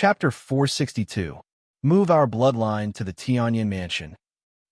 Chapter 462. Move our bloodline to the Tianyan mansion.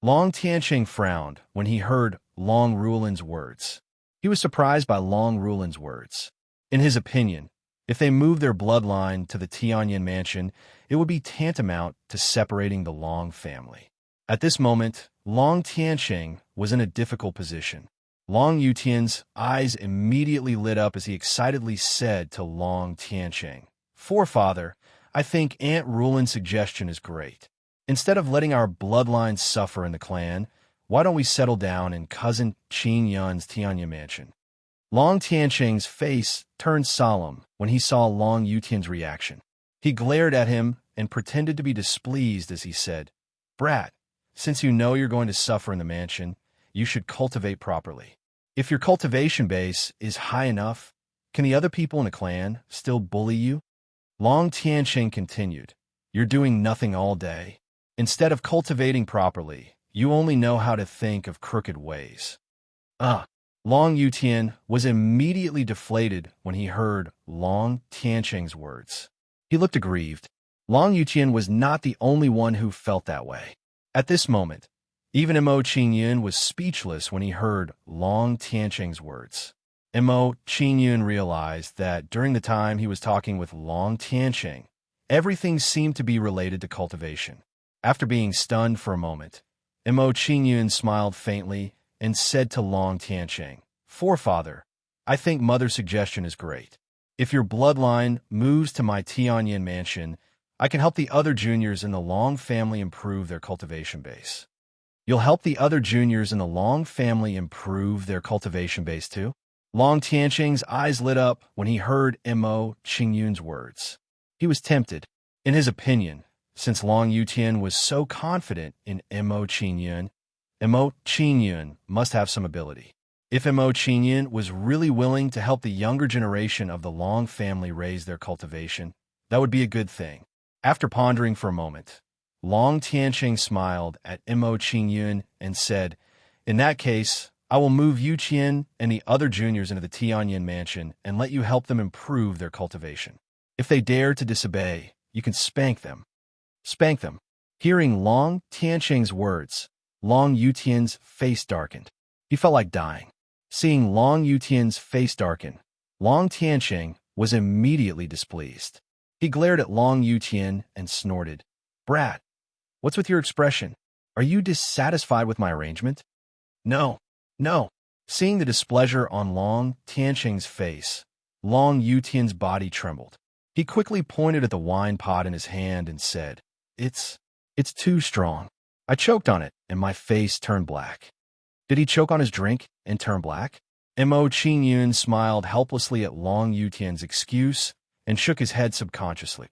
Long Tianqing frowned when he heard Long Ruolin's words. He was surprised by Long Ruolin's words. In his opinion, if they moved their bloodline to the Tianyan mansion, it would be tantamount to separating the Long family. At this moment, Long Tianqing was in a difficult position. Long Yutian's eyes immediately lit up as he excitedly said to Long Tianqing, "Forefather, I think Aunt Ruolin's suggestion is great. Instead of letting our bloodline suffer in the clan, why don't we settle down in cousin Qin Yun's Tianyan mansion?" Long Tianqing's face turned solemn when he saw Long Yutian's reaction. He glared at him and pretended to be displeased as he said, "Brat, since you know you're going to suffer in the mansion, you should cultivate properly. If your cultivation base is high enough, can the other people in the clan still bully you?" Long Tianqing continued, "You're doing nothing all day. Instead of cultivating properly, you only know how to think of crooked ways." Long Yutian was immediately deflated when he heard Long Tianqing's words. He looked aggrieved. Long Yutian was not the only one who felt that way. At this moment, even Mo Qingyun was speechless when he heard Long Tianqing's words. Mo Qingyun realized that during the time he was talking with Long Tianqing, everything seemed to be related to cultivation. After being stunned for a moment, Mo Qingyun smiled faintly and said to Long Tianqing, "Forefather, I think Mother's suggestion is great. If your bloodline moves to my Tianyan mansion, I can help the other juniors in the Long family improve their cultivation base." "You'll help the other juniors in the Long family improve their cultivation base too?" Long Tianqing's eyes lit up when he heard Mo Qingyun's words. He was tempted. In his opinion, since Long Yutian was so confident in Mo Qingyun must have some ability. If Mo Qingyun was really willing to help the younger generation of the Long family raise their cultivation, that would be a good thing. After pondering for a moment, Long Tianqing smiled at Mo Qingyun and said, "In that case, I will move Yuqian and the other juniors into the Tianyan mansion and let you help them improve their cultivation. If they dare to disobey, you can spank them." Spank them. Hearing Long Tianqing's words, Long Yutian's face darkened. He felt like dying. Seeing Long Yutian's face darken, Long Tianqing was immediately displeased. He glared at Long Yutian and snorted, "Brat, what's with your expression? Are you dissatisfied with my arrangement?" No. Seeing the displeasure on Long Tianqing's face, Long Yutian's body trembled. He quickly pointed at the wine pot in his hand and said, It's too strong. I choked on it, and my face turned black." Did he choke on his drink and turn black? Mo Qingyun smiled helplessly at Long Yutian's excuse and shook his head subconsciously.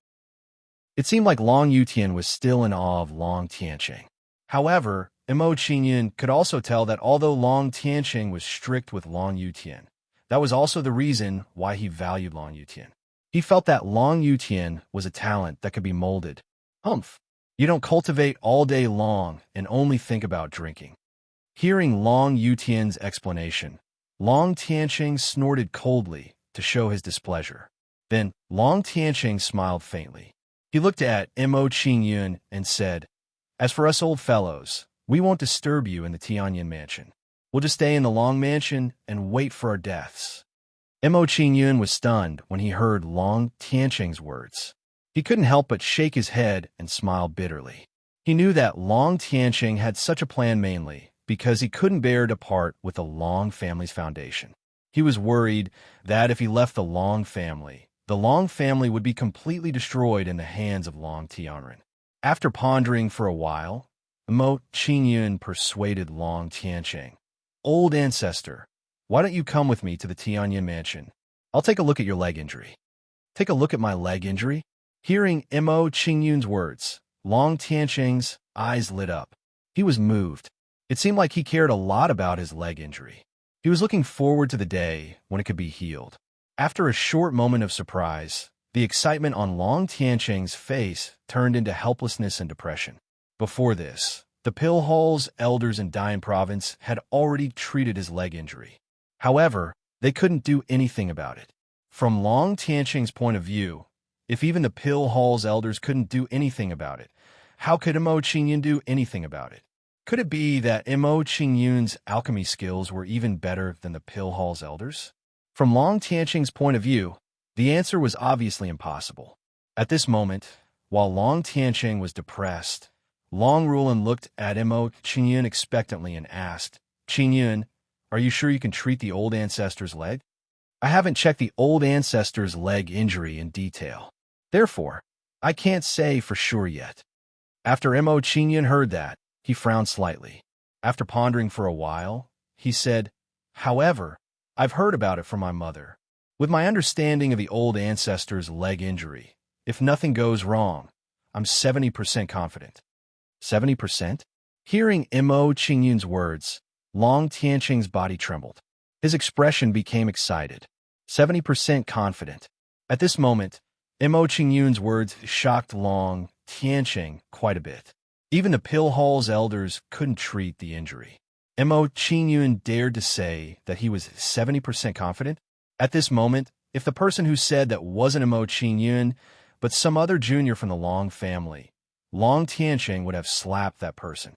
It seemed like Long Yutian was still in awe of Long Tianqing. However, Mo Qingyun could also tell that although Long Tianqing was strict with Long Yutian, that was also the reason why he valued Long Yutian. He felt that Long Yutian was a talent that could be molded. Humph! You don't cultivate all day long and only think about drinking. Hearing Long Yutian's explanation, Long Tianqing snorted coldly to show his displeasure. Then Long Tianqing smiled faintly. He looked at Mo Qingyun and said, "As for us old fellows, we won't disturb you in the Tianyan mansion. We'll just stay in the Long mansion and wait for our deaths." Mo Qingyun was stunned when he heard Long Tianqing's words. He couldn't help but shake his head and smile bitterly. He knew that Long Tianqing had such a plan mainly because he couldn't bear to part with the Long family's foundation. He was worried that if he left the Long family would be completely destroyed in the hands of Long Tianren. After pondering for a while, Mo Qingyun persuaded Long Tianqing, "Old ancestor, why don't you come with me to the Tianyan mansion? I'll take a look at your leg injury." "Take a look at my leg injury?" Hearing Mo Qingyun's words, Long Tianqing's eyes lit up. He was moved. It seemed like he cared a lot about his leg injury. He was looking forward to the day when it could be healed. After a short moment of surprise, the excitement on Long Tianqing's face turned into helplessness and depression. Before this, the Pill Hall's elders in Dian Province had already treated his leg injury. However, they couldn't do anything about it. From Long Tianqing's point of view, If even the Pill Hall's elders couldn't do anything about it, how could Mo Qingyun do anything about it? Could it be that Mo Qingyun's alchemy skills were even better than the Pill Hall's elders? From Long Tianqing's point of view, the answer was obviously impossible. At this moment, while Long Tianqing was depressed, Long Rulin looked at Mo Qingyun expectantly and asked, "Qingyun, are you sure you can treat the old ancestor's leg?" "I haven't checked the old ancestor's leg injury in detail. Therefore, I can't say for sure yet." After Mo Qingyun heard that, he frowned slightly. After pondering for a while, he said, "However, I've heard about it from my mother. With my understanding of the old ancestor's leg injury, if nothing goes wrong, I'm 70% confident." 70%? Hearing Mo Qingyun's words, Long Tianqing's body trembled. His expression became excited. 70% confident. At this moment, Mo Qingyun's words shocked Long Tianqing quite a bit. Even the Pill Hall's elders couldn't treat the injury. Mo Qingyun dared to say that he was 70% confident? At this moment, if the person who said that wasn't Mo Qingyun, but some other junior from the Long family, Long Tianqing would have slapped that person.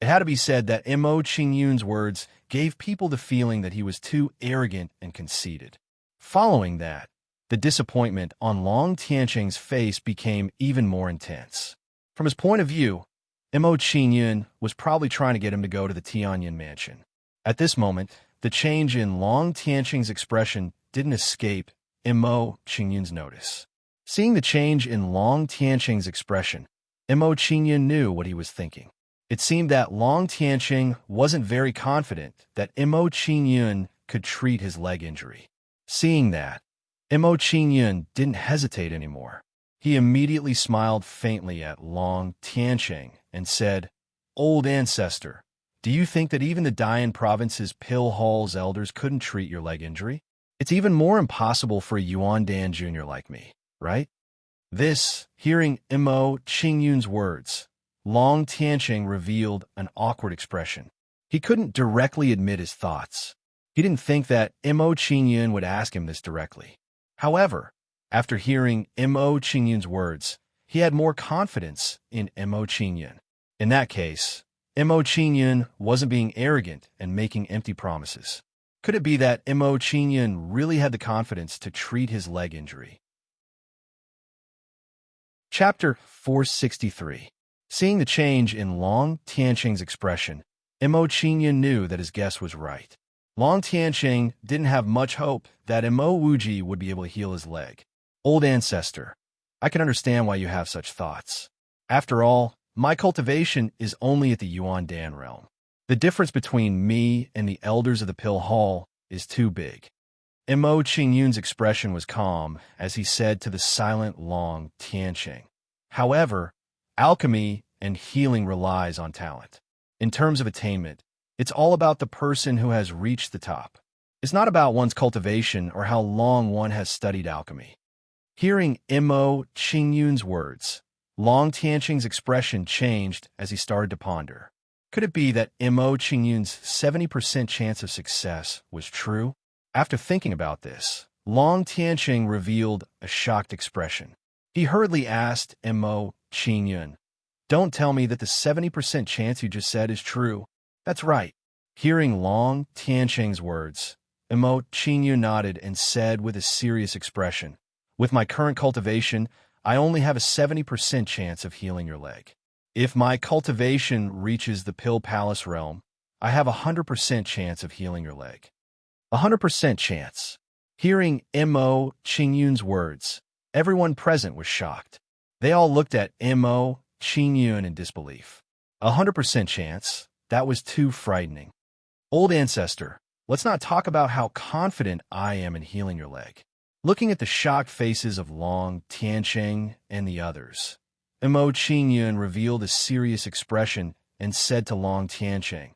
It had to be said that Mo Qingyun's words gave people the feeling that he was too arrogant and conceited. Following that, the disappointment on Long Tianqing's face became even more intense. From his point of view, Mo Qingyun was probably trying to get him to go to the Tianyan mansion. At this moment, the change in Long Tianqing's expression didn't escape Mo Qingyun's notice. Seeing the change in Long Tianqing's expression, Mo Qingyun knew what he was thinking. It seemed that Long Tianqing wasn't very confident that Mo Qingyun could treat his leg injury. Seeing that, Mo Qingyun didn't hesitate anymore. He immediately smiled faintly at Long Tianqing and said, "Old ancestor, do you think that even the Dayan province's Pill Hall's elders couldn't treat your leg injury? It's even more impossible for a Yuan Dan Jr. like me, right?" Hearing Mo Qingyun's words, Long Tianqing revealed an awkward expression. He couldn't directly admit his thoughts. He didn't think that Mo Qingyun would ask him this directly. However, after hearing Mo Qingyun's words, he had more confidence in Mo Qingyun. In that case, Mo Qingyun wasn't being arrogant and making empty promises. Could it be that Mo Qingyun really had the confidence to treat his leg injury? Chapter 463. Seeing the change in Long Tianqing's expression, Mo Qingyun knew that his guess was right. Long Tianqing didn't have much hope that Mo Wuji would be able to heal his leg. "Old ancestor, I can understand why you have such thoughts. After all, my cultivation is only at the Yuan Dan realm. The difference between me and the elders of the Pill Hall is too big." Mo Qingyun's expression was calm as he said to the silent Long Tianqing, "However, alchemy and healing relies on talent. In terms of attainment, it's all about the person who has reached the top. It's not about one's cultivation or how long one has studied alchemy." Hearing Mo Qingyun's words, Long Tianqing's expression changed as he started to ponder. Could it be that Mo Qingyun's 70% chance of success was true? After thinking about this, Long Tianqing revealed a shocked expression. He hurriedly asked Mo Qingyun, "Don't tell me that the 70% chance you just said is true." "That's right." Hearing Long Tianqing's words, Mo Qingyun nodded and said with a serious expression, "With my current cultivation, I only have a 70% chance of healing your leg. If my cultivation reaches the Pill Palace realm, I have a 100% chance of healing your leg." 100% chance. Hearing Mo Qingyun's words, everyone present was shocked. They all looked at Mo Qingyun in disbelief. 100% chance? That was too frightening. "Old ancestor, let's not talk about how confident I am in healing your leg." Looking at the shocked faces of Long Tianqing and the others, Mo Qingyun revealed a serious expression and said to Long Tianqing,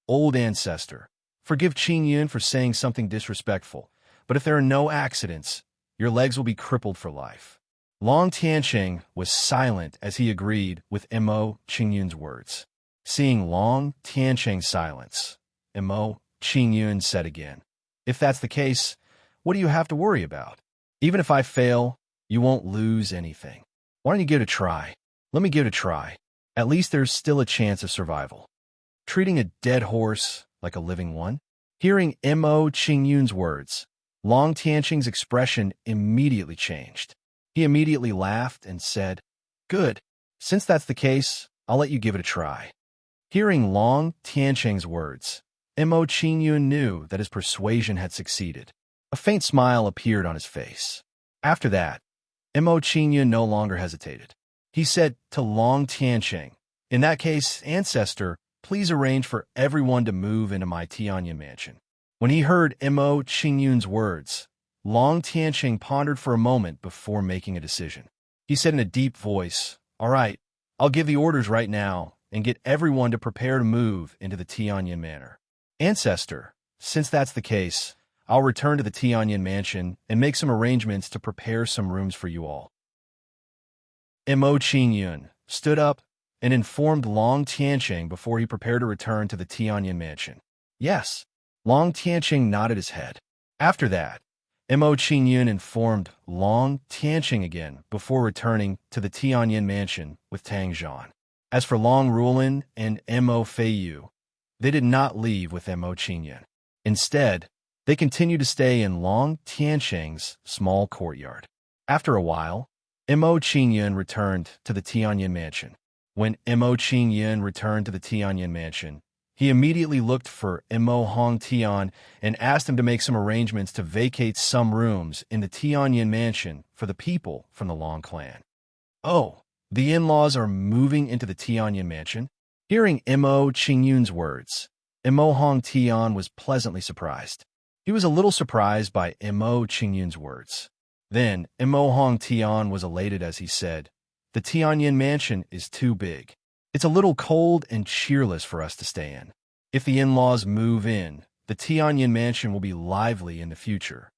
"Old ancestor, forgive Qingyun for saying something disrespectful, but if there are no accidents, your legs will be crippled for life." Long Tianqing was silent as he agreed with Mo Qingyun's words. Seeing Long Tianqing's silence, Mo Qingyun said again, "If that's the case, what do you have to worry about? Even if I fail, You won't lose anything. Why don't you give it a try? Let me give it a try. At least there's still a chance of survival. Treating a dead horse like a living one? Hearing Mo Qingyun's words, Long Tianqing's expression immediately changed. He immediately laughed and said, "Good. Since that's the case, I'll let you give it a try." Hearing Long Tianqing's words, Mo Qingyun knew that his persuasion had succeeded. A faint smile appeared on his face. After that, Mo Qingyun no longer hesitated. He said to Long Tianqing, "In that case, ancestor, please arrange for everyone to move into my Tianyan mansion." When he heard Mo Qingyun's words, Long Tianqing pondered for a moment before making a decision. He said in a deep voice, "All right, I'll give the orders right now and get everyone to prepare to move into the Tianyan manor. Ancestor, since that's the case, I'll return to the Tianyan mansion and make some arrangements to prepare some rooms for you all." Mo Qingyun stood up and informed Long Tianqing before he prepared to return to the Tianyan mansion. "Yes." Long Tianqing nodded his head. After that, Mo Qingyun informed Long Tianqing again before returning to the Tianyan mansion with Tang Zhan. As for Long Rulin and Mo Feiyu, they did not leave with Mo Qingyun. Instead, they continued to stay in Long Tianqing's small courtyard. After a while, Mo Qingyun returned to the Tianyan mansion. When Mo Qingyun returned to the Tianyan mansion, he immediately looked for Mo Hongtian and asked him to make some arrangements to vacate some rooms in the Tianyan mansion for the people from the Long clan. "Oh, the in-laws are moving into the Tianyan mansion?" Hearing Mo Qingyun's words, Mo Hongtian was pleasantly surprised. He was a little surprised by Mo Qingyun's words. Then Mo Hongtian was elated as he said, "The Tianyan mansion is too big. It's a little cold and cheerless for us to stay in. If the in-laws move in, the Tianyan mansion will be lively in the future."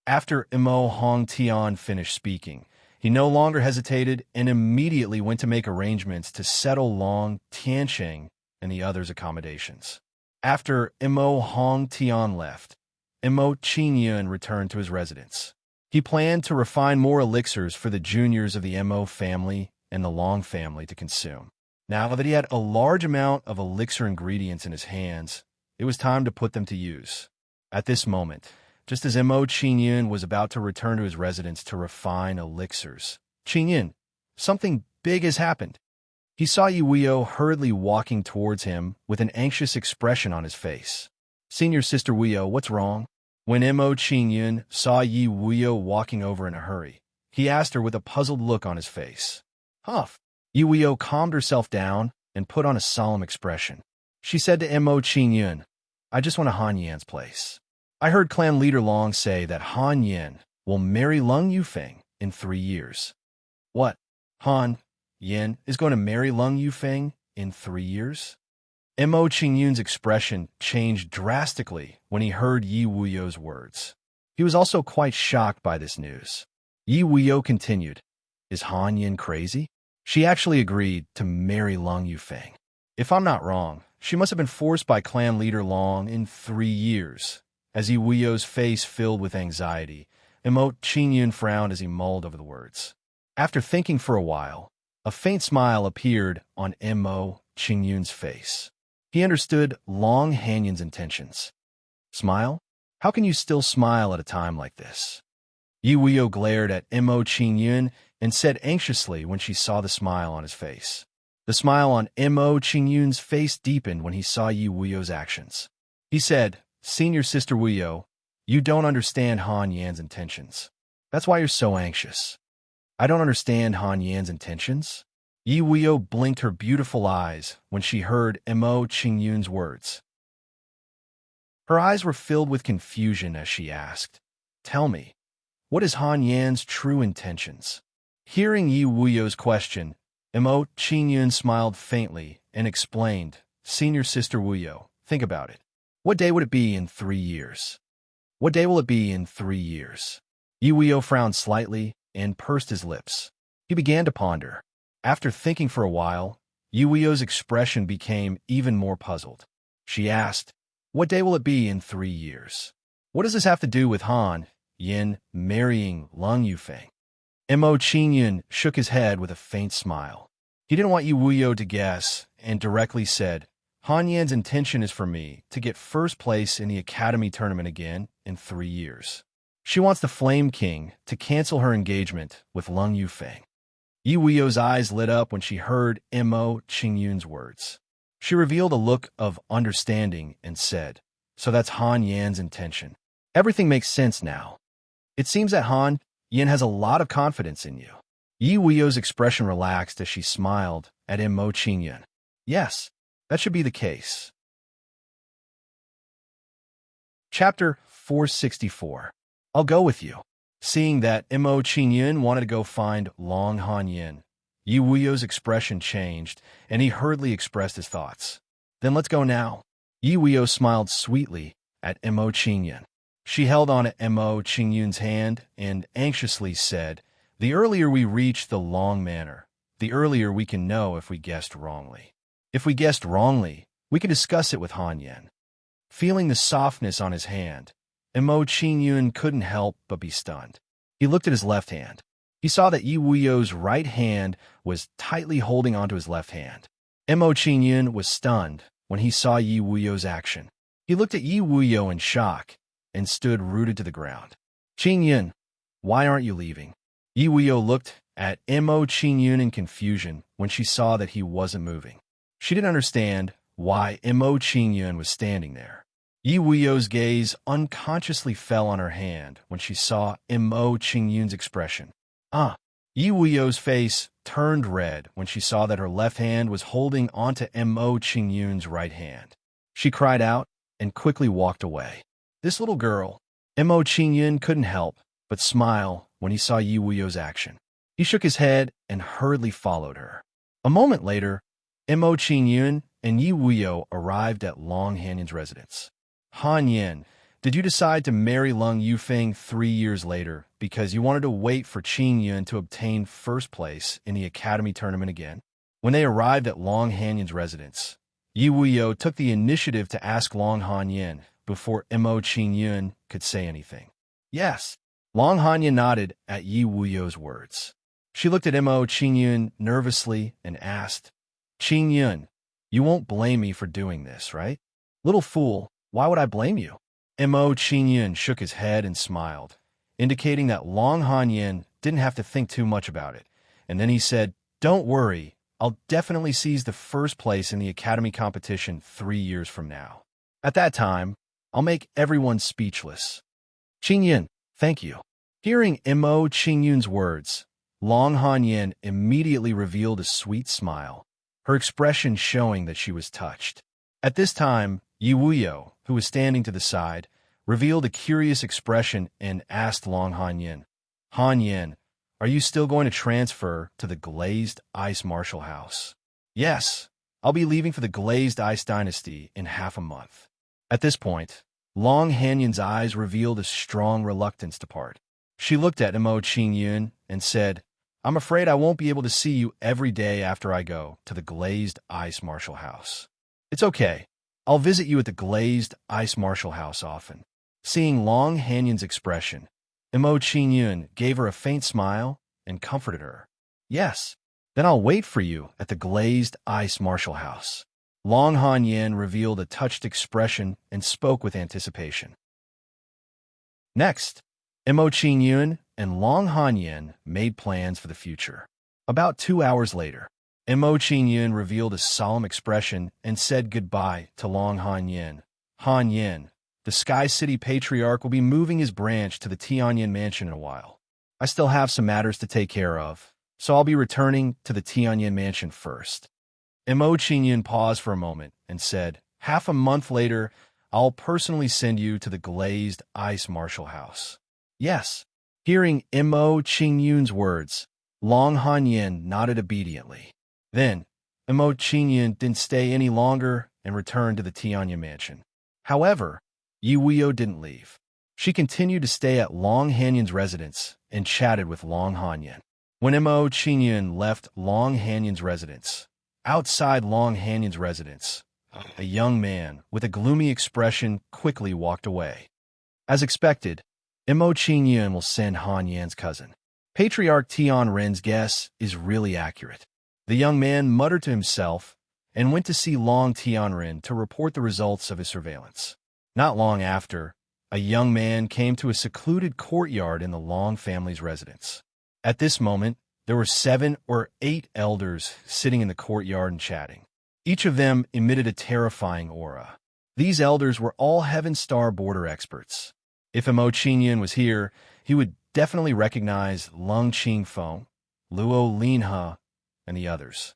After Mo Hongtian finished speaking, he no longer hesitated and immediately went to make arrangements to settle Long Tianqing and the others' accommodations. After Mo Hongtian left, Mo Qingyun returned to his residence. He planned to refine more elixirs for the juniors of the Mo family and the Long family to consume. Now that he had a large amount of elixir ingredients in his hands, it was time to put them to use. At this moment, just as Mo Qingyun was about to return to his residence to refine elixirs, "Qingyun, something big has happened." He saw Yi Wuyo hurriedly walking towards him with an anxious expression on his face. "Senior Sister Wuyo, what's wrong?" When Mo Qingyun saw Yi Wuyo walking over in a hurry, he asked her with a puzzled look on his face. "Huff." Yi Wuyo calmed herself down and put on a solemn expression. She said to Mo Qingyun, "I just want to Han Yan's place. I heard clan leader Long say that Han Yan will marry Lung Yufeng in 3 years." "What? Han Yan is going to marry Lung Yufeng in 3 years?" Mo Qingyun's expression changed drastically when he heard Yi Wuyo's words. He was also quite shocked by this news. Yi Wuyo continued, "Is Han Yan crazy? She actually agreed to marry Lung Yufeng. If I'm not wrong, she must have been forced by clan leader Long in 3 years." As Yi Wuyo's face filled with anxiety, Mo Qingyun frowned as he mulled over the words. After thinking for a while, a faint smile appeared on Mo Qingyun's face. He understood Long Hanyan's intentions. "Smile? How can you still smile at a time like this?" Yi Wuyo glared at Mo Qingyun and said anxiously when she saw the smile on his face. The smile on Mo Qingyun's face deepened when he saw Yi Wuyo's actions. He said, "Senior Sister Wuyo, you don't understand Han Yan's intentions. That's why you're so anxious." "I don't understand Han Yan's intentions?" Yi Wuyo blinked her beautiful eyes when she heard Mo Qingyun's words. Her eyes were filled with confusion as she asked, "Tell me, what is Han Yan's true intentions?" Hearing Yi Wuyo's question, Mo Qingyun smiled faintly and explained, "Senior Sister Wuyo, think about it. What day would it be in 3 years? What day will it be in 3 years?" Yi Wuyo frowned slightly and pursed his lips. He began to ponder. After thinking for a while, Yi Wuyo's expression became even more puzzled. She asked, "What day will it be in 3 years? What does this have to do with Han Yan marrying Lung Yufeng?" Mo Qingyun shook his head with a faint smile. He didn't want Yi Wuyo to guess and directly said, Han Yan's intention is for me to get first place in the Academy tournament again in 3 years. She wants the Flame King to cancel her engagement with Lung Yufeng. Yi Wuyo's eyes lit up when she heard Mo Qingyun's words. She revealed a look of understanding and said, so that's Han Yan's intention. Everything makes sense now. It seems that Han Yan has a lot of confidence in you. Yi Wuyo's expression relaxed as she smiled at Mo Qingyun. Yes, that should be the case. Chapter 464. I'll go with you. Seeing that Mo Qingyun wanted to go find Long Han Yan, Yi Wuyo's expression changed, and he hurriedly expressed his thoughts. Then let's go now. Yi Wuyo smiled sweetly at Mo Qingyun. She held on to Mo Qingyun's hand and anxiously said, the earlier we reach the Long Manor, the earlier we can know if we guessed wrongly. If we guessed wrongly, we can discuss it with Han Yan. Feeling the softness on his hand, Mo Qingyun couldn't help but be stunned. He looked at his left hand. He saw that Yi Wuyo's right hand was tightly holding onto his left hand. Mo Qingyun was stunned when he saw Yi Wuyo's action. He looked at Yi Wuyo in shock and stood rooted to the ground. Qingyun, why aren't you leaving? Yi Wuyo looked at Mo Qingyun in confusion when she saw that he wasn't moving. She didn't understand why Mo Qingyun was standing there. Yi Wuyo's gaze unconsciously fell on her hand when she saw Mo Qingyun's expression. Yi Wuyo's face turned red when she saw that her left hand was holding onto Mo Qingyun's right hand. She cried out and quickly walked away. This little girl, Mo Qingyun couldn't help but smile when he saw Yi Wuyo's action. He shook his head and hurriedly followed her. A moment later, Mo Qingyun and Yi Wuyo arrived at Long Han Yan's residence. Han Yan, did you decide to marry Lung Yufeng 3 years later because you wanted to wait for Qingyun to obtain first place in the Academy tournament again? When they arrived at Long Han Yan's residence, Yi Wuyo took the initiative to ask Long Han Yan before Mo Qingyun could say anything. Yes. Long Han Yan nodded at Yi Wuyo's words. She looked at Mo Qingyun nervously and asked, Qingyun, you won't blame me for doing this, right? Little fool, why would I blame you? Mo Qingyun shook his head and smiled, indicating that Long Han Yan didn't have to think too much about it. And then he said, don't worry, I'll definitely seize the first place in the Academy competition 3 years from now. At that time, I'll make everyone speechless. Qingyun, thank you. Hearing Mo Qingyun's words, Long Han Yan immediately revealed a sweet smile, her expression showing that she was touched. At this time, Yi Wuyo, who was standing to the side, revealed a curious expression and asked Long Han Yan, Han Yan, are you still going to transfer to the Glazed Ice Martial House? Yes, I'll be leaving for the Glazed Ice Dynasty in half a month. At this point, Long Han Yan's eyes revealed a strong reluctance to part. She looked at Mo Qingyun and said, I'm afraid I won't be able to see you every day after I go to the Glazed Ice Martial House. It's okay. I'll visit you at the Glazed Ice Martial House often. Seeing Long Han Yan's expression, Mo Qingyun gave her a faint smile and comforted her. Yes, then I'll wait for you at the Glazed Ice Martial House. Long Han Yan revealed a touched expression and spoke with anticipation. Next, Mo Qingyun and Long Han Yan made plans for the future. About 2 hours later, Mo Qingyun revealed a solemn expression and said goodbye to Long Han Yan. Han Yan, the Sky City Patriarch will be moving his branch to the Tianyan Mansion in a while. I still have some matters to take care of, so I'll be returning to the Tianyan Mansion first. Mo Qingyun paused for a moment and said, half a month later, I'll personally send you to the Glazed Ice Martial House. Yes. Hearing Mo Qingyun's words, Long Han Yan nodded obediently. Then, Mo Qingyun didn't stay any longer and returned to the Tianyan Mansion. However, Yi Wuyo didn't leave. She continued to stay at Long Han Yan's residence and chatted with Long Han Yan. When Mo Qingyun left Long Han Yan's residence, outside Long Han Yan's residence, a young man with a gloomy expression quickly walked away. As expected, Mo Qingyun will send Han Yan's cousin. Patriarch Tianren's guess is really accurate. The young man muttered to himself and went to see Long Tianren to report the results of his surveillance. Not long after, a young man came to a secluded courtyard in the Long family's residence. At this moment, there were 7 or 8 elders sitting in the courtyard and chatting. Each of them emitted a terrifying aura. These elders were all Heaven Star border experts. If Mo Qingyun was here, he would definitely recognize Lung Qingfeng, Luo Linhe, and the others.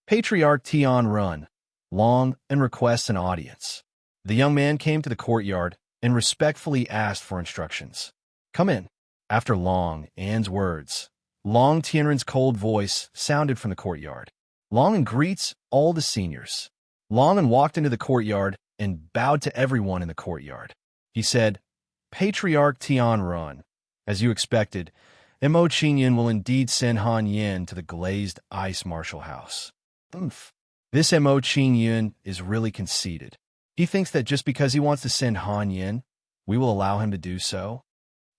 Patriarch Tianren, Long, and requests an audience. The young man came to the courtyard and respectfully asked for instructions. Come in. After Long An's words, Long Tianren's cold voice sounded from the courtyard. Long greets all the seniors. Long walked into the courtyard and bowed to everyone in the courtyard. He said, Patriarch Tianren, as you expected, Mo Qingyun will indeed send Han Yin to the glazed ice marshal house. This Mo Qingyun is really conceited. He thinks that just because he wants to send Han Yin, we will allow him to do so.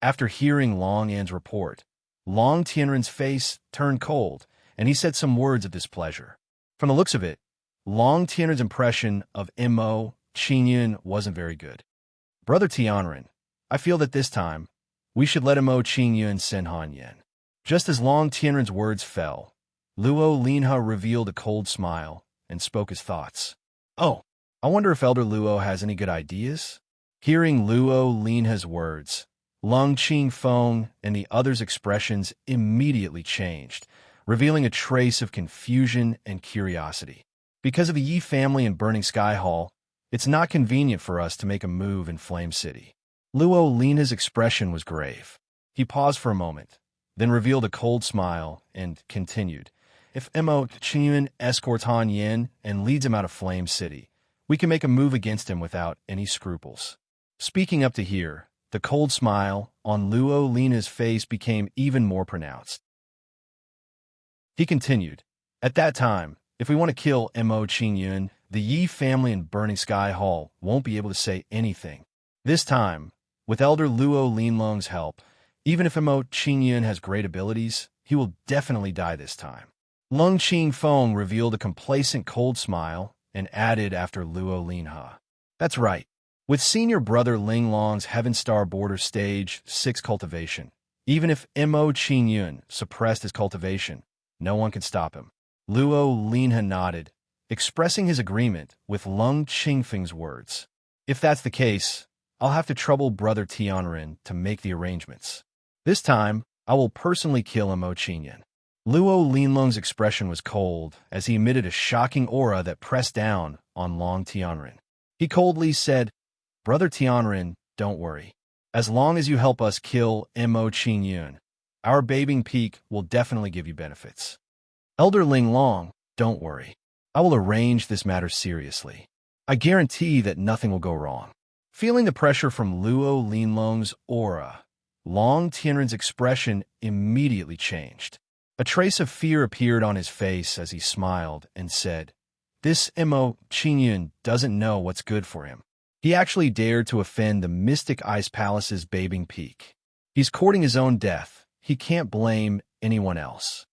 After hearing Long An's report, Long Tianren's face turned cold, and he said some words of displeasure. From the looks of it, Long Tianren's impression of Mo Qingyun wasn't very good. Brother Tianren, I feel that this time, we should let Mo Qingyun send Han Yin. Just as Long Tianren's words fell, Luo Linhe revealed a cold smile and spoke his thoughts. Oh, I wonder if Elder Luo has any good ideas? Hearing Luo Linhe's words, Lung Qingfeng and the others' expressions immediately changed, revealing a trace of confusion and curiosity. Because of the Yi family and Burning Sky Hall, it's not convenient for us to make a move in Flame City. Luo Linhe's expression was grave. He paused for a moment, then revealed a cold smile and continued. If Mo Qingyun escorts Han Yin and leads him out of Flame City, we can make a move against him without any scruples. Speaking up to here, the cold smile on Luo Linhe's face became even more pronounced. He continued, at that time, if we want to kill Mo Qingyun, the Yi family and Burning Sky Hall won't be able to say anything. This time, with Elder Luo Linlong's help, even if Mo Qingyun has great abilities, he will definitely die this time. Lung Qingfeng revealed a complacent cold smile and added after Luo Linhe. That's right. With senior brother Linlong's Heaven Star border stage 6 cultivation, even if Mo Qingyun suppressed his cultivation, no one can stop him. Luo Linhe nodded, expressing his agreement with Lung Qingfeng's words. If that's the case, I'll have to trouble Brother Tianren to make the arrangements. This time, I will personally kill Mo Qingyun. Luo Linlong's expression was cold as he emitted a shocking aura that pressed down on Long Tianren. He coldly said, Brother Tianren, don't worry. As long as you help us kill Mo Qingyun, our bathing peak will definitely give you benefits. Elder Linlong, don't worry. I will arrange this matter seriously. I guarantee that nothing will go wrong. Feeling the pressure from Luo Linlong's aura, Long Tianren's expression immediately changed. A trace of fear appeared on his face as he smiled and said, This Mo Qingyun doesn't know what's good for him. He actually dared to offend the Mystic Ice Palace's bathing peak. He's courting his own death. He can't blame anyone else.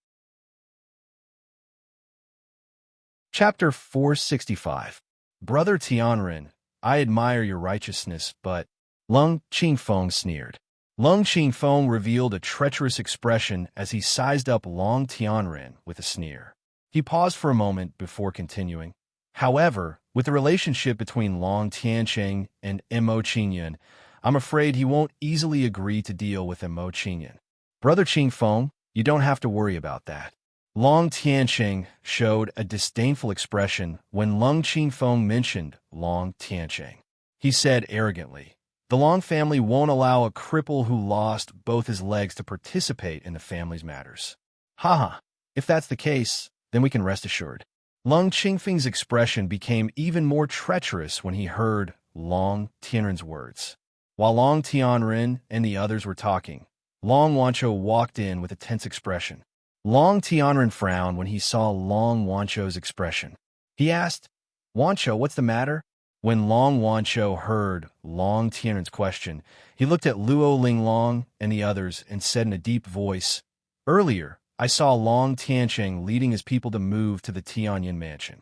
Chapter 465. Brother Tianren, I admire your righteousness, but Lung Qingfeng sneered. Lung Qingfeng revealed a treacherous expression as he sized up Long Tianren with a sneer. He paused for a moment before continuing. However, with the relationship between Long Tiancheng and Mo Qingyun, I'm afraid he won't easily agree to deal with Mo Qingyun. Brother Qingfeng, you don't have to worry about that. Long Tiancheng showed a disdainful expression when Lung Qingfeng mentioned Long Tiancheng. He said arrogantly, The Long family won't allow a cripple who lost both his legs to participate in the family's matters. Haha, if that's the case, then we can rest assured. Lung Qingfeng's expression became even more treacherous when he heard Long Tianren's words. While Long Tianren and the others were talking, Long Wancho walked in with a tense expression. Long Tianren frowned when he saw Long Wancho's expression. He asked, Wancho, what's the matter? When Long Wancho heard Long Tianren's question, he looked at Luo Linlong and the others and said in a deep voice, Earlier, I saw Long Tiancheng leading his people to move to the Tianyin mansion.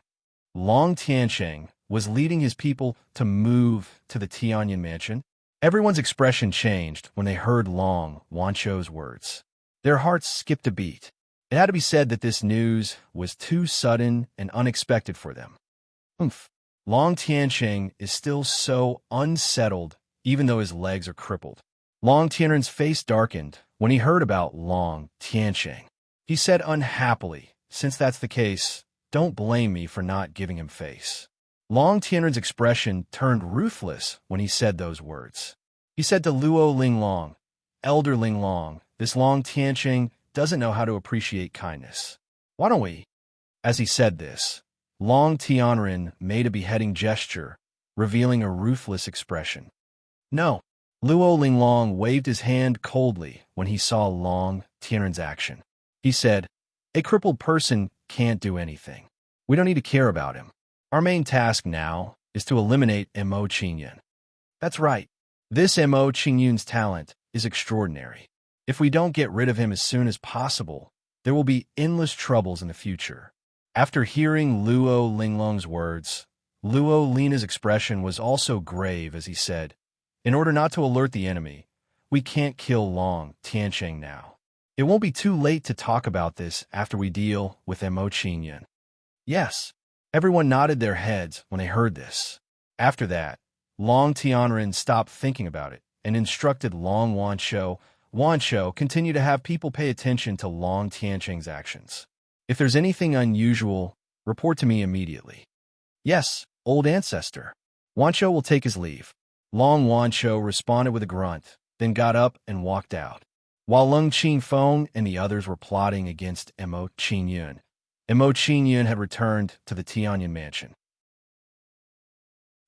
Long Tiancheng was leading his people to move to the Tianyin mansion. Everyone's expression changed when they heard Long Wancho's words. Their hearts skipped a beat. It had to be said that this news was too sudden and unexpected for them. Long Tiancheng is still so unsettled, even though his legs are crippled. Long Tianren's face darkened when he heard about Long Tiancheng. He said unhappily, "Since that's the case, don't blame me for not giving him face." Long Tianren's expression turned ruthless when he said those words. He said to Luo Linglong, "Elder Linglong, this Long Tiancheng doesn't know how to appreciate kindness. Why don't we?" As he said this, Long Tianren made a beheading gesture, revealing a ruthless expression. "No." Luo Linglong waved his hand coldly when he saw Long Tianren's action. He said, "A crippled person can't do anything. We don't need to care about him. Our main task now is to eliminate Mo Qingyun." That's right. This Mo Qingyun's talent is extraordinary. If we don't get rid of him as soon as possible, there will be endless troubles in the future. After hearing Luo Linglong's words, Luo Lina's expression was also grave as he said, "In order not to alert the enemy, we can't kill Long Tiancheng now. It won't be too late to talk about this after we deal with Mo Qingyun." Yes, everyone nodded their heads when they heard this. After that, Long Tianren stopped thinking about it and instructed Long Wancho, continue to have people pay attention to Long Tiancheng's actions. If there's anything unusual, report to me immediately. Yes, old ancestor. Wancho will take his leave. Long Wancho responded with a grunt, then got up and walked out. While Lung Qinfeng and the others were plotting against Mo Qingyun, Mo Qingyun had returned to the Tianyin mansion.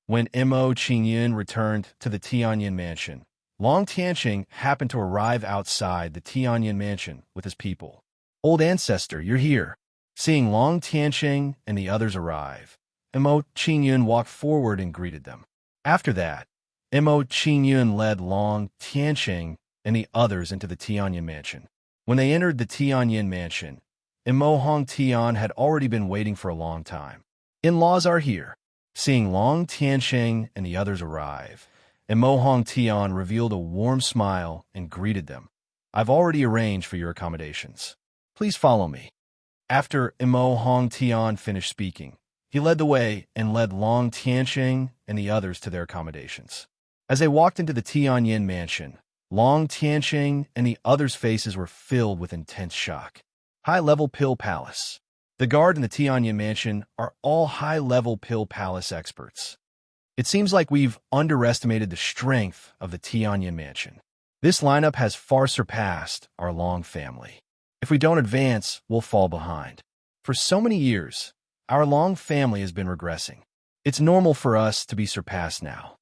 When Mo Qingyun returned to the Tianyin mansion, Long Tiancheng happened to arrive outside the Tianyin mansion with his people. "Old ancestor, you're here." Seeing Long Tiancheng and the others arrive, Mo Qingyun walked forward and greeted them. After that, Mo Qingyun led Long Tiancheng and the others into the Tianyin mansion. When they entered the Tianyin mansion, Mo Hongtian had already been waiting for a long time. "In-laws are here." Seeing Long Tiancheng and the others arrive, Mo Hongtian revealed a warm smile and greeted them. "I've already arranged for your accommodations. Please follow me." After Mo Hongtian finished speaking, he led the way and led Long Tiancheng and the others to their accommodations. As they walked into the Tianyin mansion, Long Tiancheng and the others' faces were filled with intense shock. High-level pill palace. The guard in the Tianyin mansion are all high-level pill palace experts. It seems like we've underestimated the strength of the Tianyin mansion. This lineup has far surpassed our Long family. If we don't advance, we'll fall behind. For so many years, our Long family has been regressing. It's normal for us to be surpassed now.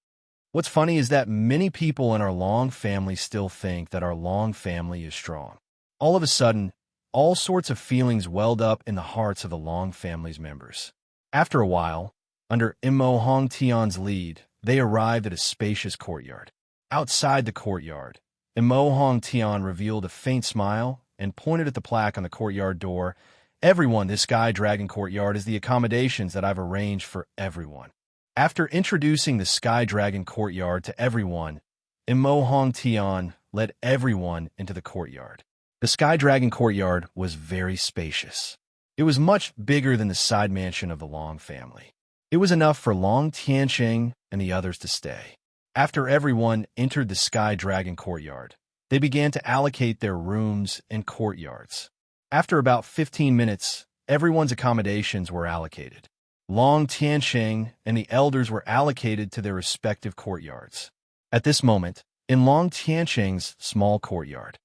What's funny is that many people in our Long family still think that our Long family is strong. All of a sudden, all sorts of feelings welled up in the hearts of the Long family's members. After a while, under Mo Hongtian's lead, they arrived at a spacious courtyard. Outside the courtyard, Mo Hongtian revealed a faint smile and pointed at the plaque on the courtyard door. "Everyone, this Sky Dragon courtyard is the accommodations that I've arranged for everyone." After introducing the Sky Dragon courtyard to everyone, Mo Hongtian led everyone into the courtyard. The Sky Dragon courtyard was very spacious. It was much bigger than the side mansion of the Long family. It was enough for Long Tiancheng and the others to stay. After everyone entered the Sky Dragon courtyard, they began to allocate their rooms and courtyards. After about 15 minutes, everyone's accommodations were allocated. Long Tiancheng and the elders were allocated to their respective courtyards. At this moment, in Long Tiancheng's small courtyard,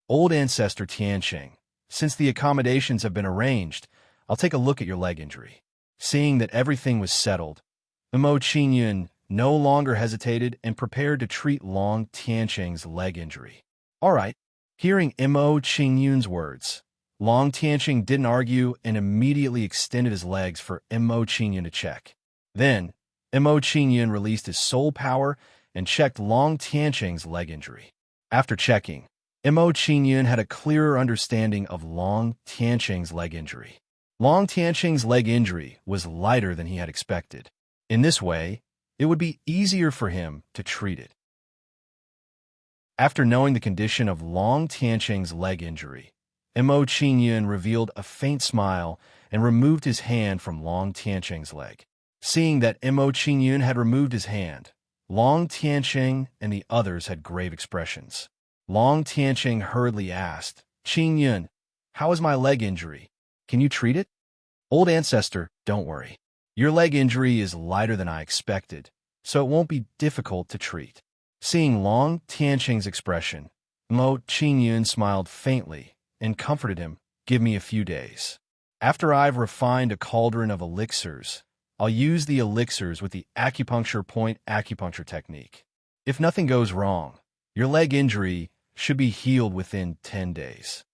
"Old ancestor Tiancheng, since the accommodations have been arranged, I'll take a look at your leg injury." Seeing that everything was settled, Mo Qingyun no longer hesitated and prepared to treat Long Tiancheng's leg injury. "All right." Hearing Mo Qingyun's words, Long Tiancheng didn't argue and immediately extended his legs for Mo Qingyun to check. Then, Mo Qingyun released his soul power and checked Long Tiancheng's leg injury. After checking, Mo Qingyun had a clearer understanding of Long Tianqing's leg injury. Long Tianqing's leg injury was lighter than he had expected. In this way, it would be easier for him to treat it. After knowing the condition of Long Tianqing's leg injury, Mo Qingyun revealed a faint smile and removed his hand from Long Tianqing's leg. Seeing that Mo Qingyun had removed his hand, Long Tianqing and the others had grave expressions. Long Tianqing hurriedly asked, "Qingyun, how is my leg injury? Can you treat it?" "Old ancestor, don't worry. Your leg injury is lighter than I expected, so it won't be difficult to treat." Seeing Long Tianqing's expression, Mo Qingyun smiled faintly and comforted him, "Give me a few days. After I've refined a cauldron of elixirs, I'll use the elixirs with the acupuncture point acupuncture technique. If nothing goes wrong, your leg injury should be healed within 10 days.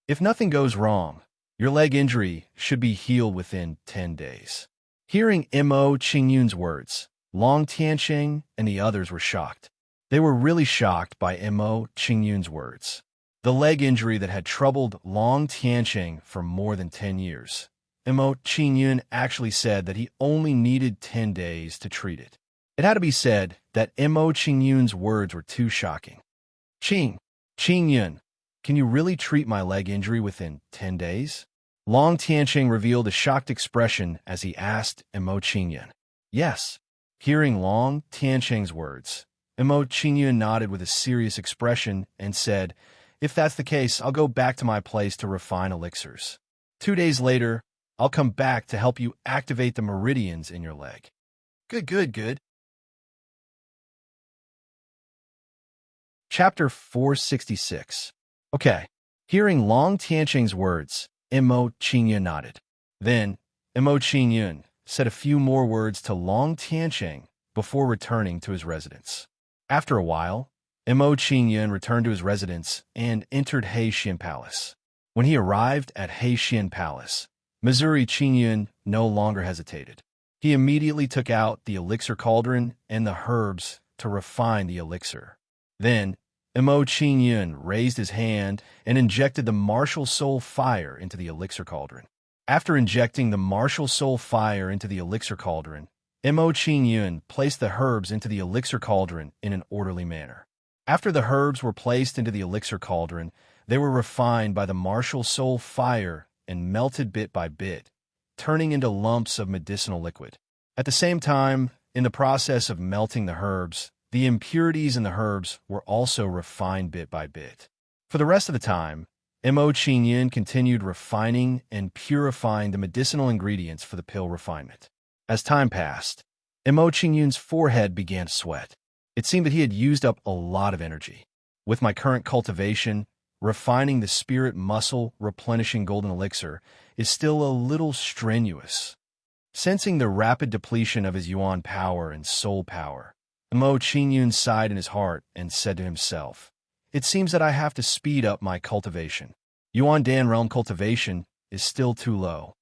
If nothing goes wrong, your leg injury should be healed within 10 days. Hearing Mo Qingyun's words, Long Tianqing and the others were shocked. They were really shocked by Mo Qingyun's words. The leg injury that had troubled Long Tianqing for more than 10 years. Mo Qingyun actually said that he only needed 10 days to treat it. It had to be said that Mo Qingyun's words were too shocking. Qingyun, can you really treat my leg injury within 10 days? Long Tianqing revealed a shocked expression as he asked Mo Qingyun. Yes. Hearing Long Tianqing's words, Mo Qingyun nodded with a serious expression and said, "If that's the case, I'll go back to my place to refine elixirs. 2 days later, I'll come back to help you activate the meridians in your leg." Good. Chapter 466. Okay. Hearing Long Tianqing's words, Mo Qingyun nodded. Then, Mo Qingyun said a few more words to Long Tianqing before returning to his residence. After a while, Mo Qingyun returned to his residence and entered Heixian Palace. When he arrived at Heixian Palace, Missouri Qingyun no longer hesitated. He immediately took out the elixir cauldron and the herbs to refine the elixir. Then, Mo Qingyun raised his hand and injected the martial soul fire into the elixir cauldron. After injecting the martial soul fire into the elixir cauldron, Mo Qingyun placed the herbs into the elixir cauldron in an orderly manner. After the herbs were placed into the elixir cauldron, they were refined by the martial soul fire and melted bit by bit, turning into lumps of medicinal liquid. At the same time, in the process of melting the herbs, the impurities in the herbs were also refined bit by bit. For the rest of the time, Mo Qingyun continued refining and purifying the medicinal ingredients for the pill refinement. As time passed, Mo Qingyun's forehead began to sweat. It seemed that he had used up a lot of energy. With my current cultivation, refining the spirit muscle replenishing golden elixir is still a little strenuous. Sensing the rapid depletion of his yuan power and soul power, Mo Qingyun sighed in his heart and said to himself, "It seems that I have to speed up my cultivation. Yuan Dan realm cultivation is still too low."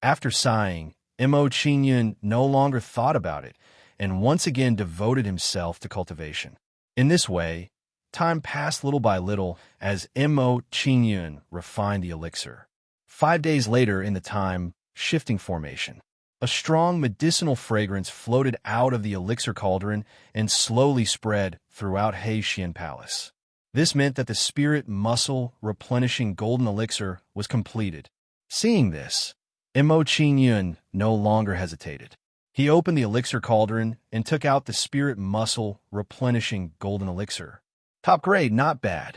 After sighing, Mo Qingyun no longer thought about it and once again devoted himself to cultivation. In this way, time passed little by little as Mo Qingyun refined the elixir. 5 days later in the time-shifting formation, a strong medicinal fragrance floated out of the elixir cauldron and slowly spread throughout Heixian Palace. This meant that the spirit muscle replenishing golden elixir was completed. Seeing this, Mo Qingyun no longer hesitated. He opened the elixir cauldron and took out the spirit muscle replenishing golden elixir. Top grade, not bad.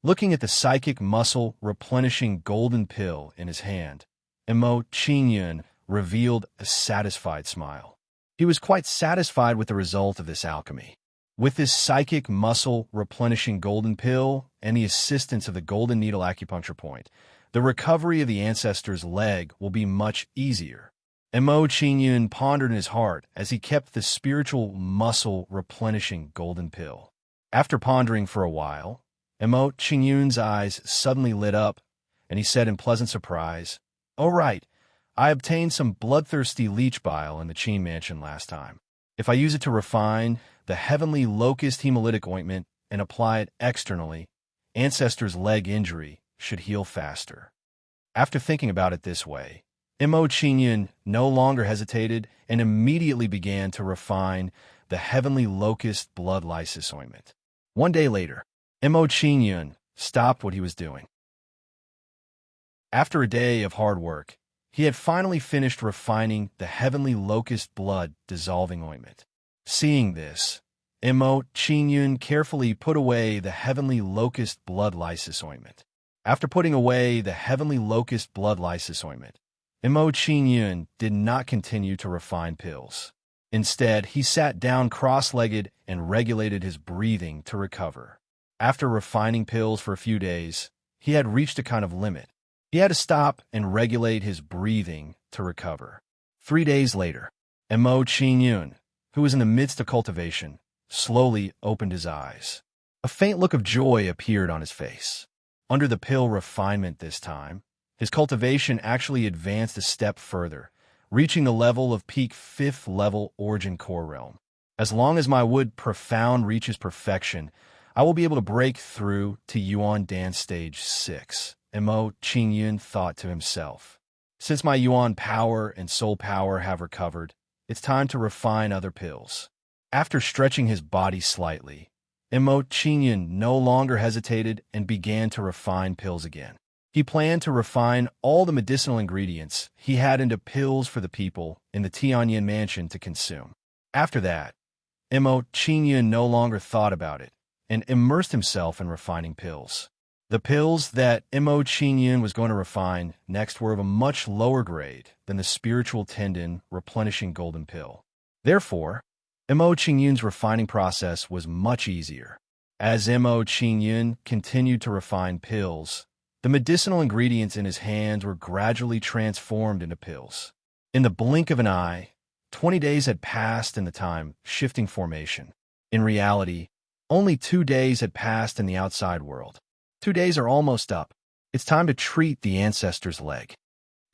Looking at the psychic muscle replenishing golden pill in his hand, Mo Qingyun revealed a satisfied smile. He was quite satisfied with the result of this alchemy. With this psychic muscle replenishing golden pill and the assistance of the golden needle acupuncture point, the recovery of the ancestor's leg will be much easier. Mo Qingyun pondered in his heart as he kept the spiritual muscle replenishing golden pill. After pondering for a while, Mo Qingyun's eyes suddenly lit up, and he said in pleasant surprise, "Oh right, I obtained some bloodthirsty leech bile in the Qin mansion last time. If I use it to refine the heavenly locust hemolytic ointment and apply it externally, ancestor's leg injury should heal faster. After thinking about it this way, Mo Qingyun no longer hesitated and immediately began to refine the heavenly locust blood lysis ointment. One day later, Mo Qingyun stopped what he was doing. After a day of hard work, he had finally finished refining the heavenly locust blood dissolving ointment. Seeing this, Mo Qingyun carefully put away the heavenly locust blood lysis ointment. After putting away the heavenly locust blood lysis ointment, Mo Qingyun did not continue to refine pills. Instead, he sat down cross-legged and regulated his breathing to recover. After refining pills for a few days, he had reached a kind of limit. He had to stop and regulate his breathing to recover. 3 days later, Mo Qingyun, who was in the midst of cultivation, slowly opened his eyes. A faint look of joy appeared on his face. Under the pill refinement this time, his cultivation actually advanced a step further, reaching the level of peak 5th level origin core realm. As long as my wood profound reaches perfection, I will be able to break through to Yuan Dance Stage 6, Mo Qingyun thought to himself. Since my Yuan power and soul power have recovered, it's time to refine other pills. After stretching his body slightly, Mo Qingyun no longer hesitated and began to refine pills again. He planned to refine all the medicinal ingredients he had into pills for the people in the Tianyan mansion to consume. After that, Mo Qingyun no longer thought about it and immersed himself in refining pills. The pills that Mo Qingyun was going to refine next were of a much lower grade than the spiritual tendon replenishing golden pill. Therefore, Mo Qingyun's refining process was much easier. As Mo Qingyun continued to refine pills, the medicinal ingredients in his hands were gradually transformed into pills. In the blink of an eye, 20 days had passed in the time-shifting formation. In reality, only 2 days had passed in the outside world. 2 days are almost up. It's time to treat the ancestor's leg.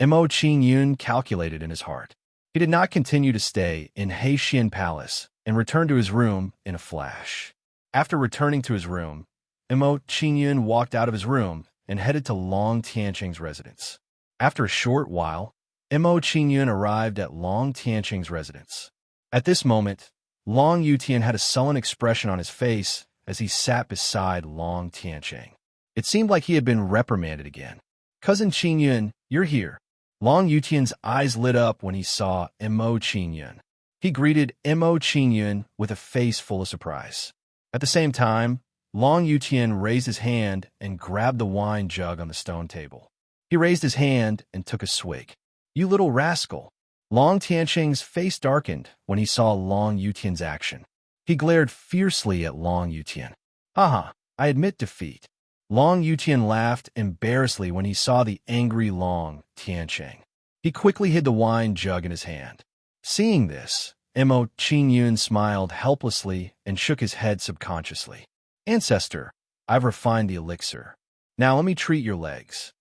Mo Qingyun calculated in his heart. He did not continue to stay in Heixian Palace and returned to his room in a flash. After returning to his room, Mo Qingyun walked out of his room and headed to Long Tianqing's residence. After a short while, Mo Qingyun arrived at Long Tianqing's residence. At this moment, Long Yutian had a sullen expression on his face as he sat beside Long Tianqing. It seemed like he had been reprimanded again. "Cousin Qingyun, you're here." Long Yutian's eyes lit up when he saw Mo Qingyun. He greeted Mo Qingyun with a face full of surprise. At the same time, Long Yutian raised his hand and grabbed the wine jug on the stone table. He raised his hand and took a swig. "You little rascal." Long Tianqing's face darkened when he saw Long Yutian's action. He glared fiercely at Long Yutian. "Haha, I admit defeat." Long Yutian laughed embarrassedly when he saw the angry Long Tianqing. He quickly hid the wine jug in his hand. Seeing this, Mo Qingyun smiled helplessly and shook his head subconsciously. "Ancestor, I've refined the elixir. Now let me treat your legs."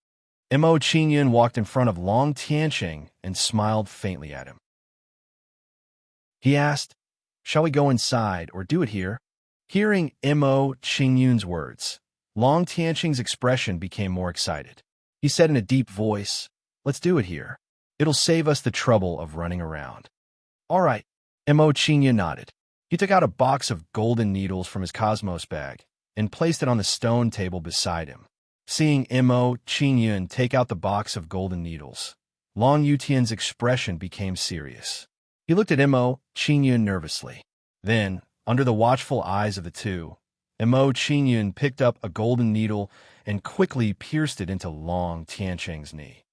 Mo Qingyun walked in front of Long Tianqing and smiled faintly at him. He asked, "Shall we go inside or do it here?" Hearing Mo Qingyun's words, Long Tianqing's expression became more excited. He said in a deep voice, "Let's do it here. It'll save us the trouble of running around." "All right." Mo Qingyun nodded. He took out a box of golden needles from his cosmos bag and placed it on the stone table beside him. Seeing Mo Qingyun take out the box of golden needles, Long Yutian's expression became serious. He looked at Mo Qingyun nervously. Then, under the watchful eyes of the two, Mo Qingyun picked up a golden needle and quickly pierced it into Long Tianqing's knee.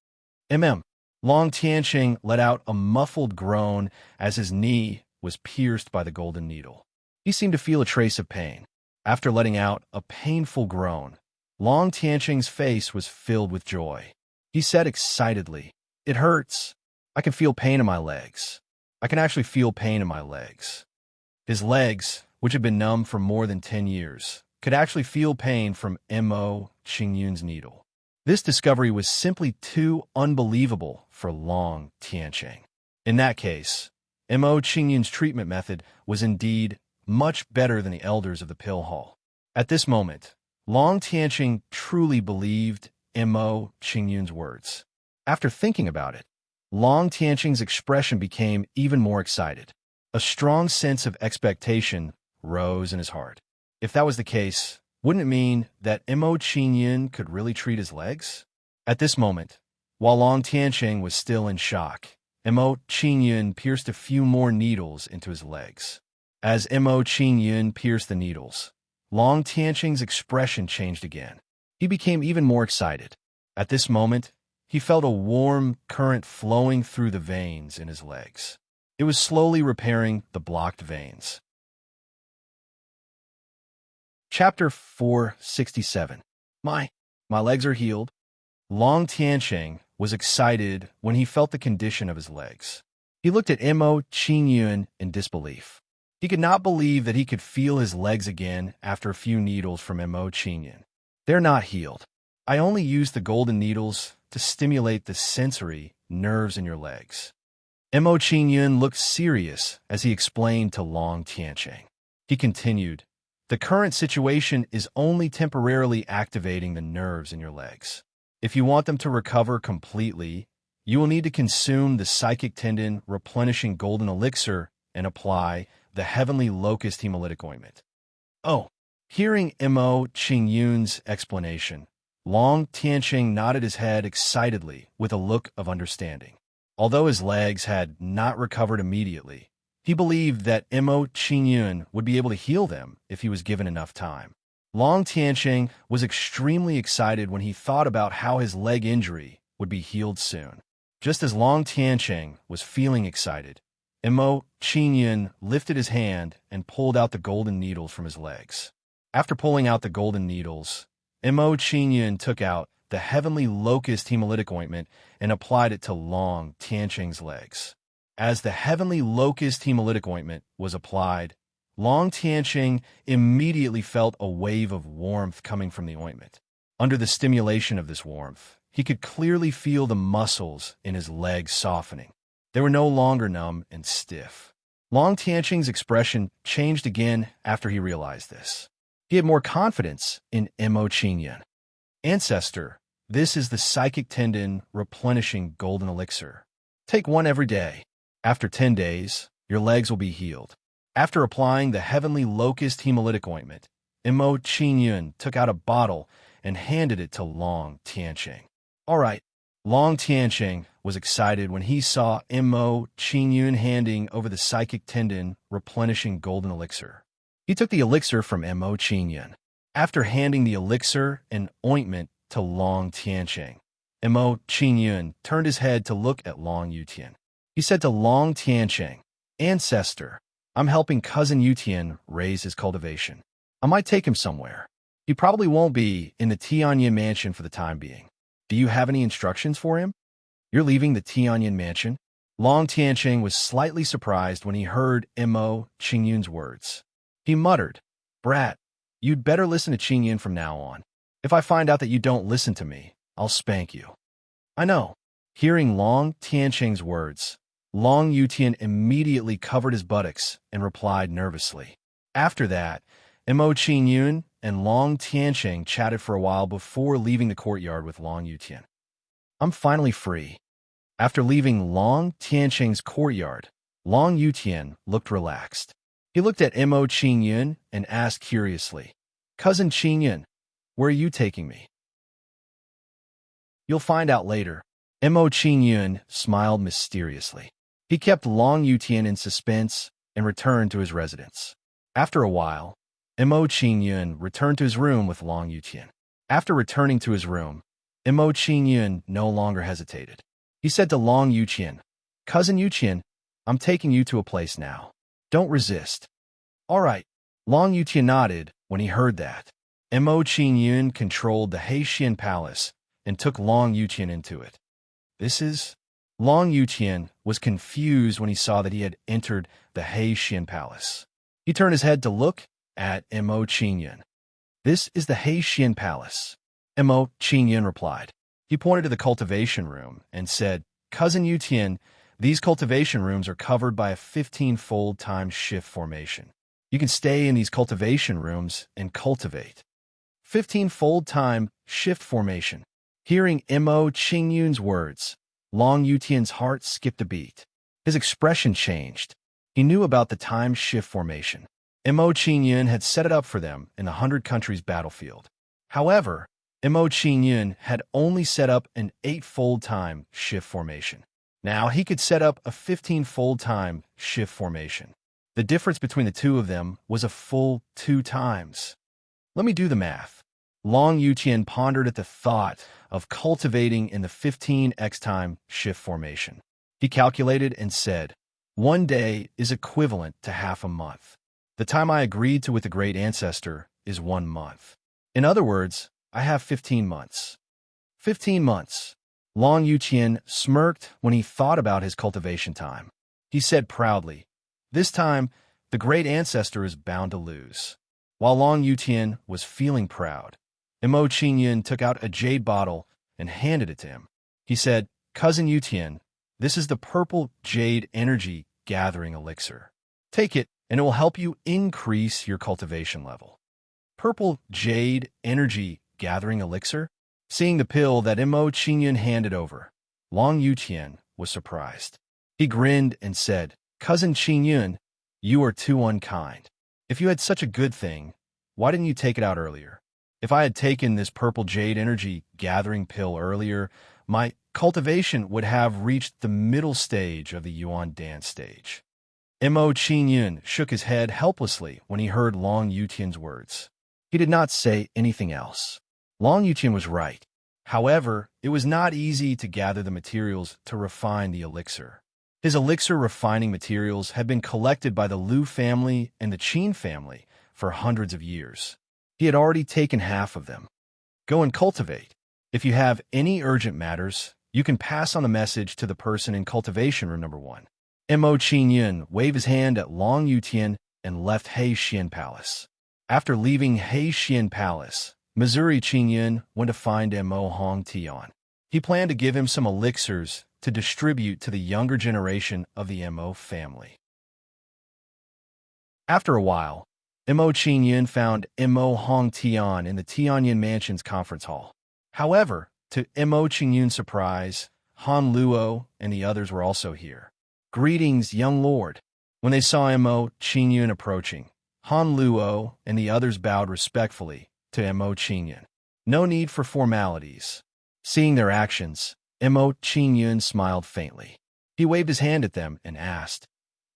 Long Tianqing let out a muffled groan as his knee was pierced by the golden needle. He seemed to feel a trace of pain. After letting out a painful groan, Long Tianqing's face was filled with joy. He said excitedly, "It hurts. I can feel pain in my legs. I can actually feel pain in my legs." His legs, which had been numb for more than 10 years, could actually feel pain from Mo Qingyun's needle. This discovery was simply too unbelievable for Long Tianqing. In that case, Mo Qingyun's treatment method was indeed much better than the elders of the pill hall. At this moment, Long Tianqing truly believed Mo Qingyun's words. After thinking about it, Long Tianqing's expression became even more excited. A strong sense of expectation rose in his heart. If that was the case, wouldn't it mean that Mo Qingyun could really treat his legs? At this moment, while Long Tianqing was still in shock, Mo Qingyun pierced a few more needles into his legs. As Mo Qingyun pierced the needles, Long Tianqing's expression changed again. He became even more excited. At this moment, he felt a warm current flowing through the veins in his legs. It was slowly repairing the blocked veins. Chapter 467. My legs are healed. Long Tianqing was excited when he felt the condition of his legs. He looked at Mo Qingyun in disbelief. He could not believe that he could feel his legs again after a few needles from Mo Qingyun. They're not healed. I only used the golden needles to stimulate the sensory nerves in your legs. Mo Qingyun looked serious as he explained to Long Tianqing. He continued, the current situation is only temporarily activating the nerves in your legs. If you want them to recover completely, you will need to consume the psychic tendon replenishing golden elixir and apply the heavenly locust hemolytic ointment. Oh, hearing Mo Qingyun's explanation, Long Tianqing nodded his head excitedly with a look of understanding. Although his legs had not recovered immediately, he believed that Mo Qingyun would be able to heal them if he was given enough time. Long Tianqing was extremely excited when he thought about how his leg injury would be healed soon. Just as Long Tianqing was feeling excited, Mo Qingyun lifted his hand and pulled out the golden needles from his legs. After pulling out the golden needles, Mo Qingyun took out the heavenly locust hemolytic ointment and applied it to Long Tianqing's legs. As the heavenly locust hemolytic ointment was applied, Long Tianqing immediately felt a wave of warmth coming from the ointment. Under the stimulation of this warmth, he could clearly feel the muscles in his legs softening. They were no longer numb and stiff. Long Tianqing's expression changed again after he realized this. He had more confidence in Mo Qingyun. Ancestor, this is the psychic tendon replenishing golden elixir. Take one every day. After 10 days, your legs will be healed. After applying the heavenly locust hemolytic ointment, Mo Qingyun took out a bottle and handed it to Long Tianqing. All right, Long Tianqing was excited when he saw Mo Qingyun handing over the psychic tendon replenishing golden elixir. He took the elixir from Mo Qingyun. After handing the elixir and ointment to Long Tianqing, Mo Qingyun turned his head to look at Long Yutian. He said to Long Tianqing, Ancestor, I'm helping cousin Yutian raise his cultivation. I might take him somewhere. He probably won't be in the Tianyan mansion for the time being. Do you have any instructions for him? You're leaving the Tianyan mansion? Long Tianqing was slightly surprised when he heard Mo Qingyun's words. He muttered, Brat, you'd better listen to Qingyun from now on. If I find out that you don't listen to me, I'll spank you. I know. Hearing Long Tianqing's words, Long Yutian immediately covered his buttocks and replied nervously. After that, Mo Qingyun and Long Tianqing chatted for a while before leaving the courtyard with Long Yutian. I'm finally free. After leaving Long Tianqing's courtyard, Long Yutian looked relaxed. He looked at Mo Qingyun and asked curiously, Cousin Qingyun, where are you taking me? You'll find out later. Mo Qingyun smiled mysteriously. He kept Long Yutian in suspense and returned to his residence. After a while, Mo Qingyun returned to his room with Long Yutian. After returning to his room, Mo Qingyun no longer hesitated. He said to Long Yutian, Cousin Yutian, I'm taking you to a place now. Don't resist. All right. Long Yutian nodded when he heard that. Mo Qingyun controlled the Heixian Palace and took Long Yutian into it. This is... Long Yutian was confused when he saw that he had entered the Heixian Palace. He turned his head to look at Mo Qingyun. This is the Heixian Palace. Mo Qingyun replied. He pointed to the cultivation room and said, Cousin Yutian, these cultivation rooms are covered by a 15-fold time shift formation. You can stay in these cultivation rooms and cultivate. 15-fold time shift formation. Hearing Mo Qingyun's words, Long Yutian's heart skipped a beat. His expression changed. He knew about the time shift formation. Mo Qingyun had set it up for them in the 100 countries battlefield. However, Mo Qingyun had only set up an 8-fold time shift formation. Now he could set up a 15-fold time shift formation. The difference between the two of them was a full 2 times. Let me do the math. Long Yutian pondered at the thought of cultivating in the 15x time shift formation. He calculated and said, 1 day is equivalent to half a month. The time I agreed to with the great ancestor is 1 month. In other words, I have 15 months. 15 months. Long Yutian smirked when he thought about his cultivation time. He said proudly, this time, the great ancestor is bound to lose. While Long Yutian was feeling proud, Mo Qingyun took out a jade bottle and handed it to him. He said, Cousin Yutian, this is the purple jade energy gathering elixir. Take it, and it will help you increase your cultivation level. Purple jade energy gathering elixir? Seeing the pill that Mo Qingyun handed over, Long Yutian was surprised. He grinned and said, Cousin Qingyun, you are too unkind. If you had such a good thing, why didn't you take it out earlier? If I had taken this purple jade energy gathering pill earlier, my cultivation would have reached the middle stage of the Yuan dance stage. Mo Qingyun shook his head helplessly when he heard Long Yutian's words. He did not say anything else. Long Yutian was right. However, it was not easy to gather the materials to refine the elixir. His elixir refining materials had been collected by the Liu family and the Qin family for hundreds of years. He had already taken half of them. Go and cultivate. If you have any urgent matters, you can pass on the message to the person in cultivation room number 1. Mo Qingyun waved his hand at Long Yutian and left Heixian Palace. After leaving Heixian Palace, Missouri Qingyun went to find Mo Hongtian. He planned to give him some elixirs to distribute to the younger generation of the Mo family. After a while, Mo Qingyun found Mo Hongtian in the Tianyan Mansion's conference hall. However, to Mo Qingyun's surprise, Han Luo and the others were also here. Greetings, young lord. When they saw Mo Qingyun approaching, Han Luo and the others bowed respectfully to Mo Qingyun. No need for formalities. Seeing their actions, Mo Qingyun smiled faintly. He waved his hand at them and asked,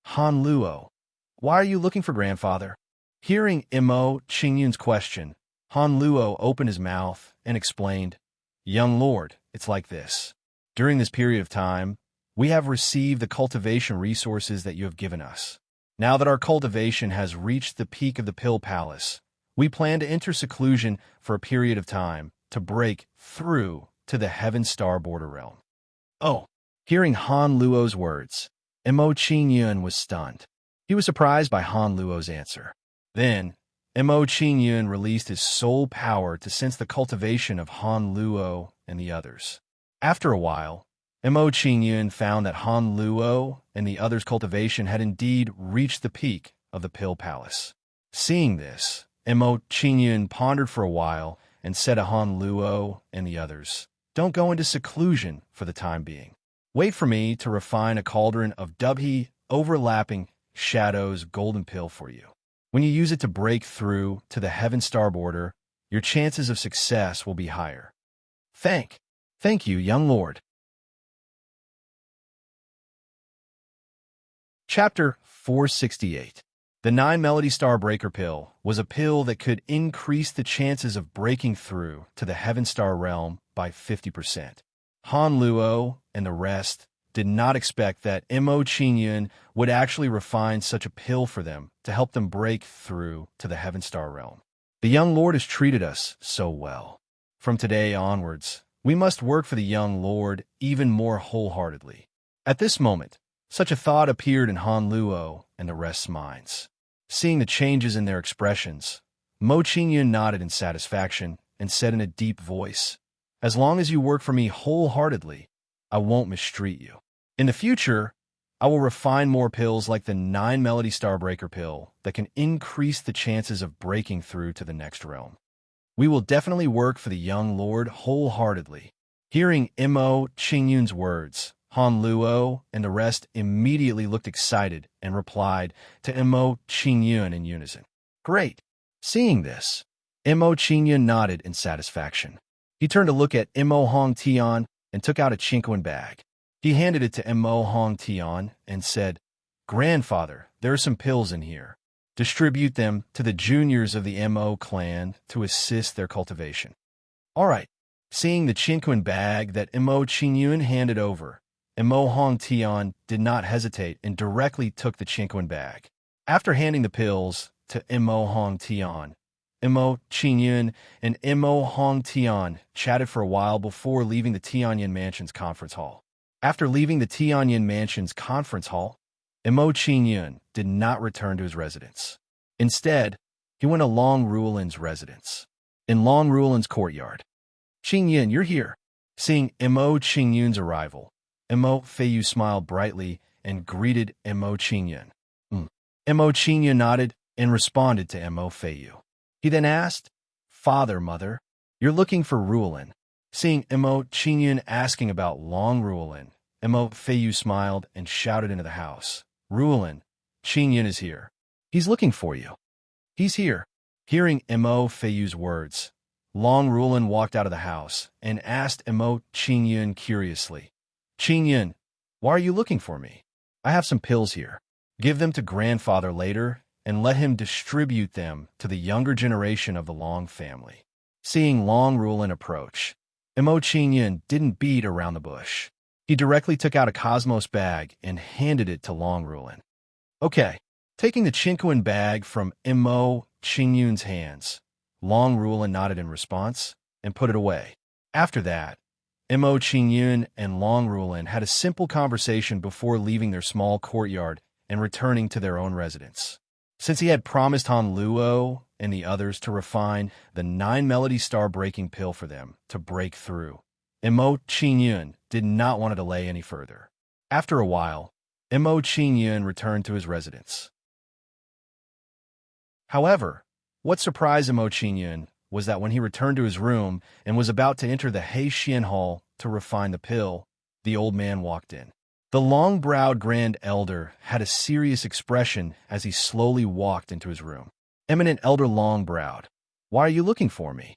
Han Luo, why are you looking for grandfather? Hearing Mo Qingyun's question, Han Luo opened his mouth and explained, Young lord, it's like this. During this period of time, we have received the cultivation resources that you have given us. Now that our cultivation has reached the peak of the Pill Palace, we plan to enter seclusion for a period of time to break through to the Heaven Star border realm. Oh! Hearing Han Luo's words, Mo Qingyun was stunned. He was surprised by Han Luo's answer. Then, Mo Qingyun released his soul power to sense the cultivation of Han Luo and the others. After a while, Mo Qingyun found that Han Luo and the others' cultivation had indeed reached the peak of the Pill Palace. Seeing this, Mo Qingyun pondered for a while and said to Han Luo and the others, Don't go into seclusion for the time being. Wait for me to refine a cauldron of Dubhe overlapping shadows golden pill for you. When you use it to break through to the Heaven Star border, your chances of success will be higher. Thank you, young lord. Chapter 468. The 9-Melody Star Breaker Pill was a pill that could increase the chances of breaking through to the Heaven Star realm by 50%. Han Luo and the rest did not expect that Mo Qingyun would actually refine such a pill for them to help them break through to the Heaven Star realm. The young lord has treated us so well. From today onwards, we must work for the young lord even more wholeheartedly. At this moment, such a thought appeared in Han Luo and the rest's minds. Seeing the changes in their expressions, Mo Qingyun nodded in satisfaction and said in a deep voice, As long as you work for me wholeheartedly, I won't mistreat you. In the future, I will refine more pills like the 9-Melody Starbreaker pill that can increase the chances of breaking through to the next realm. We will definitely work for the young lord wholeheartedly. Hearing Mo Qingyun's words, Han Luo and the rest immediately looked excited and replied to Mo Qingyun in unison. Great! Seeing this, Mo Qingyun nodded in satisfaction. He turned to look at Mo Hong Tian and took out a Chinquin bag. He handed it to Mo Hong Tian and said, "Grandfather, there are some pills in here. Distribute them to the juniors of the Mo clan to assist their cultivation." All right. Seeing the Chinquin bag that Mo Qingyun handed over, Mo Hong Tian did not hesitate and directly took the Chinquin bag. After handing the pills to Mo Hong Tian, Mo Qingyun and Mo Hong Tian chatted for a while before leaving the Tianyin Mansion's conference hall. After leaving the Tianyin Mansion's conference hall, Mo Qingyun did not return to his residence. Instead, he went to Long Ruolin's residence. In Long Ruolin's courtyard, "Qingyun, you're here." Seeing Mo Qingyun's arrival, Mo Feiyu smiled brightly and greeted Mo Qingyun. Mo Qingyun nodded and responded to Mo Feiyu. He then asked, "Father, mother, you're looking for Ruolin." Seeing Mo Qingyun asking about Long Ruolin, Mo Feiyu smiled and shouted into the house, "Ruolin, Qingyun is here. He's looking for you." "He's here." Hearing Mo Feiyu's words, Long Ruolin walked out of the house and asked Mo Qingyun curiously, "Qingyun, why are you looking for me? I have some pills here. Give them to grandfather later and let him distribute them to the younger generation of the Long family." Seeing Long Ruolin approach, Mo Qingyun didn't beat around the bush. He directly took out a Cosmos bag and handed it to Long Ruolin. Okay. Taking the Chinquin bag from Mo Qingyun's hands, Long Ruolin nodded in response and put it away. After that, Mo Qingyun and Long Ruolin had a simple conversation before leaving their small courtyard and returning to their own residence. Since he had promised Han Luo and the others to refine the 9-melody star-breaking pill for them to break through, Mo Qingyun did not want to delay any further. After a while, Mo Qingyun returned to his residence. However, what surprised Mo Qingyun was that when he returned to his room and was about to enter the Heixian Hall to refine the pill, the old man walked in. The long-browed Grand Elder had a serious expression as he slowly walked into his room. "Eminent Elder Long-browed, why are you looking for me?"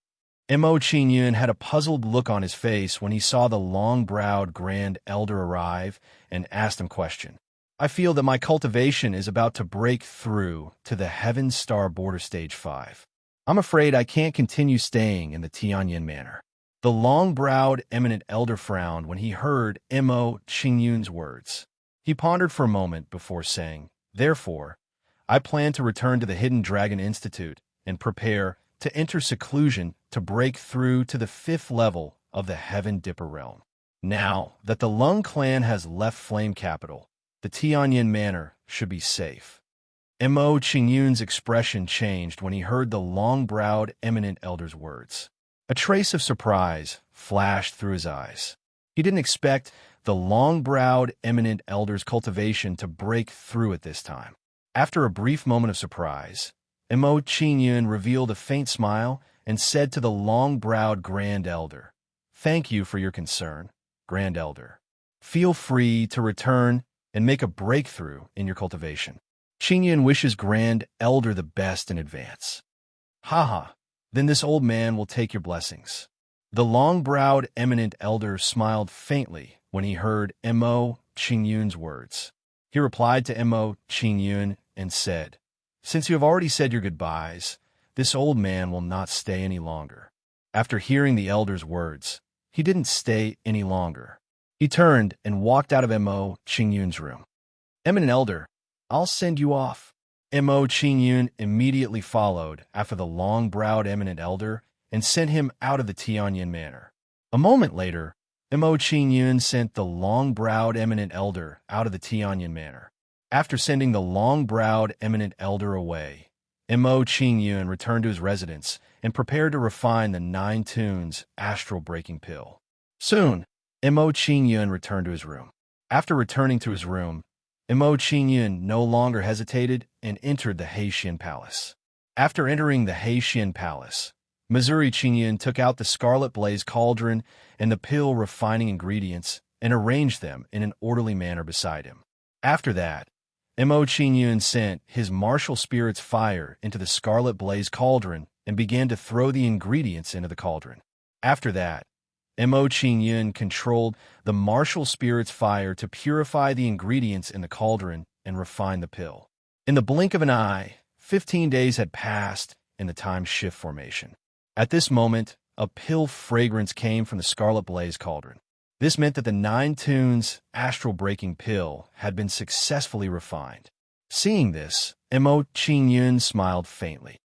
Mo Qingyun had a puzzled look on his face when he saw the long-browed Grand Elder arrive and asked him a question. "I feel that my cultivation is about to break through to the Heaven Star Border Stage 5. I'm afraid I can't continue staying in the Tianyin Manor." The long-browed Eminent Elder frowned when he heard Mo Qingyun's words. He pondered for a moment before saying, "Therefore, I plan to return to the Hidden Dragon Institute and prepare to enter seclusion to break through to the 5th level of the Heaven Dipper realm. Now that the Lung clan has left Flame Capital, the Tianyin Manor should be safe." Mo Qingyun's expression changed when he heard the long-browed Eminent Elder's words. A trace of surprise flashed through his eyes. He didn't expect the long-browed Eminent Elder's cultivation to break through at this time. After a brief moment of surprise, Mo Qingyun revealed a faint smile and said to the long-browed Grand Elder, "Thank you for your concern, Grand Elder. Feel free to return and make a breakthrough in your cultivation." Qingyun wishes Grand Elder the best in advance. "Haha, then this old man will take your blessings." The long-browed Eminent Elder smiled faintly when he heard Mo Qingyun's words. He replied to Mo Qingyun and said, "Since you have already said your goodbyes, this old man will not stay any longer." After hearing the elder's words, he didn't stay any longer. He turned and walked out of Mo Qingyun's room. "Eminent Elder, I'll send you off." Mo Qingyun immediately followed after the long-browed Eminent Elder and sent him out of the Tianyin Manor. A moment later, Mo Qingyun sent the long-browed Eminent Elder out of the Tianyin Manor. After sending the long-browed Eminent Elder away, Mo Qingyun returned to his residence and prepared to refine the 9 tunes astral-breaking pill. Soon, Mo Qingyun returned to his room. After returning to his room, Mo Qingyun no longer hesitated and entered the Heixian Palace. After entering the Heixian Palace, Missouri Qingyun took out the scarlet blaze cauldron and the pill refining ingredients and arranged them in an orderly manner beside him. After that, Mo Qingyun sent his martial spirit's fire into the scarlet blaze cauldron and began to throw the ingredients into the cauldron. After that, Mo Qingyun controlled the martial spirit's fire to purify the ingredients in the cauldron and refine the pill. In the blink of an eye, 15 days had passed in the time shift formation. At this moment, a pill fragrance came from the scarlet blaze cauldron. This meant that the 9 tunes astral-breaking pill had been successfully refined. Seeing this, Mo Qingyun smiled faintly.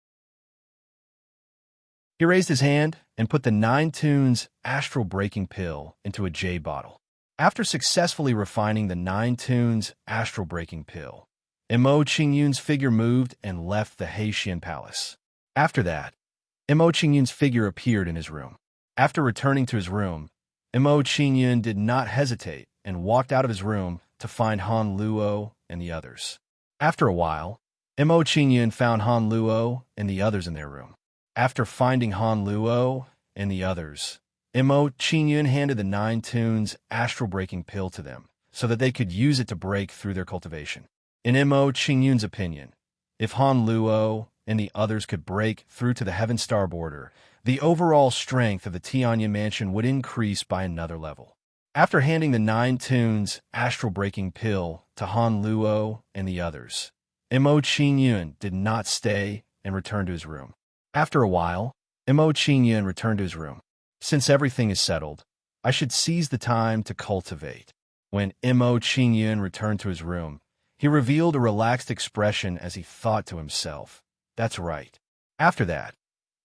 He raised his hand and put the 9 tunes astral-breaking pill into a jade bottle. After successfully refining the 9 tunes astral-breaking pill, Mo Qingyun's figure moved and left the Heixian Palace. After that, Mo Qingyun's figure appeared in his room. After returning to his room, Mo Qingyun did not hesitate and walked out of his room to find Han Luo and the others. After a while, Mo Qingyun found Han Luo and the others in their room. After finding Han Luo and the others, Mo Qingyun handed the 9 tunes astral-breaking pill to them so that they could use it to break through their cultivation. In Mo Qingyun's opinion, if Han Luo and the others could break through to the Heaven Star border, the overall strength of the Tianyan Mansion would increase by another level. After handing the 9 tunes astral-breaking pill to Han Luo and the others, Mo Qingyun did not stay and returned to his room. After a while, Mo Qingyun returned to his room. Since everything is settled, I should seize the time to cultivate. When Mo Qingyun returned to his room, he revealed a relaxed expression as he thought to himself, "That's right." After that,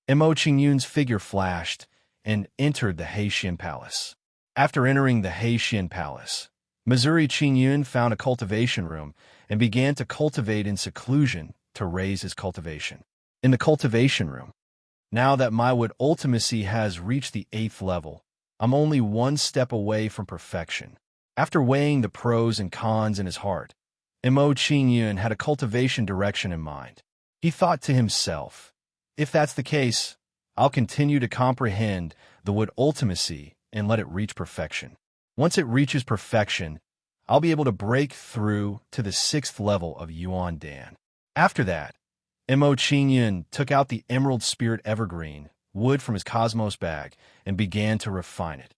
Mo Qingyun's figure flashed and entered the Heixian Palace. After entering the Heixian Palace, Missouri Qingyun found a cultivation room and began to cultivate in seclusion to raise his cultivation. In the cultivation room, now that my wood ultimacy has reached the 8th level, I'm only one step away from perfection. After weighing the pros and cons in his heart, Mo Qingyun had a cultivation direction in mind. He thought to himself, if that's the case, I'll continue to comprehend the wood ultimacy and let it reach perfection. Once it reaches perfection, I'll be able to break through to the 6th level of Yuan Dan. After that, Mo Qingyun took out the Emerald Spirit Evergreen wood from his Cosmos bag and began to refine it.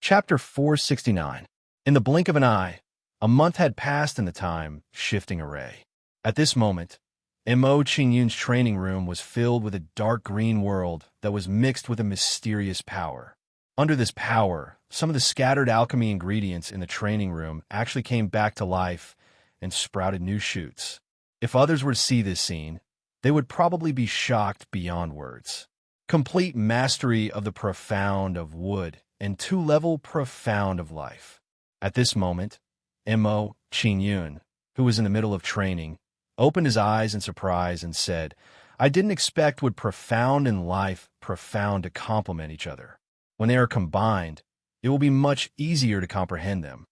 Chapter 469. In the blink of an eye, a month had passed in the time-shifting array. At this moment, Mo Qingyun's training room was filled with a dark green world that was mixed with a mysterious power. Under this power, some of the scattered alchemy ingredients in the training room actually came back to life and sprouted new shoots. If others were to see this scene, they would probably be shocked beyond words. Complete mastery of the profound of wood and 2-level profound of life. At this moment, Mo Qingyun, who was in the middle of training, opened his eyes in surprise and said, I didn't expect wood profound and life profound to complement each other. When they are combined, it will be much easier to comprehend them.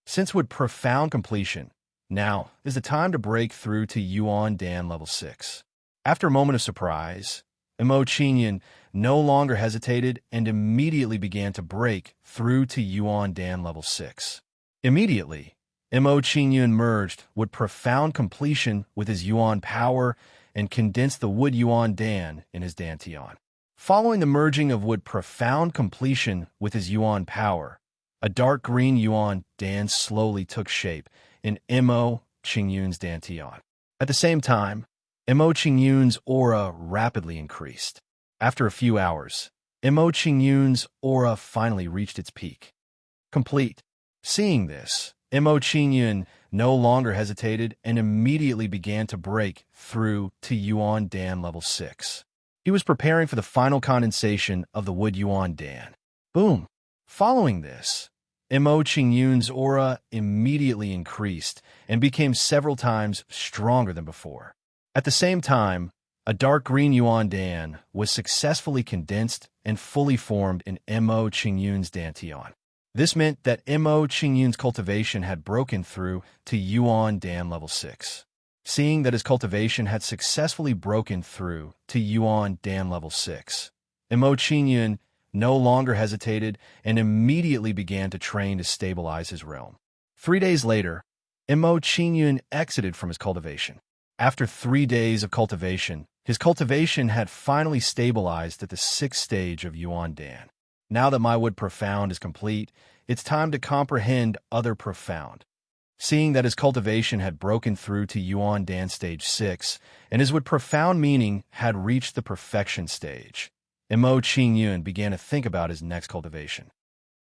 Since wood profound completion, now is the time to break through to Yuan Dan level 6. After a moment of surprise, Mo Qingyun no longer hesitated and immediately began to break through to Yuan Dan level 6. Immediately, Mo Qingyun merged wood profound completion with his Yuan power and condensed the wood Yuan Dan in his Dantian. Following the merging of wood profound completion with his Yuan power, a dark green Yuan Dan slowly took shape in Mo Qingyun's Dantian. At the same time, Mo Qingyun's aura rapidly increased. After a few hours, Mo Qingyun's aura finally reached its peak. Complete. Seeing this, Mo Qingyun no longer hesitated and immediately began to break through to Yuan Dan level 6. He was preparing for the final condensation of the wood Yuan Dan. Boom! Following this, Mo Qingyun's aura immediately increased and became several times stronger than before. At the same time, a dark green Yuan Dan was successfully condensed and fully formed in Mo Qingyun's Dantian. This meant that Mo Qingyun's cultivation had broken through to Yuan Dan level 6. seeing that his cultivation had successfully broken through to Yuan Dan level 6. Imo Qingyun no longer hesitated and immediately began to train to stabilize his realm. 3 days later, Imo Qingyun exited from his cultivation. After 3 days of cultivation, his cultivation had finally stabilized at the 6th stage of Yuan Dan. Now that my wood profound is complete, it's time to comprehend other profound. Seeing that his cultivation had broken through to Yuan Dan stage 6, and his wood profound meaning had reached the perfection stage, Imo Qingyun began to think about his next cultivation.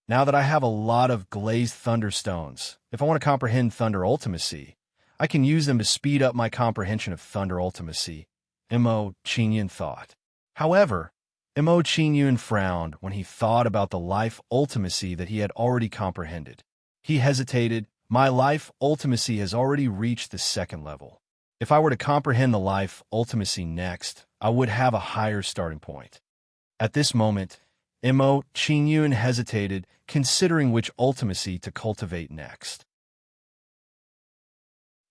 Now that I have a lot of glazed thunderstones, if I want to comprehend thunder ultimacy, I can use them to speed up my comprehension of thunder ultimacy, Imo Qingyun thought. However, Imo Qingyun frowned when he thought about the life ultimacy that he had already comprehended. He hesitated. My life ultimacy has already reached the 2nd level. If I were to comprehend the life ultimacy next, I would have a higher starting point. At this moment, Imo Qingyun hesitated, considering which ultimacy to cultivate next.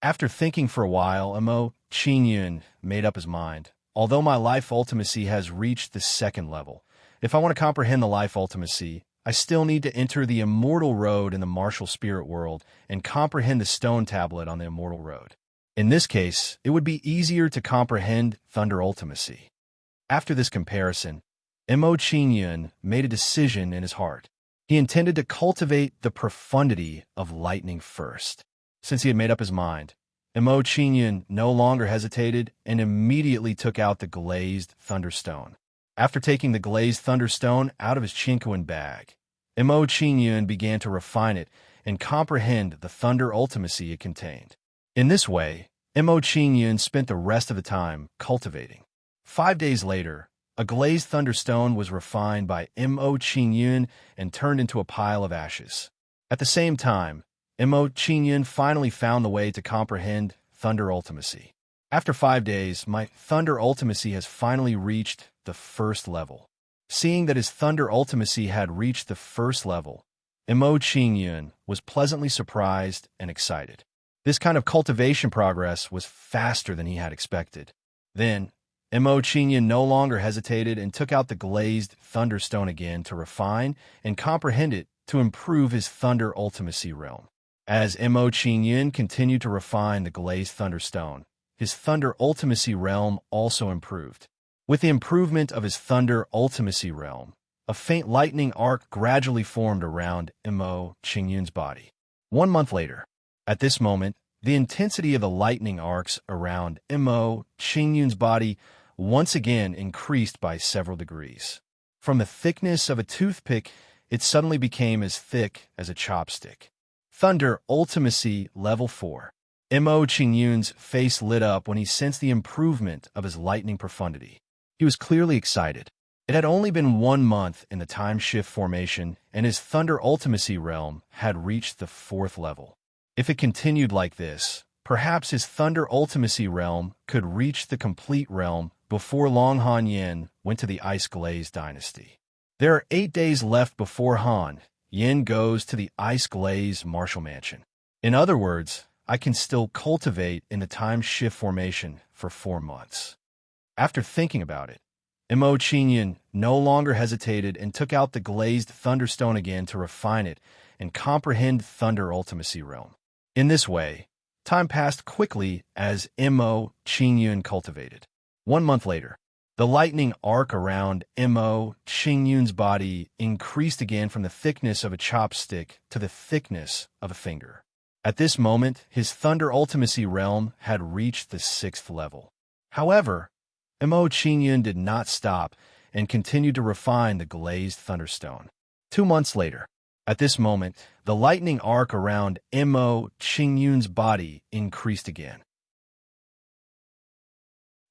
After thinking for a while, Imo Qingyun made up his mind. Although my life ultimacy has reached the 2nd level, if I want to comprehend the life ultimacy, I still need to enter the immortal road in the martial spirit world and comprehend the stone tablet on the immortal road. In this case, it would be easier to comprehend thunder ultimacy. After this comparison, Imo Qingyun made a decision in his heart. He intended to cultivate the profundity of lightning first. Since he had made up his mind, Imo Qingyun no longer hesitated and immediately took out the glazed thunderstone. After taking the glazed thunderstone out of his Chinquan bag, Imo Qingyun began to refine it and comprehend the thunder ultimacy it contained. In this way, Imo Qingyun spent the rest of the time cultivating. 5 days later, a glazed thunderstone was refined by Imo Qingyun and turned into a pile of ashes. At the same time, Imo Qingyun finally found the way to comprehend thunder ultimacy. After 5 days, my thunder ultimacy has finally reached the 1st level. Seeing that his thunder ultimacy had reached the 1st level, Imo Qingyun was pleasantly surprised and excited. This kind of cultivation progress was faster than he had expected. Then, Imo Qingyun no longer hesitated and took out the glazed thunderstone again to refine and comprehend it to improve his thunder ultimacy realm. As Imo Qingyun continued to refine the glazed thunderstone, his thunder ultimacy realm also improved. With the improvement of his thunder ultimacy realm, a faint lightning arc gradually formed around Imo Qingyun's body. 1 month later, at this moment, the intensity of the lightning arcs around Imo Qingyun's body once again increased by several degrees. From the thickness of a toothpick, it suddenly became as thick as a chopstick. Thunder ultimacy level 4. Imo Qingyun's face lit up when he sensed the improvement of his lightning profundity. He was clearly excited. It had only been 1 month in the time shift formation, and his thunder ultimacy realm had reached the 4th level. If it continued like this, perhaps his thunder ultimacy realm could reach the complete realm before Long Han Yin went to the Ice Glaze dynasty. There are 8 days left before Han Yin goes to the Ice Glaze Martial Mansion. In other words, I can still cultivate in the time shift formation for 4 months. After thinking about it, Imo Qingyun no longer hesitated and took out the glazed thunderstone again to refine it and comprehend thunder ultimacy realm. In this way, time passed quickly as Imo Qingyun cultivated. 1 month later, the lightning arc around Imo Qingyun's body increased again from the thickness of a chopstick to the thickness of a finger. At this moment, his thunder ultimacy realm had reached the 6th level. However, Imo Qingyun did not stop and continued to refine the glazed thunderstone. 2 months later, at this moment, the lightning arc around Imo Qingyun's body increased again.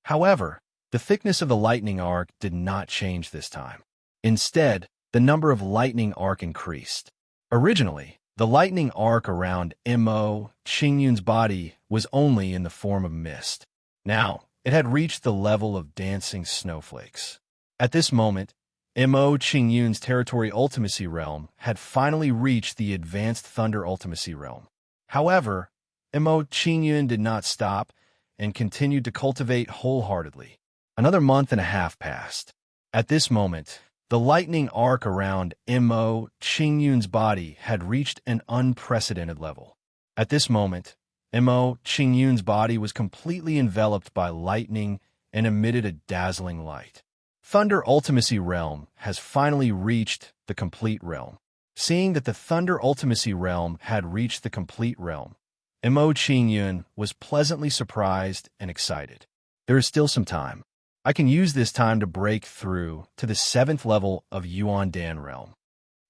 However, the thickness of the lightning arc did not change this time. Instead, the number of lightning arc increased. Originally, the lightning arc around Imo Qingyun's body was only in the form of mist. Now, it had reached the level of dancing snowflakes. At this moment, Imo Qingyun's territory ultimacy realm had finally reached the advanced thunder ultimacy realm. However, Imo Qingyun did not stop and continued to cultivate wholeheartedly. Another month and a half passed. At this moment, the lightning arc around Mo Qingyun's body had reached an unprecedented level. At this moment, Mo Qingyun's body was completely enveloped by lightning and emitted a dazzling light. Thunder Ultimacy Realm has finally reached the complete realm. Seeing that the Thunder Ultimacy Realm had reached the complete realm, Mo Qingyun was pleasantly surprised and excited. There is still some time. I can use this time to break through to the 7th level of Yuan Dan realm.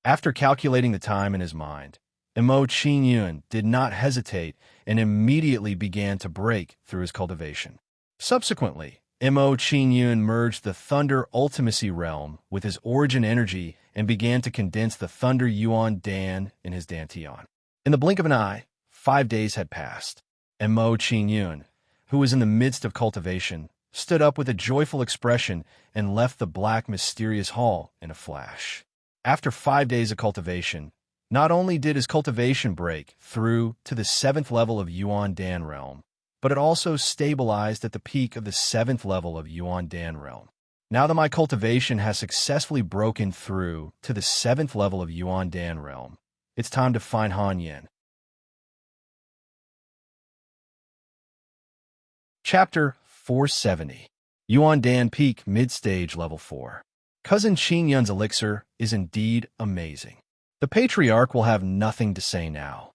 After calculating the time in his mind, Mo Qingyun did not hesitate and immediately began to break through his cultivation. Subsequently, Mo Qingyun merged the Thunder Ultimacy realm with his origin energy and began to condense the Thunder Yuan Dan in his Dantian. In the blink of an eye, 5 days had passed. Mo Qingyun, who was in the midst of cultivation, stood up with a joyful expression and left the black mysterious hall in a flash. After 5 days of cultivation, not only did his cultivation break through to the 7th level of Yuan Dan realm, but it also stabilized at the peak of the 7th level of Yuan Dan realm. Now that my cultivation has successfully broken through to the 7th level of Yuan Dan realm, it's time to find Han Yin. Chapter 470. Yuan Dan Peak Mid-Stage Level 4. Cousin Qin Yun's elixir is indeed amazing. The patriarch will have nothing to say now.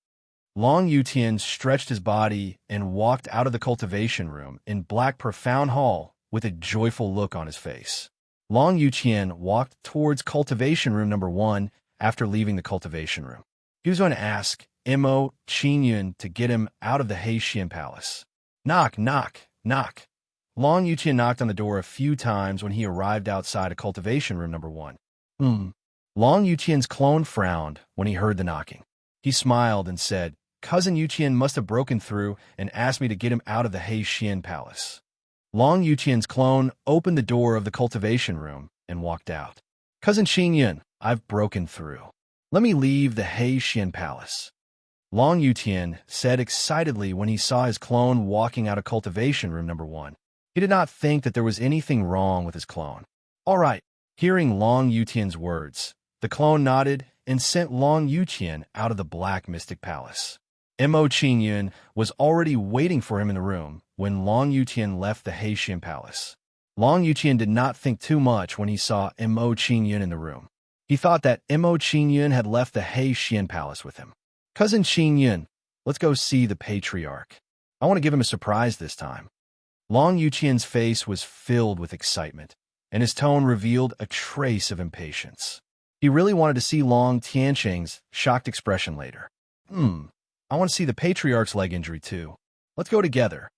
Long Yutian stretched his body and walked out of the cultivation room in Black Profound Hall with a joyful look on his face. Long Yutian walked towards cultivation room number 1 after leaving the cultivation room. He was going to ask Mo Qingyun to get him out of the Heixian Palace. Knock, knock, knock. Long Yutian knocked on the door a few times when he arrived outside of cultivation room number 1. Long Yutian's clone frowned when he heard the knocking. He smiled and said, Cousin Yutian must have broken through and asked me to get him out of the Heixian Palace. Long Yutian's clone opened the door of the cultivation room and walked out. Cousin Qingyun, I've broken through. Let me leave the Heixian Palace. Long Yutian said excitedly when he saw his clone walking out of cultivation room number 1. He did not think that there was anything wrong with his clone. All right. Hearing Long Yutian's words, the clone nodded and sent Long Yutian out of the Black Mystic Palace. Mo Qingyun was already waiting for him in the room when Long Yutian left the Heixian Palace. Long Yutian did not think too much when he saw Mo Qingyun in the room. He thought that Mo Qingyun had left the Heixian Palace with him. Cousin Qingyun, let's go see the patriarch. I want to give him a surprise this time. Long Yutian's face was filled with excitement, and his tone revealed a trace of impatience. He really wanted to see Long Tianqing's shocked expression later. I want to see the patriarch's leg injury too. Let's go together.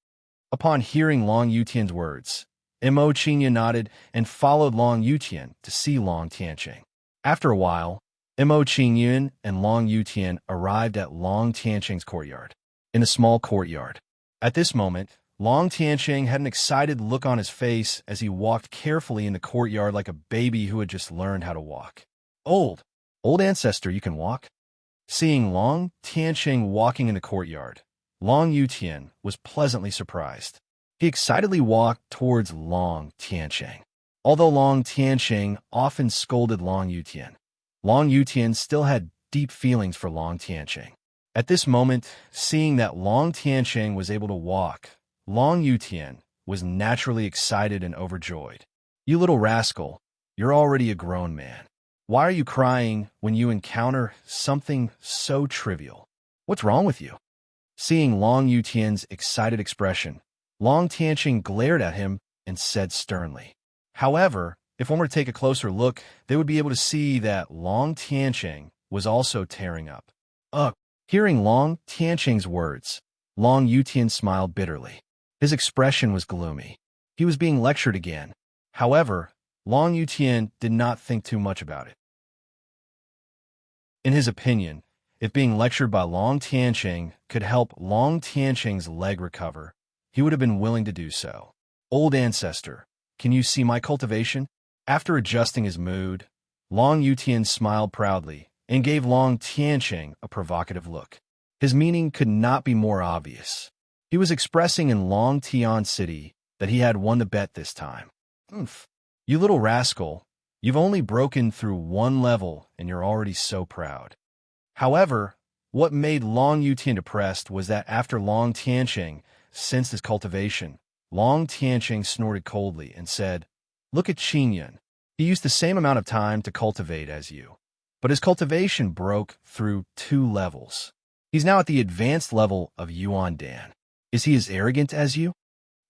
Upon hearing Long Yutian's words, Mo Qingyun nodded and followed Long Yutian to see Long Tianqing. After a while, Mo Qingyun and Long Yutian arrived at Long Tianqing's courtyard. In a small courtyard. At this moment, Long Tianqing had an excited look on his face as he walked carefully in the courtyard like a baby who had just learned how to walk. Old ancestor, you can walk? Seeing Long Tianqing walking in the courtyard, Long Yutian was pleasantly surprised. He excitedly walked towards Long Tianqing. Although Long Tianqing often scolded Long Yutian still had deep feelings for Long Tianqing. At this moment, seeing that Long Tianqing was able to walk, Long Yutian was naturally excited and overjoyed. You little rascal, you're already a grown man. Why are you crying when you encounter something so trivial? What's wrong with you? Seeing Long Yutian's excited expression, Long Tianqing glared at him and said sternly. However, if one were to take a closer look, they would be able to see that Long Tianqing was also tearing up. Hearing Long Tianqing's words, Long Yutian smiled bitterly. His expression was gloomy. He was being lectured again. However, Long Yutian did not think too much about it. In his opinion, if being lectured by Long Tianqing could help Long Tianqing's leg recover, he would have been willing to do so. Old ancestor, can you see my cultivation? After adjusting his mood, Long Yutian smiled proudly and gave Long Tianqing a provocative look. His meaning could not be more obvious. He was expressing in Long Tian City that he had won the bet this time. Oomph. You little rascal, you've only broken through one level and you're already so proud. However, what made Long Yutian depressed was that after Long Tianqing sensed his cultivation, Long Tianqing snorted coldly and said, "Look at Qingyun. He used the same amount of time to cultivate as you, but his cultivation broke through 2 levels. He's now at the advanced level of Yuan Dan. Is he as arrogant as you?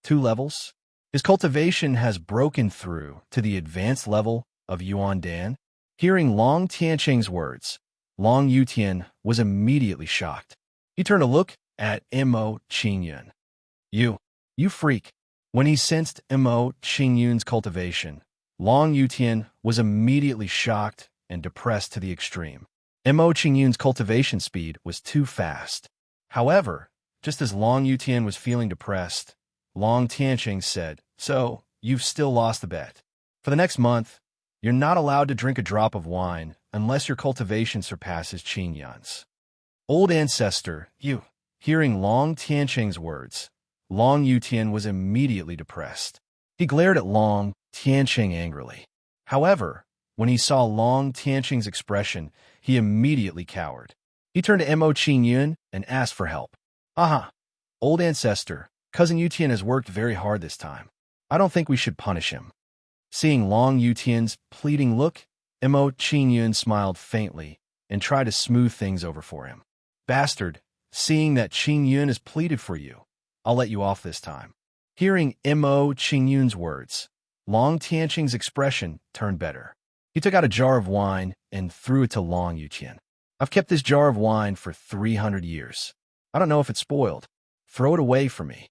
2 levels? His cultivation has broken through to the advanced level of Yuan Dan." Hearing Long Tianqing's words, Long Yutian was immediately shocked. He turned to look at Mo Qingyun. You freak. When he sensed Mo Qingyun's cultivation, Long Yutian was immediately shocked and depressed to the extreme. Mo Qingyun's cultivation speed was too fast. However, just as Long Yutian was feeling depressed, Long Tianqing said, "So, you've still lost the bet. For the next month, you're not allowed to drink a drop of wine unless your cultivation surpasses Qingyun's." Old ancestor, you. Hearing Long Tianqing's words, Long Yutian was immediately depressed. He glared at Long Tianqing angrily. However, when he saw Long Tianqing's expression, he immediately cowered. He turned to Mo Qingyun and asked for help. "Aha! Old ancestor, Cousin Yutian has worked very hard this time. I don't think we should punish him." Seeing Long Yutian's pleading look, Mo Qingyun smiled faintly and tried to smooth things over for him. "Bastard, seeing that Qingyun has pleaded for you, I'll let you off this time." Hearing Mo Qingyun's words, Long Tianqing's expression turned better. He took out a jar of wine and threw it to Long Yutian. "I've kept this jar of wine for 300 years. I don't know if it's spoiled. Throw it away for me."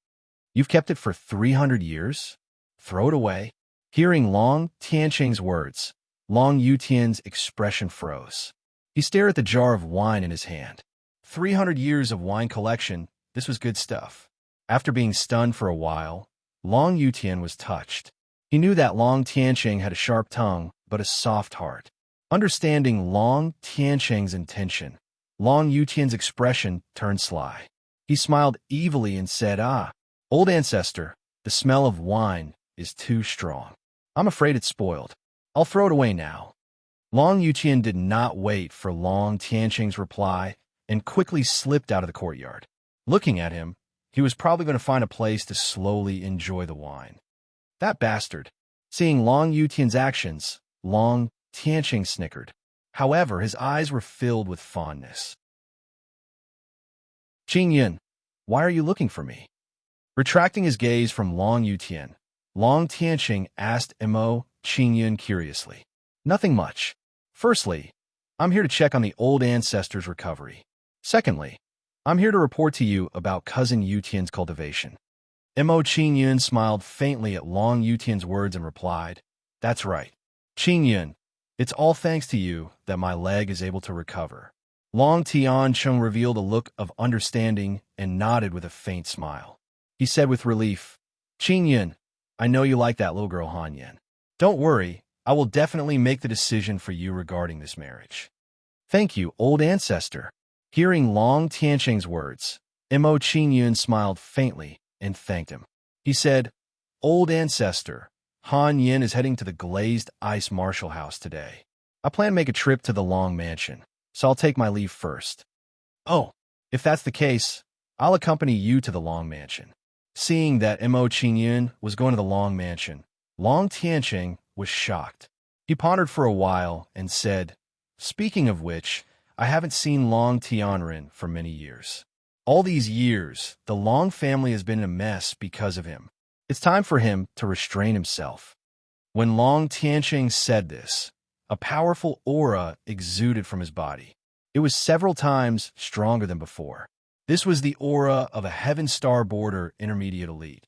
"You've kept it for 300 years? Throw it away?" Hearing Long Tianqing's words, Long Yutian's expression froze. He stared at the jar of wine in his hand. 300 years of wine collection, this was good stuff. After being stunned for a while, Long Yutian was touched. He knew that Long Tianqing had a sharp tongue, but a soft heart. Understanding Long Tianqing's intention, Long Yutian's expression turned sly. He smiled evilly and said, "Ah, old ancestor, the smell of wine is too strong. I'm afraid it's spoiled. I'll throw it away now." Long Yutian did not wait for Long Tianqing's reply and quickly slipped out of the courtyard. Looking at him, he was probably going to find a place to slowly enjoy the wine. That bastard. Seeing Long Yutian's actions, Long Tianqing snickered. However, his eyes were filled with fondness. "Qingyun, why are you looking for me?" Retracting his gaze from Long Yutian, Long Tianqing asked Mo Qingyun curiously. "Nothing much. Firstly, I'm here to check on the old ancestor's recovery. Secondly, I'm here to report to you about Cousin Yutian's cultivation." Mo Qingyun smiled faintly at Long Yutian's words and replied, "That's right. Qingyun, it's all thanks to you that my leg is able to recover." Long Tianqing revealed a look of understanding and nodded with a faint smile. He said with relief, "Qingyun, I know you like that little girl Han Yan. Don't worry, I will definitely make the decision for you regarding this marriage." "Thank you, old ancestor." Hearing Long Tianqing's words, Mo Qingyun smiled faintly and thanked him. He said, "Old ancestor, Han Yin is heading to the glazed ice Marshall House today. I plan to make a trip to the Long Mansion, so I'll take my leave first." "Oh, if that's the case, I'll accompany you to the Long Mansion." Seeing that Mo Qingyun was going to the Long Mansion, Long Tianqing was shocked. He pondered for a while and said, "Speaking of which, I haven't seen Long Tianren for many years. All these years, the Long family has been in a mess because of him. It's time for him to restrain himself." When Long Tianqing said this, a powerful aura exuded from his body. It was several times stronger than before. This was the aura of a Heaven Star Border Intermediate Elite.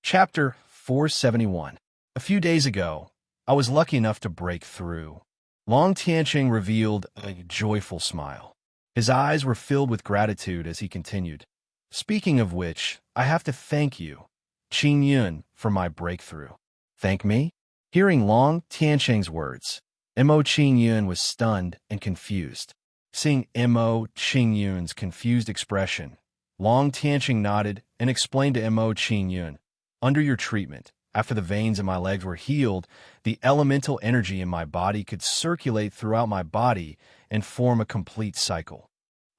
Chapter 471. A few days ago, I was lucky enough to break through. Long Tianqing revealed a joyful smile. His eyes were filled with gratitude as he continued, "Speaking of which, I have to thank you, Qingyun, for my breakthrough." "Thank me?" Hearing Long Tianqing's words, Mo Qingyun was stunned and confused. Seeing Mo Qingyun's confused expression, Long Tianqing nodded and explained to Mo Qingyun, "Under your treatment, after the veins in my legs were healed, the elemental energy in my body could circulate throughout my body and form a complete cycle."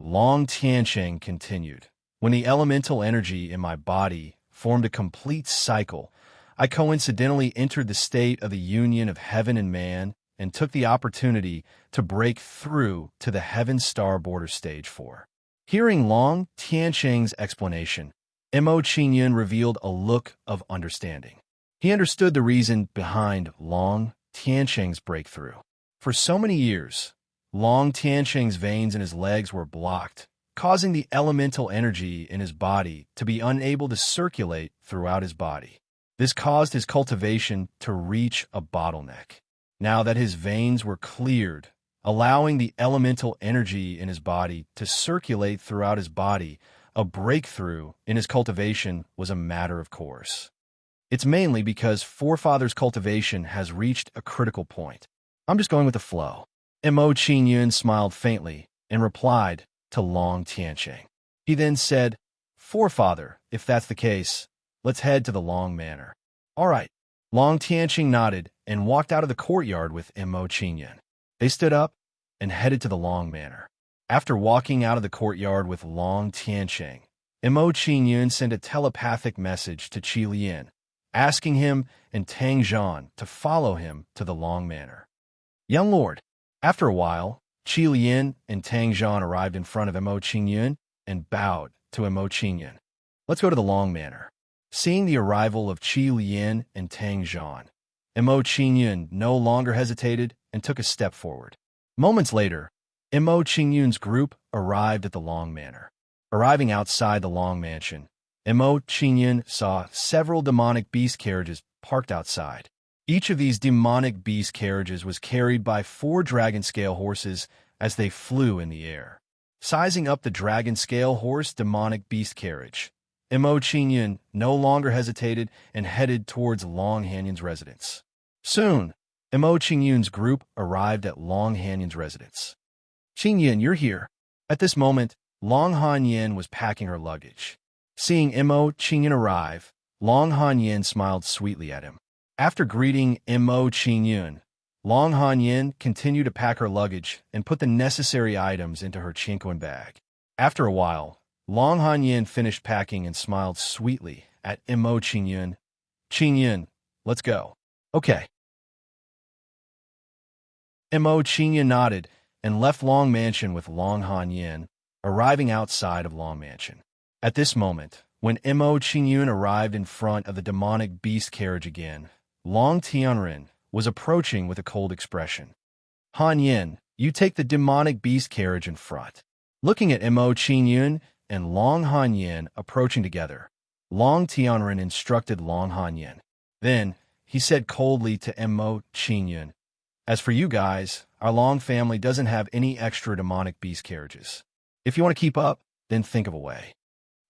Long Tianqing continued, "When the elemental energy in my body formed a complete cycle, I coincidentally entered the state of the union of heaven and man and took the opportunity to break through to the Heaven Star Border Stage 4. Hearing Long Tianqing's explanation, Mo Qingyun revealed a look of understanding. He understood the reason behind Long Tianqing's breakthrough. For so many years, Long Tianqing's veins in his legs were blocked, causing the elemental energy in his body to be unable to circulate throughout his body. This caused his cultivation to reach a bottleneck. Now that his veins were cleared, allowing the elemental energy in his body to circulate throughout his body, a breakthrough in his cultivation was a matter of course. It's mainly because Forefather's cultivation has reached a critical point. I'm just going with the flow. Mo Qingyun smiled faintly and replied to Long Tianqing. He then said, "Forefather, if that's the case, let's head to the Long Manor." "All right." Long Tianqing nodded and walked out of the courtyard with Mo Qingyun. They stood up and headed to the Long Manor. After walking out of the courtyard with Long Tianqing, Mo Qingyun sent a telepathic message to Qi Lian, asking him and Tang Zhan to follow him to the Long Manor. "Young lord." After a while, Qi Lian and Tang Zhan arrived in front of Mo Qingyun and bowed to Mo Qingyun. "Let's go to the Long Manor." Seeing the arrival of Qi Lian and Tang Zhan, Mo Qingyun no longer hesitated and took a step forward. Moments later, Mo Qingyun's group arrived at the Long Manor. Arriving outside the Long Mansion, Mo Qingyun saw several demonic beast carriages parked outside. Each of these demonic beast carriages was carried by 4 dragon scale horses as they flew in the air. Sizing up the dragon scale horse demonic beast carriage, Mo Qingyun no longer hesitated and headed towards Long Hanyun's residence. Soon, Mo Qingyun's group arrived at Long Hanyun's residence. "Qingyun, you're here." At this moment, Long Hanyun was packing her luggage. Seeing Mo Qingyun arrive, Long Hanyun smiled sweetly at him. After greeting Mo Qingyun, Long Hanyun continued to pack her luggage and put the necessary items into her Qingyun bag. After a while, Long Hanyun finished packing and smiled sweetly at Mo Qingyun. "Qingyun, let's go." "Okay." Mo Qingyun nodded and left Long Mansion with Long Hanyun, arriving outside of Long Mansion. At this moment, when Mo Qingyun arrived in front of the demonic beast carriage again, Long Tianren was approaching with a cold expression. "Hanyun, you take the demonic beast carriage in front." Looking at Mo Qingyun and Long Hanyun approaching together, Long Tianren instructed Long Hanyun. Then, he said coldly to Mo Qingyun, "As for you guys, our Long family doesn't have any extra demonic beast carriages. If you want to keep up, then think of a way."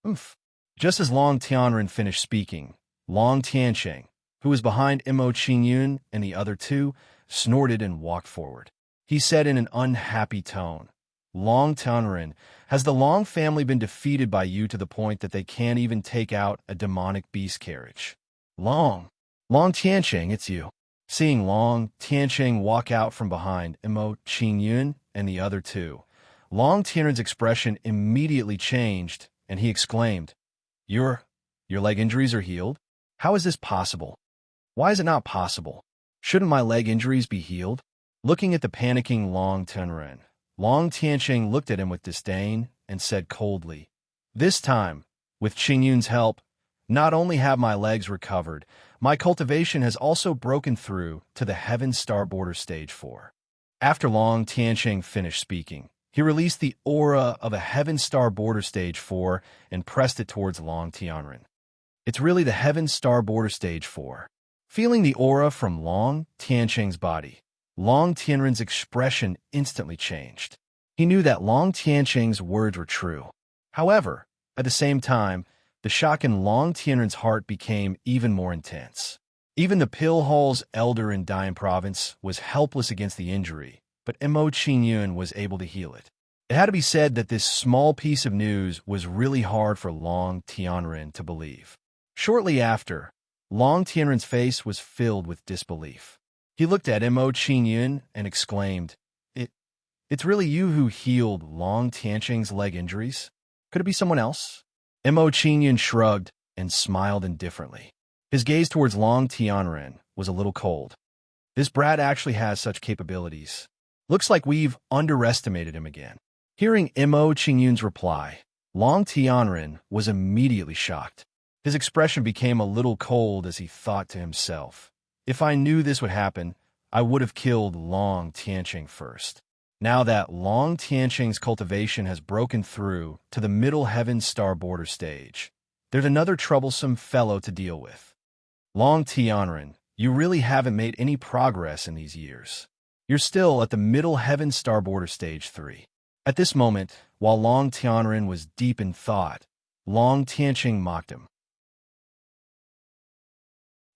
Oof. Just as Long Tianren finished speaking, Long Tianqing, who was behind Mo Qingyun and the other 2, snorted and walked forward. He said in an unhappy tone, "Long Tianren, has the Long family been defeated by you to the point that they can't even take out a demonic beast carriage?" Long Tianqing, it's you." Seeing Long Tianqing walk out from behind Mo Qingyun and the other 2, Long Tianren's expression immediately changed, and he exclaimed, Your leg injuries are healed? How is this possible? Why is it not possible? Shouldn't my leg injuries be healed?" Looking at the panicking Long Tianren, Long Tianqing looked at him with disdain and said coldly, "This time, with Qingyun's help, not only have my legs recovered, my cultivation has also broken through to the Heaven Star Border Stage 4. After Long Tianqing finished speaking, he released the aura of a Heaven Star Border Stage 4 and pressed it towards Long Tianren. It's really the Heaven Star Border Stage 4. Feeling the aura from Long Tianqing's body, Long Tianren's expression instantly changed. He knew that Long Tianqing's words were true. However, at the same time, the shock in Long Tianren's heart became even more intense. Even the Pillhall's elder in Dian Province was helpless against the injury, but Mo Qingyun was able to heal it. It had to be said that this small piece of news was really hard for Long Tianren to believe. Shortly after, Long Tianren's face was filled with disbelief. He looked at Mo Qingyun and exclaimed, It's really you who healed Long Tianqing's leg injuries? Could it be someone else? Mo Qingyun shrugged and smiled indifferently. His gaze towards Long Tianren was a little cold. This brat actually has such capabilities. Looks like we've underestimated him again. Hearing Mo Qingyun's reply, Long Tianren was immediately shocked. His expression became a little cold as he thought to himself, if I knew this would happen, I would have killed Long Tianqing first. Now that Long Tianqing's cultivation has broken through to the Middle Heaven Star border stage, there's another troublesome fellow to deal with. Long Tianren, you really haven't made any progress in these years. You're still at the Middle Heaven Star border stage 3. At this moment, while Long Tianren was deep in thought, Long Tianqing mocked him.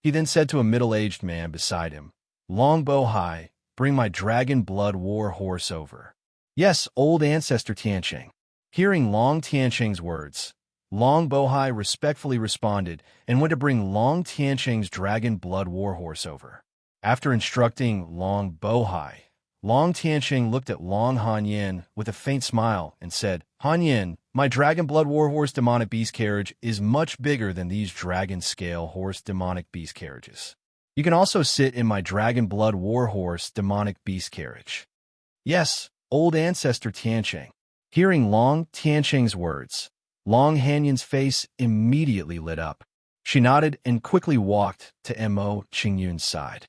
He then said to a middle-aged man beside him, Long Bohai, bring my dragon blood war horse over. Yes, old ancestor Tianqing. Hearing Long Tianqing's words, Long Bohai respectfully responded and went to bring Long Tianqing's dragon blood war horse over. After instructing Long Bohai, Long Tianqing looked at Long Hanyin with a faint smile and said, Hanyin, my dragon blood war horse demonic beast carriage is much bigger than these dragon scale horse demonic beast carriages. You can also sit in my dragon blood war horse demonic beast carriage. Yes, old ancestor Tianqing. Hearing Long Tianqing's words, Long Hanyin's face immediately lit up. She nodded and quickly walked to Mo Qingyun's side.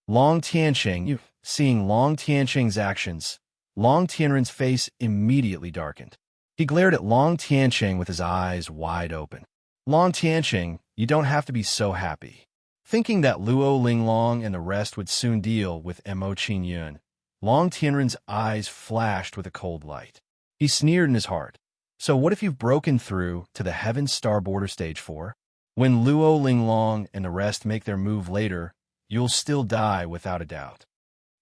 Long Tianqing, seeing Long Tianqing's actions, Long Tianren's face immediately darkened. He glared at Long Tianqing with his eyes wide open. Long Tianqing, you don't have to be so happy. Thinking that Luo Linglong and the rest would soon deal with Mo Qingyun, Long Tianren's eyes flashed with a cold light. He sneered in his heart. So what if you've broken through to the Heaven Star border stage 4? When Luo Linglong and the rest make their move later, you'll still die without a doubt.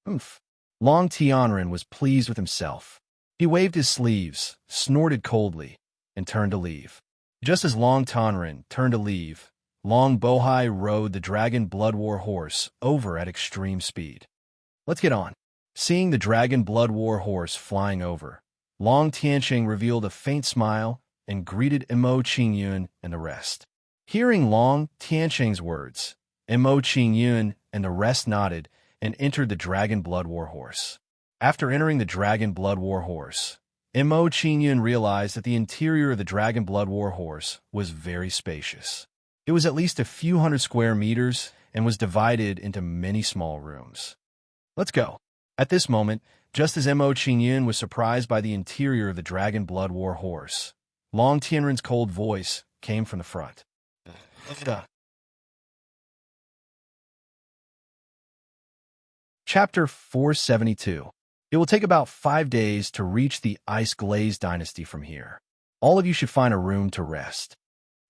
Long Tianren was pleased with himself. He waved his sleeves, snorted coldly, and turned to leave. Just as Long Tianren turned to leave, Long Bohai rode the Dragon Blood War horse over at extreme speed. Let's get on. Seeing the Dragon Blood War horse flying over, Long Tianqing revealed a faint smile and greeted Mo Qingyun and the rest. Hearing Long Tianqing's words, Mo Qingyun and the rest nodded and entered the Dragon Blood War horse. After entering the Dragon Blood War horse, Mo Qingyun realized that the interior of the Dragon Blood War horse was very spacious. It was at least a few hundred square meters and was divided into many small rooms. Let's go. At this moment, just as Mo Qingyun was surprised by the interior of the Dragon Blood War horse, Long Tianren's cold voice came from the front. Chapter 472. It will take about 5 days to reach the Ice Glaze Dynasty from here. All of you should find a room to rest.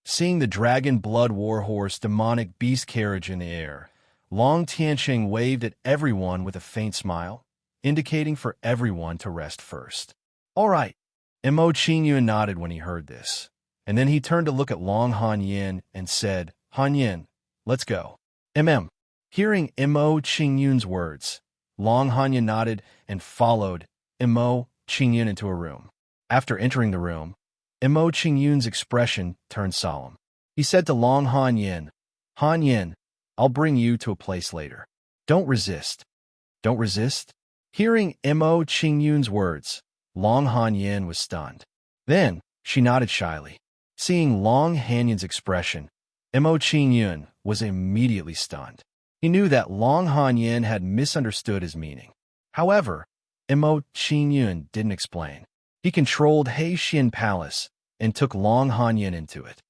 Seeing the Dragon Blood War horse demonic beast carriage in the air, Long Tianqing waved at everyone with a faint smile, indicating for everyone to rest first. All right. Mo Qingyun nodded when he heard this, and then he turned to look at Long Hanyin and said, Hanyin, let's go. Hearing Mo Qingyun's words, Long Hanyin nodded and followed Mo Qingyun into a room. After entering the room, Mo Qingyun's expression turned solemn. He said to Long Hanyin, Hanyin, I'll bring you to a place later. Don't resist. Don't resist? Hearing Mo Qingyun's words, Long Hanyin was stunned. Then, she nodded shyly. Seeing Long Hanyin's expression, Mo Qingyun was immediately stunned. He knew that Long Hanyin had misunderstood his meaning. However, Mo Qingyun didn't explain. He controlled Hexian Palace and took Long Hanyin into it.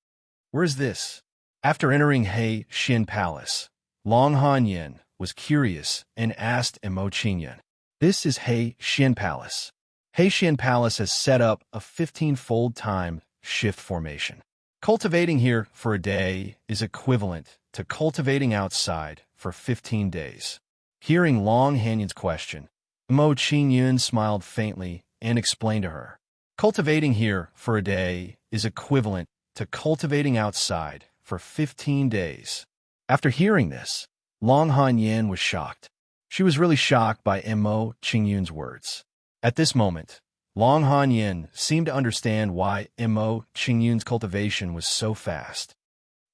Where's this? After entering Hexian Palace, Long Hanyin was curious and asked Mo Qingyun, This is Hexian Palace. Hexian Palace has set up a 15-fold time shift formation. Cultivating here for a day is equivalent to cultivating outside for 15 days. Hearing Long Hanyin's question, Mo Qingyun smiled faintly and explained to her. Cultivating here for a day is equivalent to cultivating outside for 15 days. After hearing this, Long Han Yin was shocked. She was really shocked by Mo Qingyun's words. At this moment, Long Han Yin seemed to understand why Mo Qingyun's cultivation was so fast.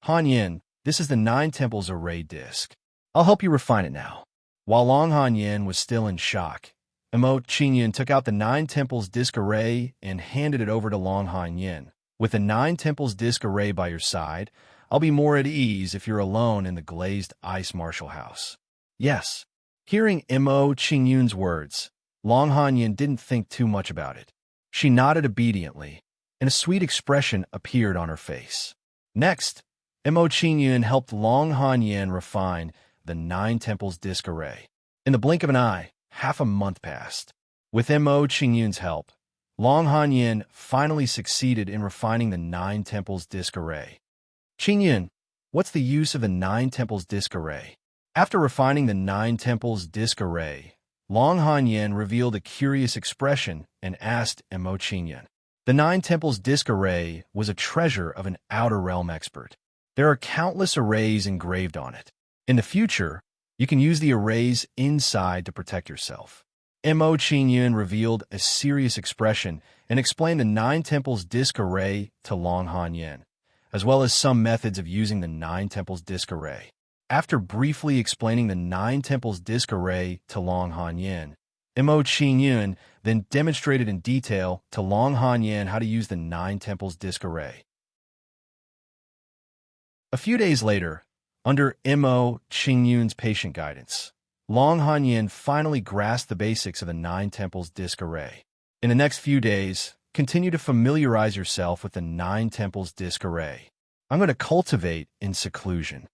Han Yin, this is the Nine Temples Array disc. I'll help you refine it now. While Long Han Yin was still in shock, Mo Qingyun took out the Nine Temples disc array and handed it over to Long Han Yin. With the Nine Temples disc array by your side, I'll be more at ease if you're alone in the glazed ice martial house. Yes. Hearing Mo Qingyun's words, Long Han Yin didn't think too much about it. She nodded obediently, and a sweet expression appeared on her face. Next, Mo Qingyun helped Long Han Yin refine the Nine Temples disc array. In the blink of an eye, half a month passed. With Mo Qingyun's help, Long Han Yin finally succeeded in refining the Nine Temples disc array. Qingyun, what's the use of the Nine Temples disc array? After refining the Nine Temples disc array, Long Han Yin revealed a curious expression and asked Mo Qingyun. The Nine Temples disc array was a treasure of an Outer Realm expert. There are countless arrays engraved on it. In the future, you can use the arrays inside to protect yourself. Mo Qingyun revealed a serious expression and explained the Nine Temples disc array to Long Han Yin, as well as some methods of using the Nine Temples disc array. After briefly explaining the Nine Temples disc array to Long Han Yin, Mo Qingyun then demonstrated in detail to Long Han Yin how to use the Nine Temples disc array. A few days later, under Mo Qingyun's patient guidance, Long Han Yin finally grasped the basics of the Nine Temples disc array. In the next few days, continue to familiarize yourself with the Nine Temples disc array. I'm going to cultivate in seclusion.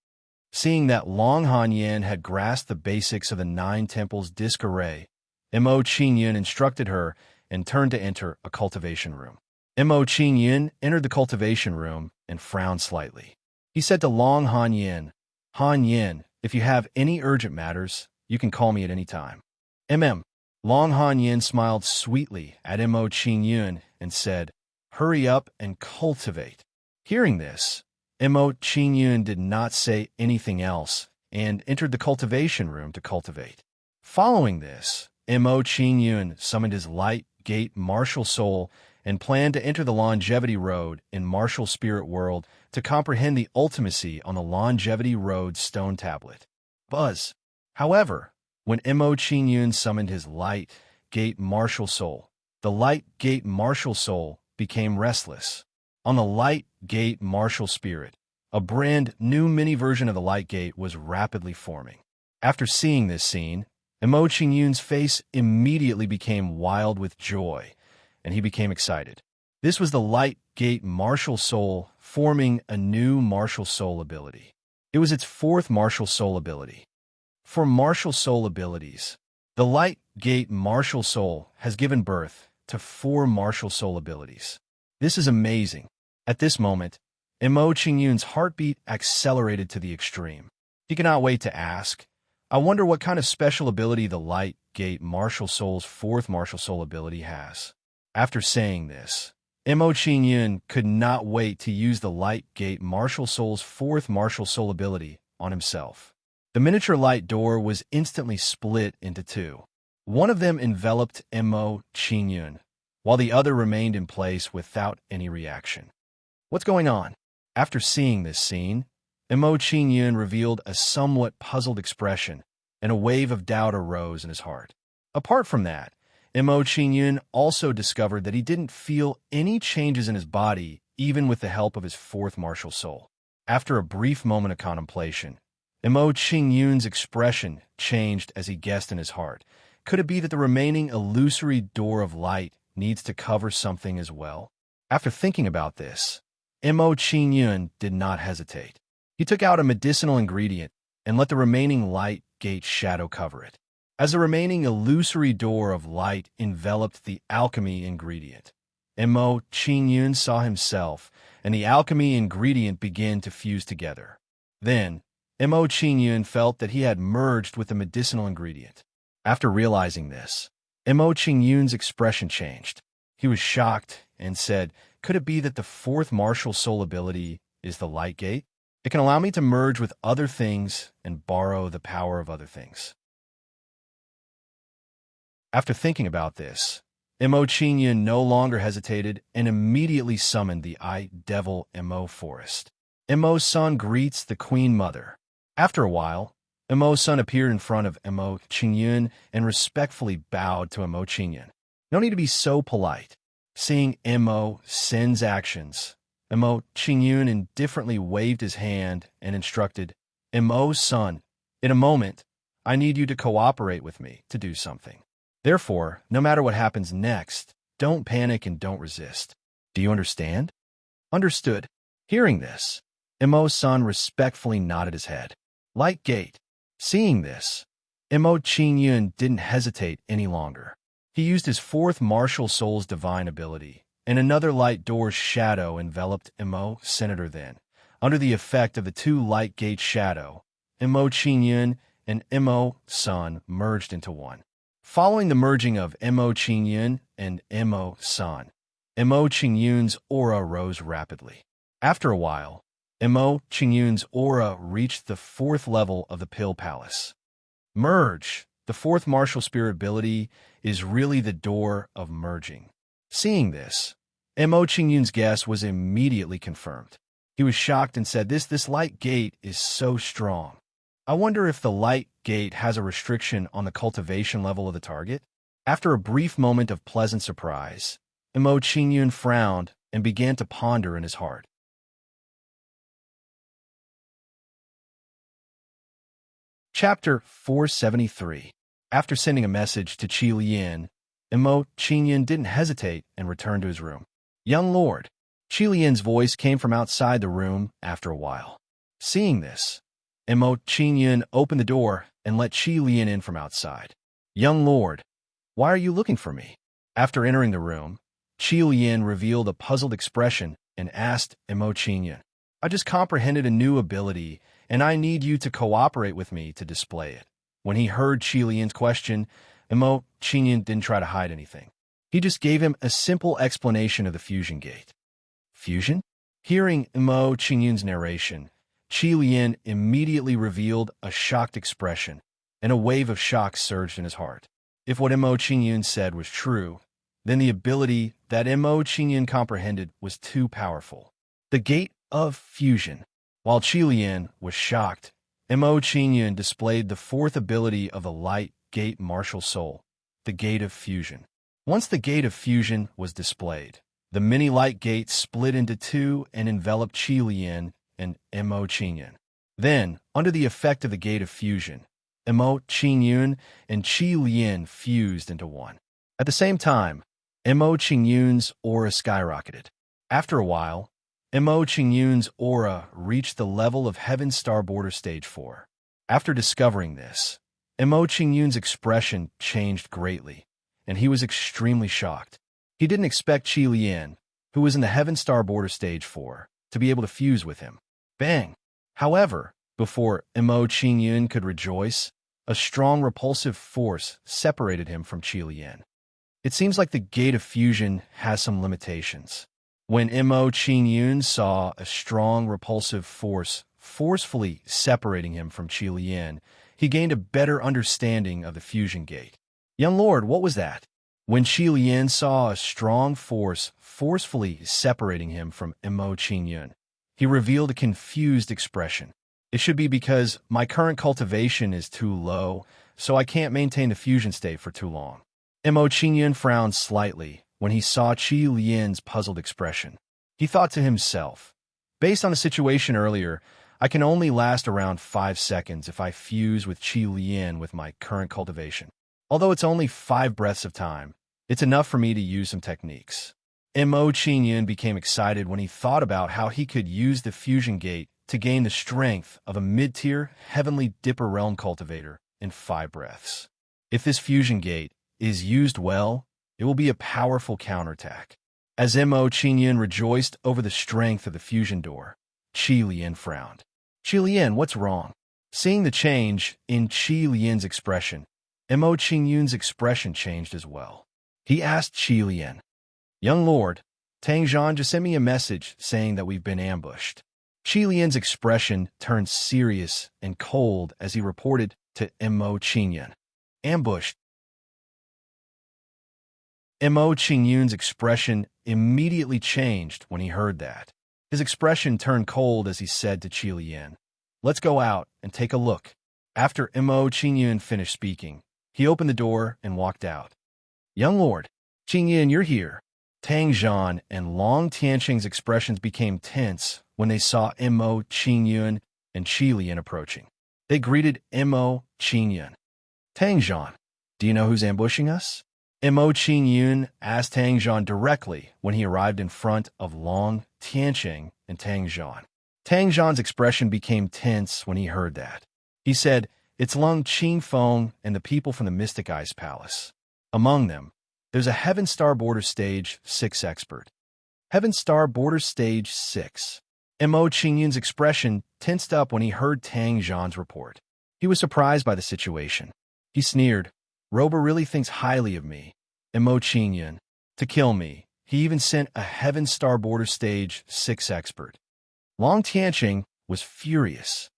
Seeing that Long Han Yin had grasped the basics of the Nine Temples disc array, Mo Qingyun instructed her and turned to enter a cultivation room. Mo Qingyun entered the cultivation room and frowned slightly. He said to Long Han Yin, Han Yin, if you have any urgent matters, you can call me at any time. Long Han Yin smiled sweetly at Mo Qingyun and said, hurry up and cultivate. Hearing this, Mo Qingyun did not say anything else and entered the cultivation room to cultivate. Following this, Mo Qingyun summoned his light gate martial soul and planned to enter the longevity road in martial spirit world to comprehend the ultimacy on the longevity road stone tablet. Buzz. However, when Mo Qingyun summoned his light gate martial soul, the light gate martial soul became restless. On the light gate martial spirit, a brand new mini version of the light gate was rapidly forming. After seeing this scene, Mo Qingyun's face immediately became wild with joy, and he became excited. This was the light gate martial soul forming a new martial soul ability. It was its fourth martial soul ability. For martial soul abilities, the light gate martial soul has given birth to 4 martial soul abilities. This is amazing. At this moment, Mo Qingyun's heartbeat accelerated to the extreme. He cannot wait to ask, I wonder what kind of special ability the light gate martial soul's 4th martial soul ability has. After saying this, Mo Qingyun could not wait to use the light gate martial soul's 4th martial soul ability on himself. The miniature light door was instantly split into 2. One of them enveloped Mo Qingyun, while the other remained in place without any reaction. What's going on? After seeing this scene, Mo Qingyun revealed a somewhat puzzled expression, and a wave of doubt arose in his heart. Apart from that, Mo Qingyun also discovered that he didn't feel any changes in his body, even with the help of his 4th martial soul. After a brief moment of contemplation, Mo Qingyun's expression changed as he guessed in his heart. Could it be that the remaining illusory door of light needs to cover something as well? After thinking about this, Mo Qingyun did not hesitate. He took out a medicinal ingredient and let the remaining light gate shadow cover it. As the remaining illusory door of light enveloped the alchemy ingredient, Mo Qingyun saw himself, and the alchemy ingredient began to fuse together. Then, Mo Qingyun felt that he had merged with the medicinal ingredient. After realizing this, Mo Qingyun's expression changed. He was shocked and said, "Could it be that the fourth martial soul ability is the light gate? It can allow me to merge with other things and borrow the power of other things." After thinking about this, Mo Qingyun no longer hesitated and immediately summoned the Devil Mo Forest. Mo's son greets the Queen Mother. After a while, Mo's son appeared in front of Mo Qingyun and respectfully bowed to Mo Qingyun. No need to be so polite. Seeing Mo Sin's actions, Mo Qingyun indifferently waved his hand and instructed, "Mo's son, in a moment, I need you to cooperate with me to do something. Therefore, no matter what happens next, don't panic and don't resist. Do you understand?" "Understood." Hearing this, Mo's son respectfully nodded his head. Light gate. Seeing this, Mo Qingyun didn't hesitate any longer. He used his fourth martial soul's divine ability, and another light door's shadow enveloped Mo Senator then. Under the effect of the two light gate shadow, Mo Qingyun and Mo Sun merged into one. Following the merging of Mo Qingyun and Mo Sun, Mo Qingyun's aura rose rapidly. After a while, Mo Qingyun's aura reached the fourth level of the Pill Palace. Merge. The fourth martial spirit ability is really the door of merging. Seeing this, Mo Qingyun's guess was immediately confirmed. He was shocked and said, This light gate is so strong. I wonder if the light gate has a restriction on the cultivation level of the target?" After a brief moment of pleasant surprise, Mo Qingyun frowned and began to ponder in his heart. Chapter 473. After sending a message to Qi Lian, Mo Qingyun didn't hesitate and returned to his room. "Young lord." Qi Lian's voice came from outside the room after a while. Seeing this, Mo Qingyun opened the door and let Qi Lian in from outside. "Young lord, why are you looking for me?" After entering the room, Qi Lian revealed a puzzled expression and asked Mo Qingyun, "I just comprehended a new ability, and I need you to cooperate with me to display it." When he heard Qi Lian's question, Mo Qingyun didn't try to hide anything. He just gave him a simple explanation of the fusion gate. Fusion? Hearing Mo Qingyun's narration, Qi Lian immediately revealed a shocked expression, and a wave of shock surged in his heart. If what Mo Qingyun said was true, then the ability that Mo Qingyun comprehended was too powerful. The gate of fusion. While Qi Lian was shocked, Mo Qingyun displayed the fourth ability of the light gate martial soul, the gate of fusion. Once the gate of fusion was displayed, the mini light gate split into two and enveloped Qi Lian and Mo Qingyun. Then, under the effect of the gate of fusion, Mo Qingyun and Qi Lian fused into one. At the same time, Mo Qingyun's aura skyrocketed. After a while, Mo Qingyun's aura reached the level of Heaven Star Border Stage 4. After discovering this, Mo Qingyun's expression changed greatly, and he was extremely shocked. He didn't expect Qi Lian, who was in the Heaven Star Border Stage 4, to be able to fuse with him. Bang! However, before Mo Qingyun could rejoice, a strong repulsive force separated him from Qi Lian. It seems like the gate of fusion has some limitations. When Mo Qingyun saw a strong repulsive force forcefully separating him from Qi Lian, he gained a better understanding of the fusion gate. "Young lord, what was that?" When Qi Lian saw a strong force forcefully separating him from Mo Qingyun, he revealed a confused expression. "It should be because my current cultivation is too low, so I can't maintain the fusion state for too long." Mo Qingyun frowned slightly when he saw Qi Lian's puzzled expression. He thought to himself, "Based on the situation earlier, I can only last around 5 seconds if I fuse with Qi Lian with my current cultivation. Although it's only 5 breaths of time, it's enough for me to use some techniques." Mo Qingyun became excited when he thought about how he could use the fusion gate to gain the strength of a mid-tier Heavenly Dipper Realm cultivator in 5 breaths. If this fusion gate is used well, it will be a powerful counterattack. As Mo Qingyun rejoiced over the strength of the fusion door, Qi Lian frowned. "Qi Lian, what's wrong?" Seeing the change in Qi Lian's expression, Mo Qingyun's expression changed as well. He asked Qi Lian, "Young lord, Tang Zhan just sent me a message saying that we've been ambushed." Qi Lian's expression turned serious and cold as he reported to Mo Qingyun, "Ambushed." Mo Qingyun's expression immediately changed when he heard that. His expression turned cold as he said to Qi Lian, "Let's go out and take a look." After Mo Qingyun finished speaking, he opened the door and walked out. "Young lord, Qingyun, you're here." Tang Zhan and Long Tianqing's expressions became tense when they saw Mo Qingyun and Qi Lian approaching. They greeted Mo Qingyun. "Tang Zhan, do you know who's ambushing us?" Mo Qingyun asked Tang Zhan directly when he arrived in front of Long Tianqing and Tang Zhan. Tang Zhan's expression became tense when he heard that. He said, "It's Lung Qingfeng and the people from the Mystic Ice Palace. Among them, there's a Heaven Star Border Stage 6 expert." Heaven Star Border Stage 6. Mo Qingyun's expression tensed up when he heard Tang Zhan's report. He was surprised by the situation. He sneered, "Rober really thinks highly of me, Mo Qingyun, to kill me. He even sent a Heaven Star Border Stage 6 expert." Long Tianqing was furious.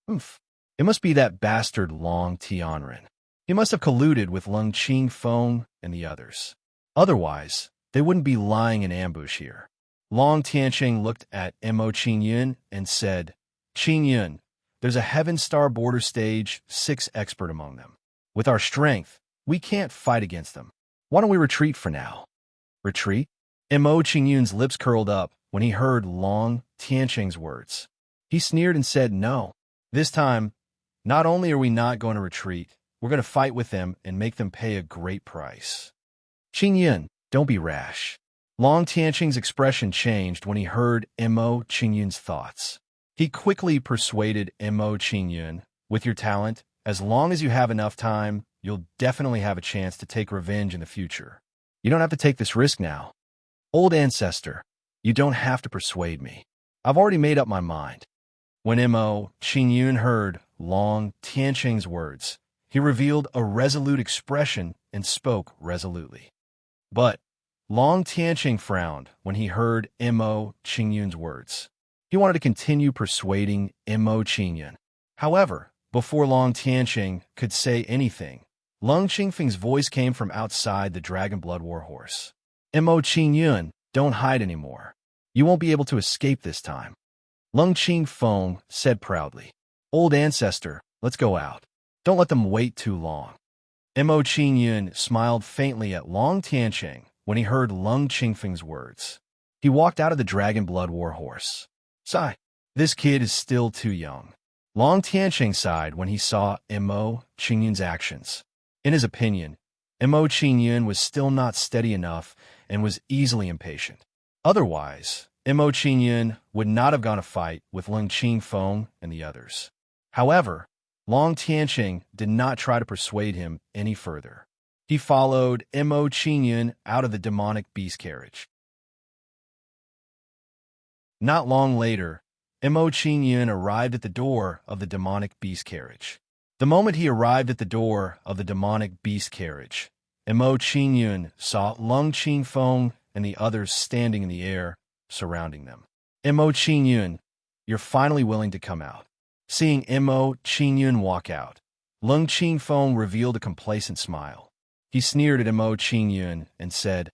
It must be that bastard Long Tianren. He must have colluded with Lung Qingfeng and the others. Otherwise, they wouldn't be lying in ambush here. Long Tianqing looked at Mo Qingyun and said, "Qingyun, there's a Heaven Star Border Stage 6 expert among them. With our strength, we can't fight against them. Why don't we retreat for now?" "Retreat?" Mo Qingyun's lips curled up when he heard Long Tianqing's words. He sneered and said, "No. This time, not only are we not going to retreat, we're going to fight with them and make them pay a great price." "Qingyun, don't be rash." Long Tianqing's expression changed when he heard Mo Qingyun's thoughts. He quickly persuaded Mo Qingyun, "With your talent, as long as you have enough time, you'll definitely have a chance to take revenge in the future. You don't have to take this risk now. Old ancestor, you don't have to persuade me. I've already made up my mind." When Mo Qingyun heard Long Tianqing's words, he revealed a resolute expression and spoke resolutely. But Long Tianqing frowned when he heard Mo Qingyun's words. He wanted to continue persuading Mo Qingyun. However, before Long Tianqing could say anything, Lung Qingfeng's voice came from outside the Dragon Blood War Horse. "Mo Qingyun, don't hide anymore. You won't be able to escape this time." Lung Qingfeng said proudly, "Old ancestor, let's go out. Don't let them wait too long." Mo Qingyun smiled faintly at Long Tianqing when he heard Lung Qingfeng's words. He walked out of the Dragon Blood War Horse. "Sigh, this kid is still too young." Long Tianqing sighed when he saw Mo Qingyun's actions. In his opinion, Mo Qingyun was still not steady enough and was easily impatient. Otherwise, Mo Qingyun would not have gone to fight with Lung Qingfeng and the others. However, Long Tianqing did not try to persuade him any further. He followed Mo Qingyun out of the demonic beast carriage. Not long later, Mo Qingyun arrived at the door of the demonic beast carriage. The moment he arrived at the door of the demonic beast carriage, Mo Qingyun saw Lung Qingfeng and the others standing in the air, surrounding them. "Mo Qingyun, you're finally willing to come out." Seeing Mo Qingyun walk out, Lung Qingfeng revealed a complacent smile. He sneered at Mo Qingyun and said,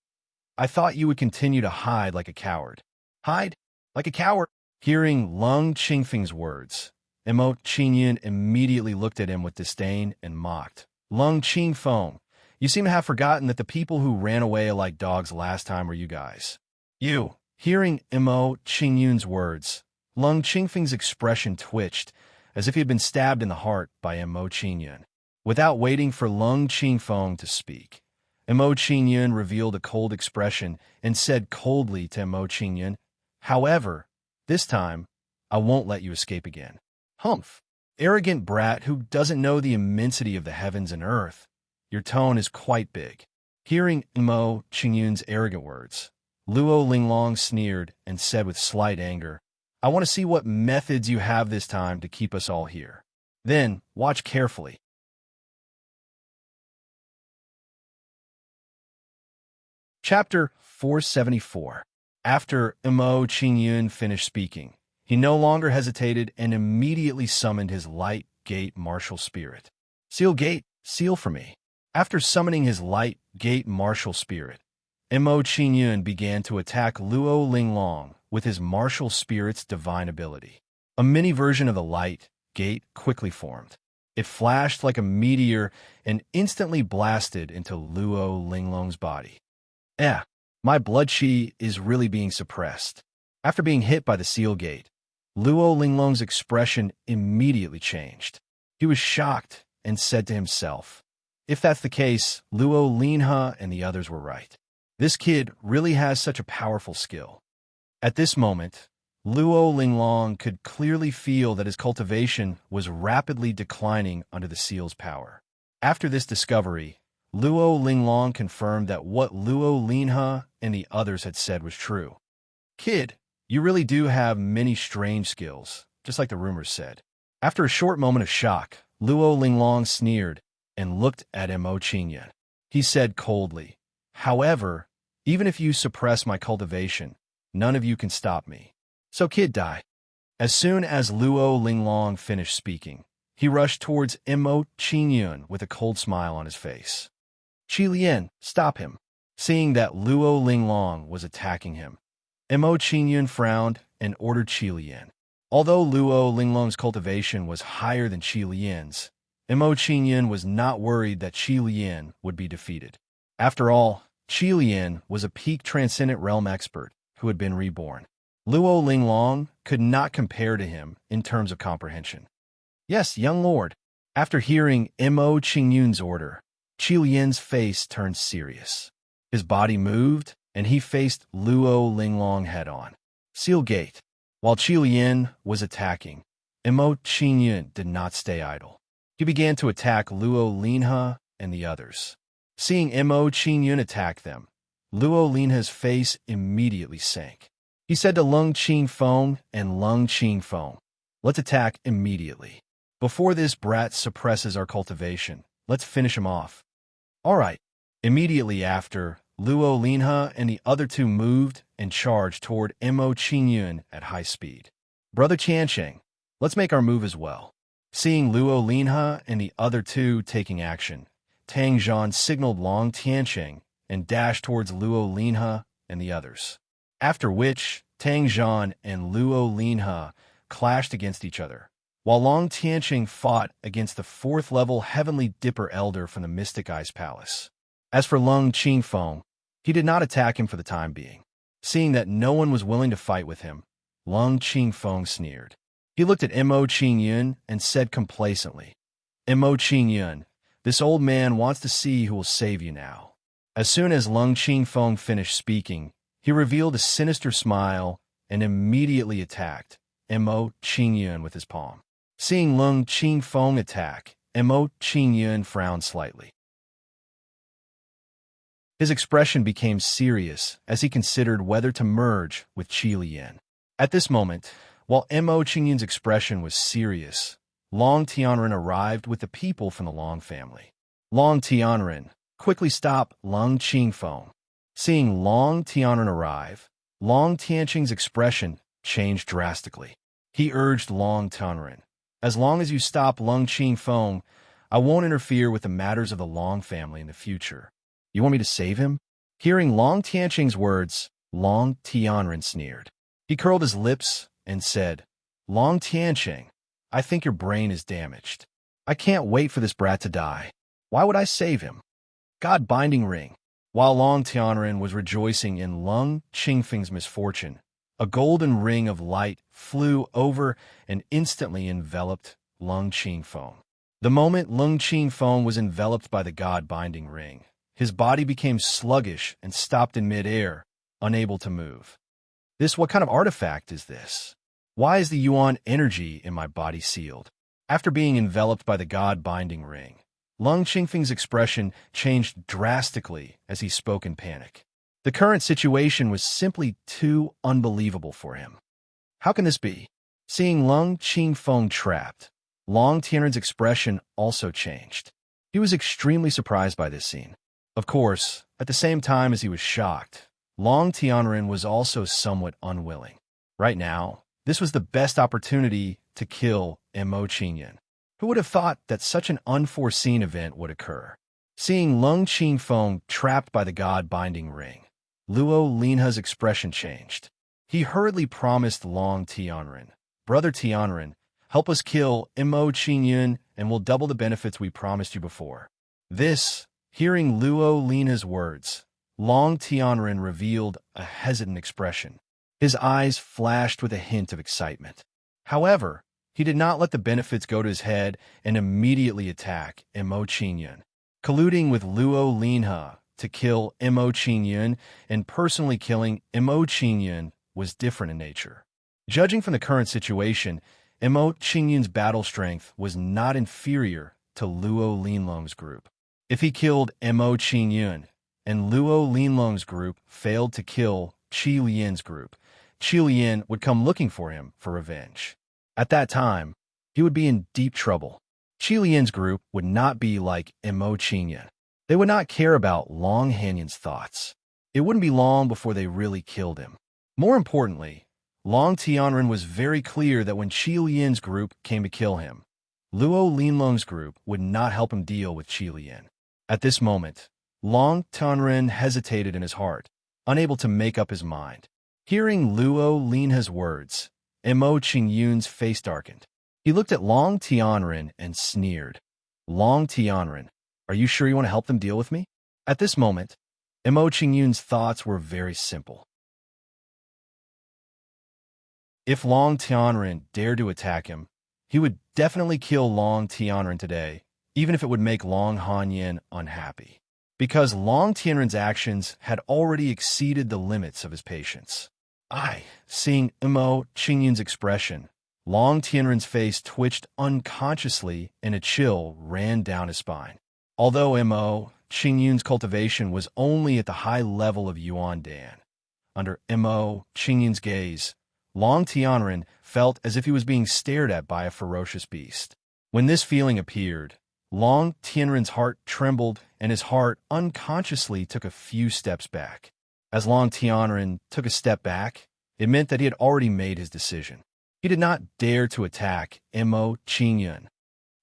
"I thought you would continue to hide like a coward." "Hide? Like a coward?" Hearing Lung Qingfeng's words, Mo Qingyun immediately looked at him with disdain and mocked. "Lung Qingfeng, you seem to have forgotten that the people who ran away like dogs last time were you guys." "You." Hearing Mo Qingyun's words, Lung Qingfeng's expression twitched, as if he had been stabbed in the heart by Mo Qingyun. Without waiting for Lung Qingfeng to speak, Mo Qingyun revealed a cold expression and said coldly to Mo Qingyun, "However, this time, I won't let you escape again." "Humph! Arrogant brat who doesn't know the immensity of the heavens and earth. Your tone is quite big." Hearing Mo Qingyun's arrogant words, Luo Linglong sneered and said with slight anger, "I want to see what methods you have this time to keep us all here. Then, watch carefully." Chapter 474. After Mo Qingyun finished speaking, he no longer hesitated and immediately summoned his light gate martial spirit. Seal gate, seal for me. After summoning his light gate martial spirit, Mo Qingyun began to attack Luo Linglong with his martial spirit's divine ability. A mini version of the light gate quickly formed. It flashed like a meteor and instantly blasted into Luo Linglong's body. My blood chi is really being suppressed. After being hit by the seal gate, Luo Linglong's expression immediately changed. He was shocked and said to himself, if that's the case, Luo Linha and the others were right. This kid really has such a powerful skill. At this moment, Luo Linglong could clearly feel that his cultivation was rapidly declining under the seal's power. After this discovery, Luo Linglong confirmed that what Luo Linha and the others had said was true. Kid, you really do have many strange skills, just like the rumors said. After a short moment of shock, Luo Linglong sneered and looked at Mo Qingyun. He said coldly, however, even if you suppress my cultivation, none of you can stop me. So kid, die. As soon as Luo Linglong finished speaking, he rushed towards Mo Qingyun with a cold smile on his face. Qi Lian, stop him. Seeing that Luo Linglong was attacking him, Mo Qingyun frowned and ordered Qi Lian. Although Luo Linglong's cultivation was higher than Qi Lian's, Mo Qingyun was not worried that Qi Lian would be defeated. After all, Qi Lian was a peak transcendent realm expert who had been reborn. Luo Linglong could not compare to him in terms of comprehension. Yes, young lord. After hearing Mo Qingyun's order, Qi Lian's face turned serious. His body moved, and he faced Luo Linglong head-on. Seal gate. While Qi Lian was attacking, Mo Qingyun did not stay idle. He began to attack Luo Linha and the others. Seeing Mo Qingyun attack them, Luo Linha's face immediately sank. He said to Lung Qingfeng and Lung Qingfeng, let's attack immediately. Before this brat suppresses our cultivation, let's finish him off. All right. Immediately after, Luo Linha and the other two moved and charged toward Mo Qingyun at high speed. Brother Qiansheng, let's make our move as well. Seeing Luo Linha and the other two taking action, Tang Zhan signaled Long Tiansheng and dashed towards Luo Linha and the others. After which, Tang Zhan and Luo Linha clashed against each other, while Long Tiansheng fought against the 4th-level Heavenly Dipper Elder from the Mystic Ice Palace. As for Lung Qingfeng, he did not attack him for the time being. Seeing that no one was willing to fight with him, Lung Qingfeng sneered. He looked at Mo Qingyun and said complacently, Mo Qingyun, this old man wants to see who will save you now. As soon as Lung Qingfeng finished speaking, he revealed a sinister smile and immediately attacked Mo Qingyun with his palm. Seeing Lung Qingfeng attack, Mo Qingyun frowned slightly. His expression became serious as he considered whether to merge with Qi Lian. At this moment, while Mo Qingyun's expression was serious, Long Tianren arrived with the people from the Long family. Long Tianren, quickly stop Lung Qingfeng. Seeing Long Tianren arrive, Long Tianqing's expression changed drastically. He urged Long Tianren, as long as you stop Lung Qingfeng, I won't interfere with the matters of the Long family in the future. You want me to save him? Hearing Long Tianqing's words, Long Tianren sneered. He curled his lips and said, Long Tianqing, I think your brain is damaged. I can't wait for this brat to die. Why would I save him? God binding ring. While Long Tianren was rejoicing in Lung Qingfeng's misfortune, a golden ring of light flew over and instantly enveloped Lung Qingfeng. The moment Lung Qingfeng was enveloped by the God-binding ring, his body became sluggish and stopped in mid-air, unable to move. What kind of artifact is this? Why is the Yuan energy in my body sealed? After being enveloped by the God-binding ring, Lung Qingfeng's expression changed drastically as he spoke in panic. The current situation was simply too unbelievable for him. How can this be? Seeing Lung Qingfeng trapped, Long Tianren's expression also changed. He was extremely surprised by this scene. Of course, At the same time as he was shocked, Long Tianren was also somewhat unwilling. Right now, this was the best opportunity to kill Mo Qingyun. Who would have thought that such an unforeseen event would occur? Seeing Lung Qingfeng trapped by the god-binding ring, Luo Linha's expression changed. He hurriedly promised Long Tianren, "Brother Tianren, help us kill Mo Qingyun and we'll double the benefits we promised you before." Hearing Luo Linha's words, Long Tianren revealed a hesitant expression. His eyes flashed with a hint of excitement. However, he did not let the benefits go to his head and immediately attack Mo Qingyun. Colluding with Luo Linha to kill Mo Qingyun and personally killing Mo Qingyun was different in nature. Judging from the current situation, Mo Qingyun's battle strength was not inferior to Luo Linlong's group. If he killed Mo Qingyun and Luo Linlong's group failed to kill Qi Lian's group, Qi Lian would come looking for him for revenge. At that time, he would be in deep trouble. Qi Lian's group would not be like Mo Qingyun. They would not care about Long Hanyun's thoughts. It wouldn't be long before they really killed him. More importantly, Long Tianren was very clear that when Qi Lian's group came to kill him, Luo Linlong's group would not help him deal with Qi Lian. At this moment, Long Tianren hesitated in his heart, unable to make up his mind. Hearing Luo Linha's words, Mo Qingyun's face darkened. He looked at Long Tianren and sneered. "Long Tianren, are you sure you want to help them deal with me?" At this moment, Mo Qingyun's thoughts were very simple. If Long Tianren dared to attack him, he would definitely kill Long Tianren today, even if it would make Long Hanyun unhappy. Because Long Tianren's actions had already exceeded the limits of his patience. Seeing Mo Qingyun's expression, Long Tianren's face twitched unconsciously and a chill ran down his spine. Although Mo Qingyun's cultivation was only at the high level of Yuan Dan, under Mo Qingyun's gaze, Long Tianren felt as if he was being stared at by a ferocious beast. When this feeling appeared, Long Tianren's heart trembled and his heart unconsciously took a few steps back. As Long Tianren took a step back, it meant that he had already made his decision. He did not dare to attack Mo Qingyun.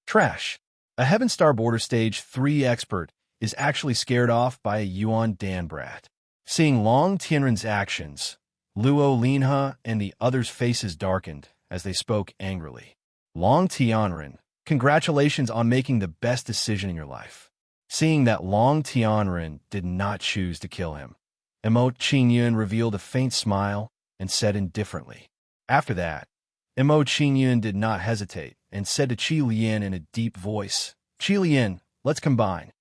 Trash. A Heaven Star Border Stage 3 expert is actually scared off by a Yuan Dan brat. Seeing Long Tianren's actions, Luo Linha and the others' faces darkened as they spoke angrily. "Long Tianren, congratulations on making the best decision in your life." Seeing that Long Tianren did not choose to kill him, Mo Qingyun revealed a faint smile and said indifferently. After that, Mo Qingyun did not hesitate and said to Qi Lian in a deep voice, "Qi Lian, let's combine."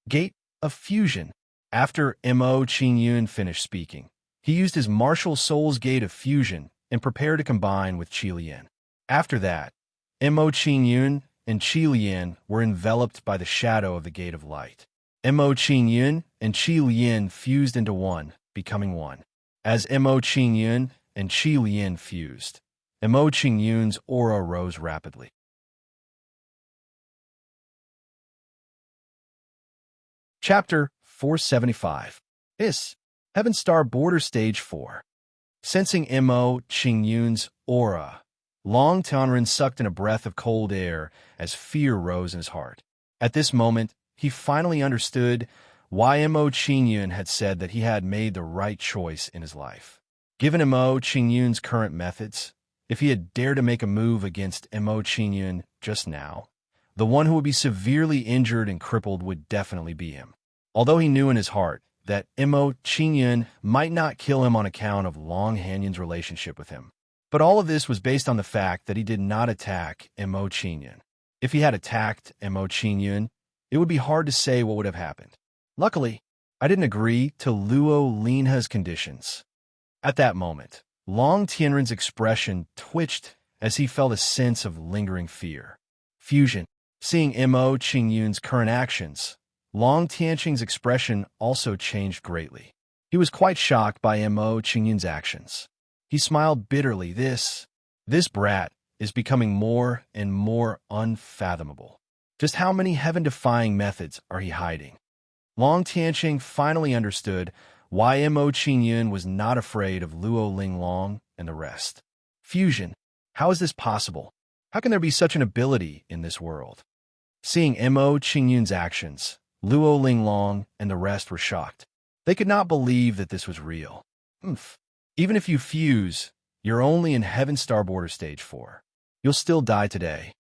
Gate of Fusion. After Mo Qingyun finished speaking, he used his martial soul's Gate of Fusion and prepared to combine with Qi Lian. After that, Mo Qingyun and Qi Lian were enveloped by the shadow of the Gate of Light. Mo Qingyun and Qi Lian fused into one, becoming one. As Mo Qingyun and Qi Lian fused, Mo Qingyun's aura rose rapidly. Chapter 475. Heaven Star Border Stage 4. Sensing Mo Qingyun's aura, Long Tianren sucked in a breath of cold air as fear rose in his heart. At this moment, he finally understood why Mo Qingyun had said that he had made the right choice in his life. Given Mo Qingyun's current methods, if he had dared to make a move against Mo Qingyun just now, the one who would be severely injured and crippled would definitely be him. Although he knew in his heart that Mo Qingyun might not kill him on account of Long Hanyun's relationship with him. But all of this was based on the fact that he did not attack Mo Qingyun. If he had attacked Mo Qingyun, it would be hard to say what would have happened. Luckily, I didn't agree to Luo Linha's conditions. At that moment, Long Tianren's expression twitched as he felt a sense of lingering fear. Fusion. Seeing Mo Qingyun's current actions, Long Tianqing's expression also changed greatly. He was quite shocked by Mo Qingyun's actions. He smiled bitterly. This brat is becoming more and more unfathomable. Just how many heaven-defying methods are he hiding? Long Tianqing finally understood why Mo Qingyun was not afraid of Luo Linglong and the rest. Fusion. How is this possible? How can there be such an ability in this world? Seeing Mo Qingyun's actions, Luo Linglong and the rest were shocked. They could not believe that this was real. Even if you fuse, you're only in Heaven Star Border Stage 4. You'll still die today.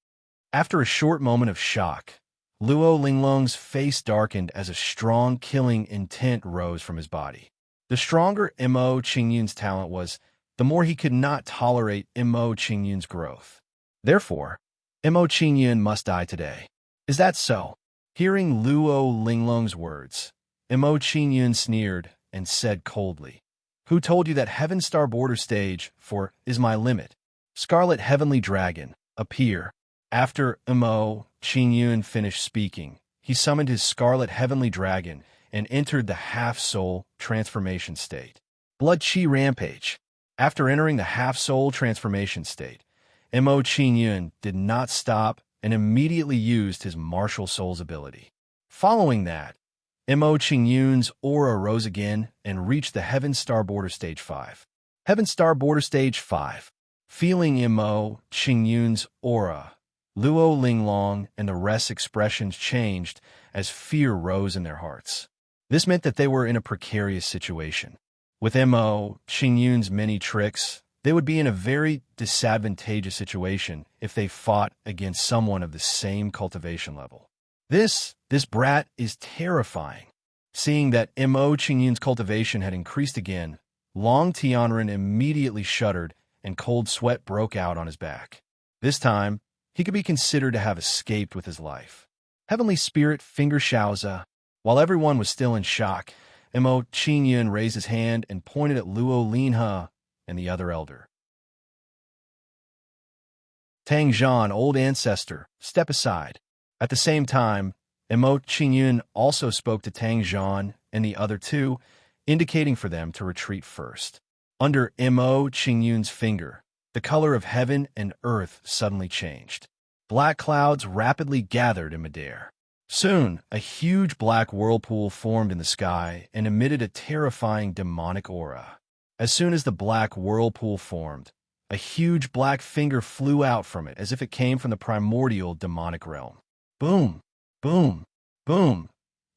After a short moment of shock, Luo Linglong's face darkened as a strong killing intent rose from his body. The stronger Mo Qingyun's talent was, the more he could not tolerate Mo Qingyun's growth. Therefore, Mo Qingyun must die today. Is that so? Hearing Luo Linglong's words, Mo Qingyun sneered and said coldly, "Who told you that Heaven Star Border Stage 4 is my limit?" Scarlet Heavenly Dragon, appear. After Mo Qingyun finished speaking, he summoned his Scarlet Heavenly Dragon and entered the half-soul transformation state. Blood Chi Rampage. After entering the half-soul transformation state, Mo Qingyun did not stop and immediately used his martial soul's ability. Following that, Mo Qingyun's aura rose again and reached the Heaven Star Border Stage 5. Heaven Star Border Stage 5. Feeling Mo Qingyun's aura, Luo Linglong and the rest's expressions changed as fear rose in their hearts. This meant that they were in a precarious situation. With Mo Qingyun's many tricks, they would be in a very disadvantageous situation if they fought against someone of the same cultivation level. This brat is terrifying. Seeing that Mo Qingyun's cultivation had increased again, Long Tianren immediately shuddered and cold sweat broke out on his back. This time, he could be considered to have escaped with his life. Heavenly Spirit Finger Shaoza. While everyone was still in shock, Mo Qingyun raised his hand and pointed at Luo Linhe and the other elder. Tang Zhan, old ancestor, step aside. At the same time, Mo Qingyun also spoke to Tang Zhan and the other two, indicating for them to retreat first. Under Mo Qingyun's finger, the color of heaven and earth suddenly changed. Black clouds rapidly gathered in midair. Soon, a huge black whirlpool formed in the sky and emitted a terrifying demonic aura. As soon as the black whirlpool formed, a huge black finger flew out from it as if it came from the primordial demonic realm. Boom! Boom! Boom!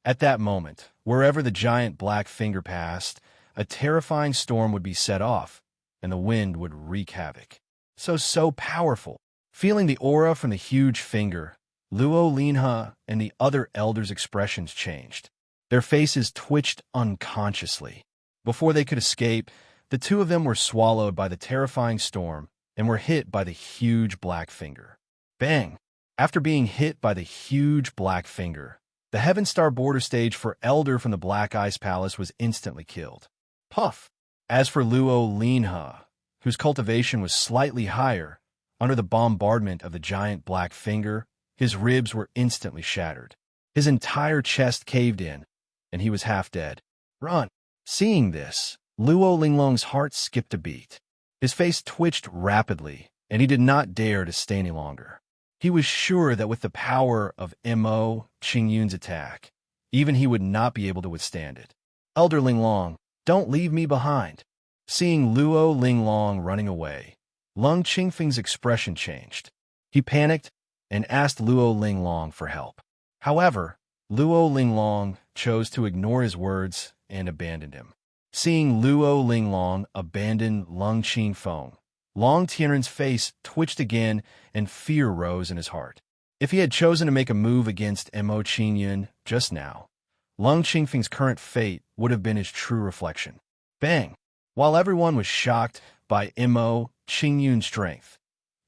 At that moment, wherever the giant black finger passed, a terrifying storm would be set off, and the wind would wreak havoc. So powerful. Feeling the aura from the huge finger, Luo Linhe and the other elders' expressions changed. Their faces twitched unconsciously. Before they could escape, the two of them were swallowed by the terrifying storm and were hit by the huge black finger. Bang! After being hit by the huge black finger, the Heaven Star Border Stage for Elder from the Black Ice Palace was instantly killed. Puff! As for Luo Linhe, whose cultivation was slightly higher, under the bombardment of the giant black finger, his ribs were instantly shattered. His entire chest caved in, and he was half dead. Run! Seeing this, Luo Linglong's heart skipped a beat. His face twitched rapidly, and he did not dare to stay any longer. He was sure that with the power of Mo Qingyun's attack, even he would not be able to withstand it. Elder Linglong, don't leave me behind. Seeing Luo Linglong running away, Lung Qingfeng's expression changed. He panicked and asked Luo Linglong for help. However, Luo Linglong chose to ignore his words and abandoned him. Seeing Luo Linglong abandon Lung Qingfeng, Long Tianren's face twitched again and fear rose in his heart. If he had chosen to make a move against Mo Qingyun just now, Lung Qingfeng's current fate would have been his true reflection. Bang! While everyone was shocked by Mo Qingyun's strength,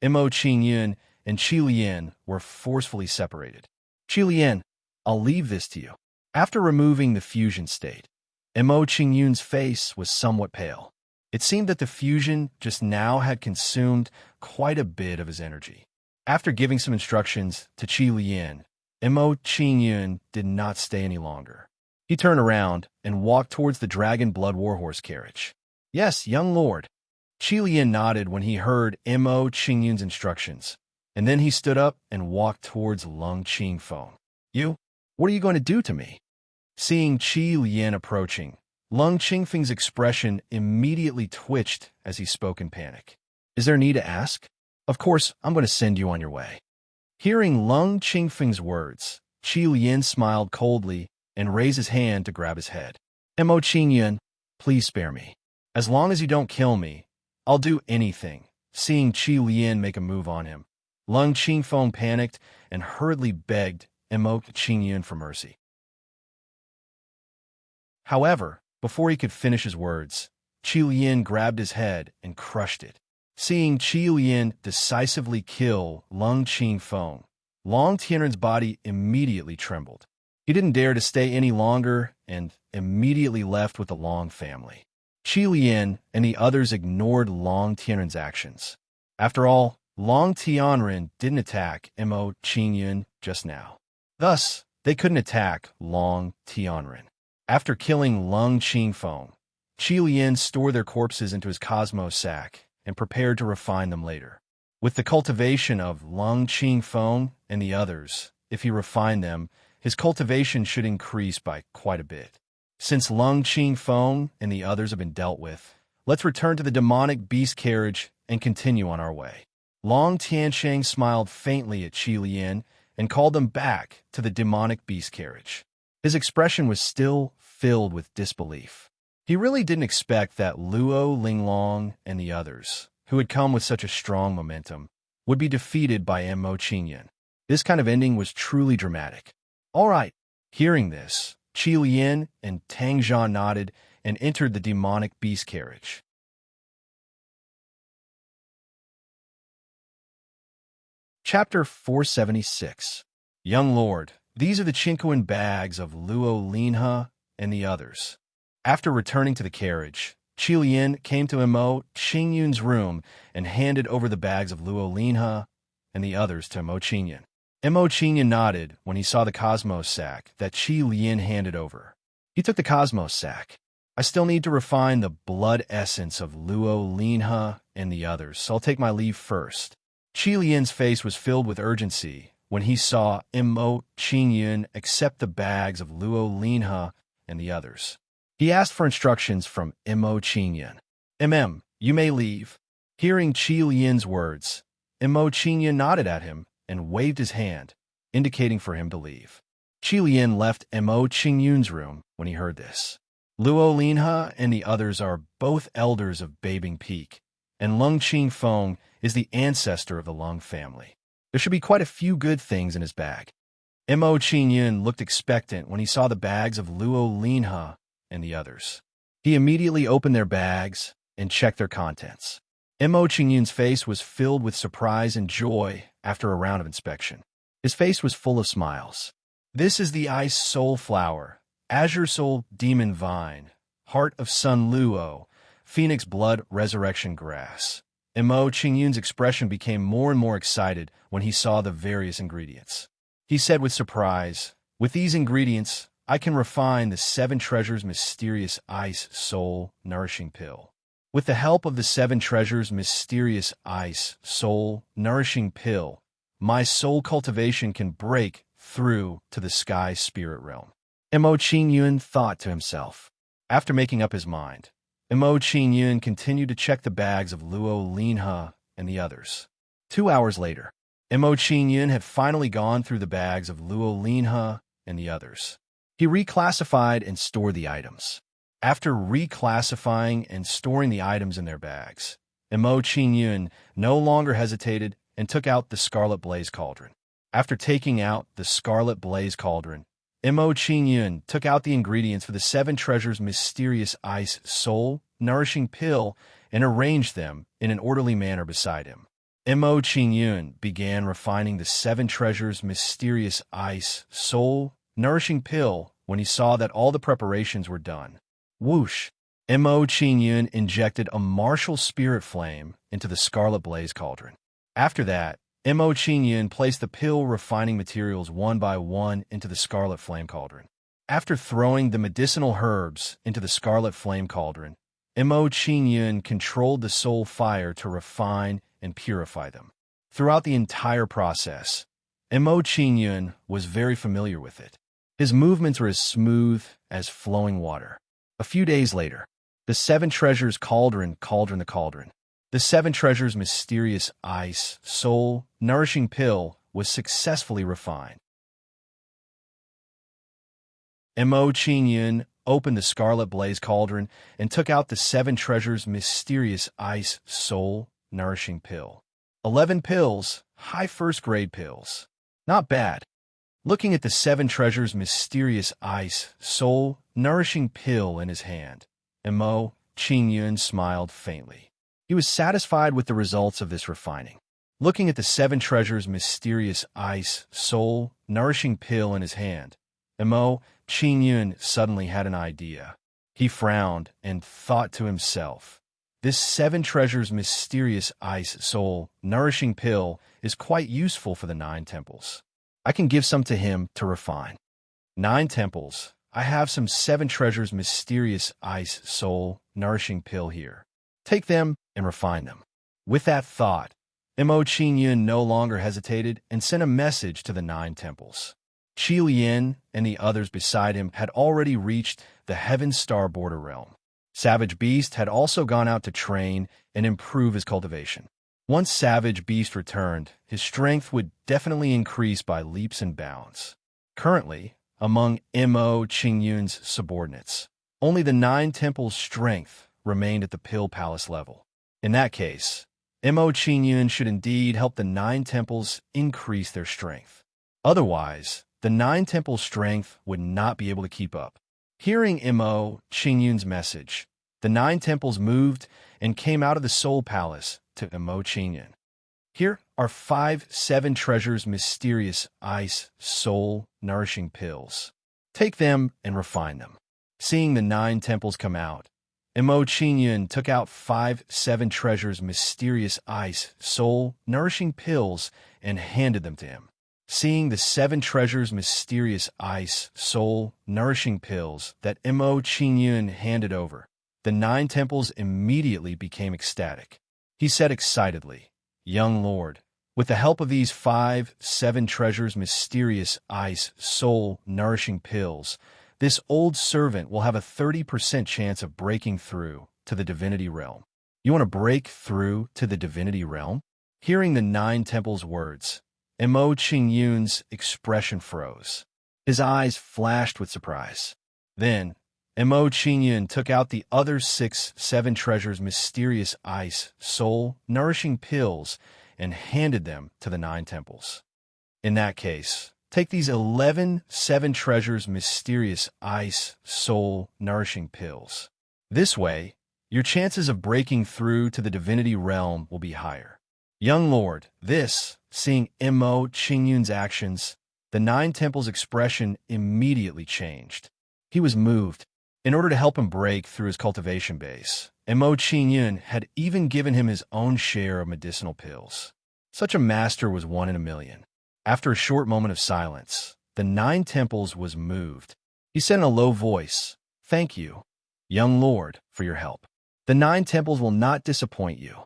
Mo Qingyun and Qi Lian were forcefully separated. Qi Lian, I'll leave this to you. After removing the fusion state, Mo Qingyun's face was somewhat pale. It seemed that the fusion just now had consumed quite a bit of his energy. After giving some instructions to Qi Lian, Mo Qingyun did not stay any longer. He turned around and walked towards the Dragon Blood Warhorse carriage. Yes, young lord. Qi Lian nodded when he heard Mo Qingyun's instructions, and then he stood up and walked towards Lung Qingfeng. You? What are you going to do to me? Seeing Qi Lian approaching, Lung Qingfeng's expression immediately twitched as he spoke in panic. Is there need to ask? Of course, I'm going to send you on your way. Hearing Lung Qingfeng's words, Qi Lian smiled coldly and raised his hand to grab his head. Mo Qingyun, please spare me. As long as you don't kill me, I'll do anything. Seeing Qi Lian make a move on him, Lung Qingfeng panicked and hurriedly begged Mo Qingyun for mercy. However, before he could finish his words, Qi Lian grabbed his head and crushed it. Seeing Qi Lian decisively kill Lung Qingfeng, Long Tianren's body immediately trembled. He didn't dare to stay any longer and immediately left with the Long family. Qi Lian and the others ignored Long Tianren's actions. After all, Long Tianren didn't attack Mo Qingyun just now. Thus, they couldn't attack Long Tianren. After killing Lung Qingfeng, Qi Lian stored their corpses into his cosmos sack and prepared to refine them later. With the cultivation of Lung Qingfeng and the others, if he refined them, his cultivation should increase by quite a bit. Since Lung Qingfeng and the others have been dealt with, let's return to the demonic beast carriage and continue on our way. Long Tiansheng smiled faintly at Qi Lian and called them back to the demonic beast carriage. His expression was still filled with disbelief. He really didn't expect that Luo Linglong and the others, who had come with such a strong momentum, would be defeated by Mo Qingyun. This kind of ending was truly dramatic. All right. Hearing this, Qi Lian and Tang Zhan nodded and entered the demonic beast carriage. Chapter 476. Young Lord, these are the Chinquan bags of Luo Linha and the others. After returning to the carriage, Qi Lian came to Mo Qingyun's room and handed over the bags of Luo Linha and the others to Mo Qingyun. Mo Qingyun nodded when he saw the cosmos sack that Qi Lian handed over. He took the cosmos sack. I still need to refine the blood essence of Luo Linha and the others, so I'll take my leave first. Qi Lian's face was filled with urgency when he saw Mo Qingyun accept the bags of Luo Linha and the others. He asked for instructions from Mo Qingyun. You may leave. Hearing Qi Lian's words, Mo Qingyun nodded at him and waved his hand, indicating for him to leave. Qi Lian left Mo Qingyun's room when he heard this. Luo Linha and the others are both elders of Babing Peak, and Lung Qingfeng is the ancestor of the Lung family. There should be quite a few good things in his bag. Mo Qingyun looked expectant when he saw the bags of Luo Linha and the others. He immediately opened their bags and checked their contents. Mo Qingyun's face was filled with surprise and joy after a round of inspection. His face was full of smiles. This is the Ice Soul Flower, Azure Soul Demon Vine, Heart of Sun Luo, Phoenix Blood Resurrection Grass. Mo Qingyun's expression became more and more excited when he saw the various ingredients. He said with surprise, with these ingredients, I can refine the 7 Treasures Mysterious Ice Soul Nourishing Pill. With the help of the 7 Treasures Mysterious Ice Soul Nourishing Pill, my soul cultivation can break through to the sky spirit realm. Mo Qingyun thought to himself. After making up his mind, Mo Qingyun continued to check the bags of Luo Linha and the others. 2 hours later, Mo Qingyun had finally gone through the bags of Luo Linha and the others. He reclassified and stored the items. After reclassifying and storing the items in their bags, Mo Qingyun no longer hesitated and took out the Scarlet Blaze Cauldron. After taking out the Scarlet Blaze Cauldron, Mo Qingyun took out the ingredients for the 7 Treasures Mysterious Ice Soul Nourishing Pill and arranged them in an orderly manner beside him. Mo Qingyun began refining the 7 Treasures Mysterious Ice Soul Nourishing Pill when he saw that all the preparations were done. Whoosh! Mo Qingyun injected a martial spirit flame into the Scarlet Blaze Cauldron. After that, Mo Qingyun placed the pill refining materials one by one into the Scarlet Flame Cauldron. After throwing the medicinal herbs into the Scarlet Flame Cauldron, Mo Qingyun controlled the soul fire to refine and purify them. Throughout the entire process, Mo Qingyun was very familiar with it. His movements were as smooth as flowing water. A few days later, the seven treasures cauldron, the cauldron. The seven treasures' mysterious ice, soul, nourishing pill was successfully refined. Mo Qingyun opened the scarlet blaze cauldron and took out the seven treasures' mysterious ice, soul, nourishing pill. 11 pills, high first-grade pills. Not bad. Looking at the seven treasures' mysterious ice, soul, nourishing pill in his hand, Mo Qingyun smiled faintly. He was satisfied with the results of this refining. Looking at the seven treasures' mysterious ice, soul, nourishing pill in his hand, Mo Qingyun suddenly had an idea. He frowned and thought to himself, this seven treasures' mysterious ice, soul, nourishing pill is quite useful for the 9 temples. I can give some to him to refine. 9 temples, I have some seven treasures' mysterious ice, soul, nourishing pill here. Take them and refine them. With that thought, Mo Qingyun no longer hesitated and sent a message to the 9 temples. Qi Lian and the others beside him had already reached the Heaven Star border realm. Savage Beast had also gone out to train and improve his cultivation. Once Savage Beast returned, his strength would definitely increase by leaps and bounds. Currently, among Mo Qingyun's subordinates, only the 9 temples' strength remained at the Pill Palace level. In that case, Mo Qingyun should indeed help the 9 temples increase their strength. Otherwise, the 9 temples' strength would not be able to keep up. Hearing Mo Qingyun's message, the 9 temples moved and came out of the Soul Palace to Mo Qingyun. Here are 5 seven treasures mysterious ice, soul, nourishing pills. Take them and refine them. Seeing the 9 temples come out, Mo Qingyun took out 5 seven treasures mysterious ice, soul, nourishing pills and handed them to him. Seeing the 7 treasures mysterious ice, soul, nourishing pills that Mo Qingyun handed over, the 9 temples immediately became ecstatic. He said excitedly, "Young lord, with the help of these 5 seven treasures mysterious ice, soul, nourishing pills, this old servant will have a 30% chance of breaking through to the divinity realm." You want to break through to the divinity realm? Hearing the 9 temples' words, Mo Qingyun's expression froze. His eyes flashed with surprise. Then, Mo Qingyun took out the other 6 seven treasures mysterious ice, soul, nourishing pills and handed them to the 9 temples. In that case, take these 11 seven treasures mysterious ice, soul, nourishing pills. This way, your chances of breaking through to the divinity realm will be higher. Young lord, this, seeing Mo Qingyun's actions, the 9 temples' expression immediately changed. He was moved. In order to help him break through his cultivation base, Mo Qingyun had even given him his own share of medicinal pills. Such a master was one in a million. After a short moment of silence, the 9 temples was moved. He said in a low voice, "Thank you, young lord, for your help. The 9 temples will not disappoint you.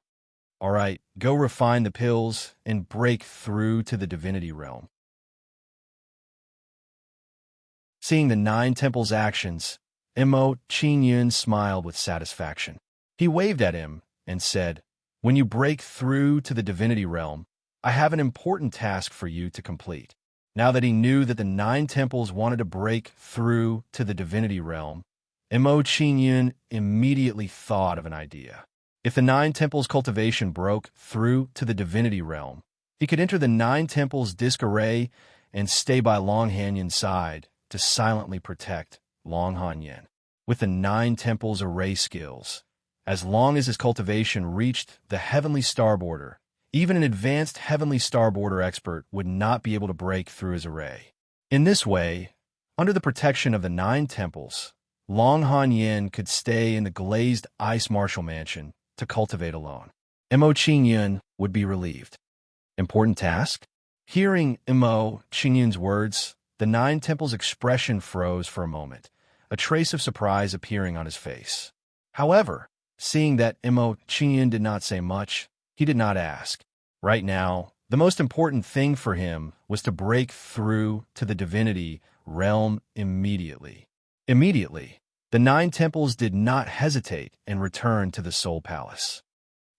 All right, go refine the pills and break through to the divinity realm." Seeing the 9 temples' actions, Mo Qingyun smiled with satisfaction. He waved at him and said, "When you break through to the divinity realm, I have an important task for you to complete." Now that he knew that the 9 temples wanted to break through to the divinity realm, Mo Qingyun immediately thought of an idea. If the 9 temples' cultivation broke through to the divinity realm, he could enter the 9 temples' disc array and stay by Long Hanyan's side to silently protect Long Hanyan. With the 9 temples' array skills, as long as his cultivation reached the heavenly star border, even an advanced heavenly star border expert would not be able to break through his array. In this way, under the protection of the 9 temples, Long Hanyan could stay in the glazed ice martial mansion to cultivate alone. Mo Qingyun would be relieved. Important task? Hearing Mo Qingyun's words, the 9 temples' expression froze for a moment, a trace of surprise appearing on his face. However, seeing that Mo Qingyun did not say much, he did not ask. Right now, the most important thing for him was to break through to the divinity realm immediately. Immediately, the 9 temples did not hesitate and returned to the Soul Palace.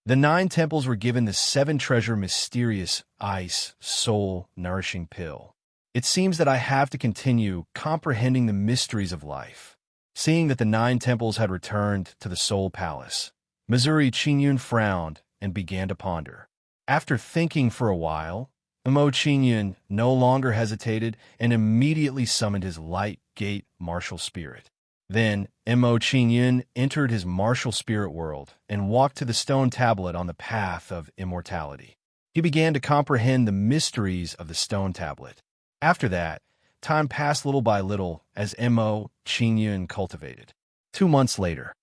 The 9 temples were given the 7 treasure mysterious ice, soul, nourishing pill. It seems that I have to continue comprehending the mysteries of life. Seeing that the 9 temples had returned to the Soul Palace, Missouri Qingyun frowned and began to ponder. After thinking for a while, Mo Qingyun no longer hesitated and immediately summoned his light gate martial spirit. Then Mo Qingyun entered his martial spirit world and walked to the stone tablet on the path of immortality. He began to comprehend the mysteries of the stone tablet. After that, time passed little by little as Mo Qingyun cultivated. 2 months later,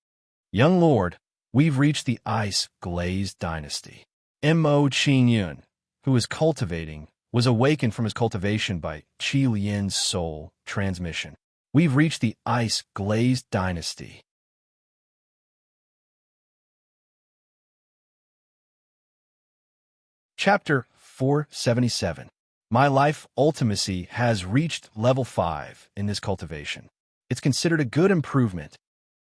young lord, we've reached the ice-glazed dynasty. Mo Qingyun, who was cultivating, was awakened from his cultivation by Qi Lian's soul transmission. We've reached the ice-glazed dynasty. Chapter 477. My life ultimacy has reached level 5 in this cultivation. It's considered a good improvement.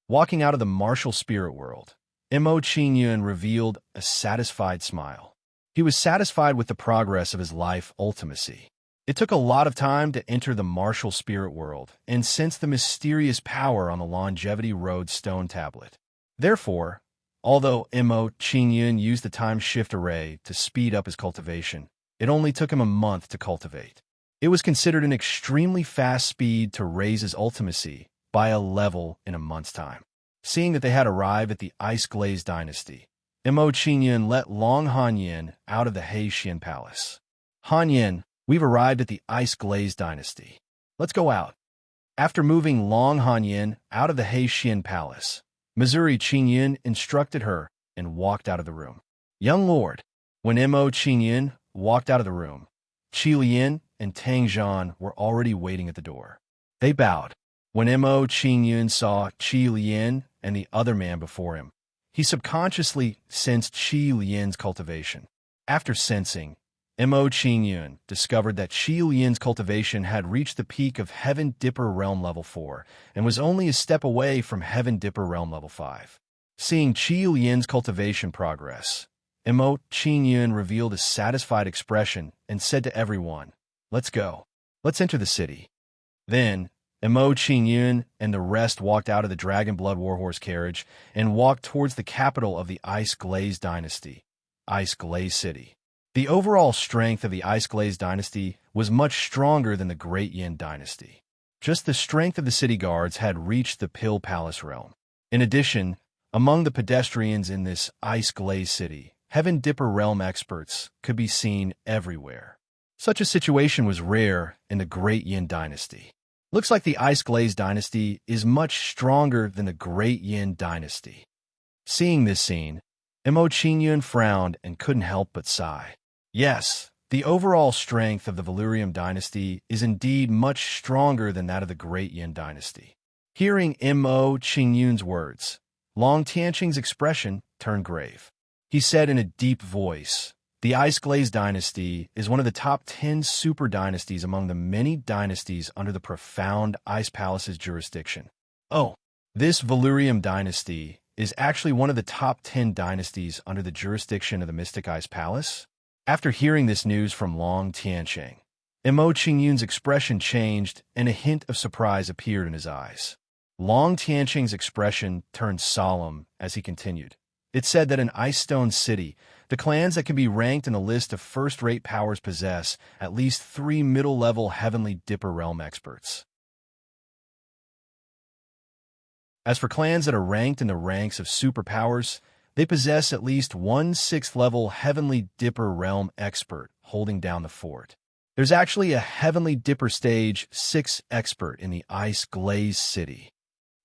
Walking out of the martial spirit world, Mo Qingyun revealed a satisfied smile. He was satisfied with the progress of his life ultimacy. It took a lot of time to enter the martial spirit world and sense the mysterious power on the longevity road stone tablet. Therefore, although Mo Qingyun used the time shift array to speed up his cultivation, it only took him a month to cultivate. It was considered an extremely fast speed to raise his ultimacy by a level in a month's time. Seeing that they had arrived at the ice-glazed dynasty, Mo Qingyun let Long Hanyin out of the Heixian Palace. Hanyin, we've arrived at the ice-glazed dynasty. Let's go out. After moving Long Hanyin out of the Heixian Palace, Missouri Qingyun instructed her and walked out of the room. Young lord, when Mo Qingyun walked out of the room, Qi Lian and Tang Zhan were already waiting at the door. They bowed. When Mo Qingyun saw Qi Lian and the other man before him, he subconsciously sensed Qi Lian's cultivation. After sensing, Mo Qingyun discovered that Qi Lian's cultivation had reached the peak of Heaven Dipper Realm Level 4 and was only a step away from Heaven Dipper Realm Level 5. Seeing Qi Lian's cultivation progress, Mo Qingyun revealed a satisfied expression and said to everyone, "Let's go. Let's enter the city." Then, Mo Qingyun and the rest walked out of the Dragon Blood Warhorse carriage and walked towards the capital of the Ice-Glazed Dynasty, Ice-Glazed City. The overall strength of the Ice-Glazed Dynasty was much stronger than the Great Yin Dynasty. Just the strength of the city guards had reached the Pill Palace realm. In addition, among the pedestrians in this Ice-Glazed City, Heaven Dipper Realm experts could be seen everywhere. Such a situation was rare in the Great Yin Dynasty. Looks like the Ice-Glazed Dynasty is much stronger than the Great Yin Dynasty. Seeing this scene, Mo Qingyun frowned and couldn't help but sigh. Yes, the overall strength of the Valurium Dynasty is indeed much stronger than that of the Great Yin Dynasty. Hearing Mo Qingyun's words, Long Tianqing's expression turned grave. He said in a deep voice, "The Ice-Glazed Dynasty is one of the top 10 super dynasties among the many dynasties under the profound Ice Palace's jurisdiction. Oh, this Valurium Dynasty is actually one of the top 10 dynasties under the jurisdiction of the Mystic Ice Palace?" After hearing this news from Long Tianqing, Mo Qingyun's expression changed and a hint of surprise appeared in his eyes. Long Tianqing's expression turned solemn as he continued. It said that in Ice Stone City, the clans that can be ranked in the list of first-rate powers possess at least 3 middle-level Heavenly Dipper Realm experts. As for clans that are ranked in the ranks of superpowers, they possess at least 1 6th-level Heavenly Dipper Realm expert holding down the fort. There's actually a Heavenly Dipper Stage 6 expert in the Ice-Glazed City.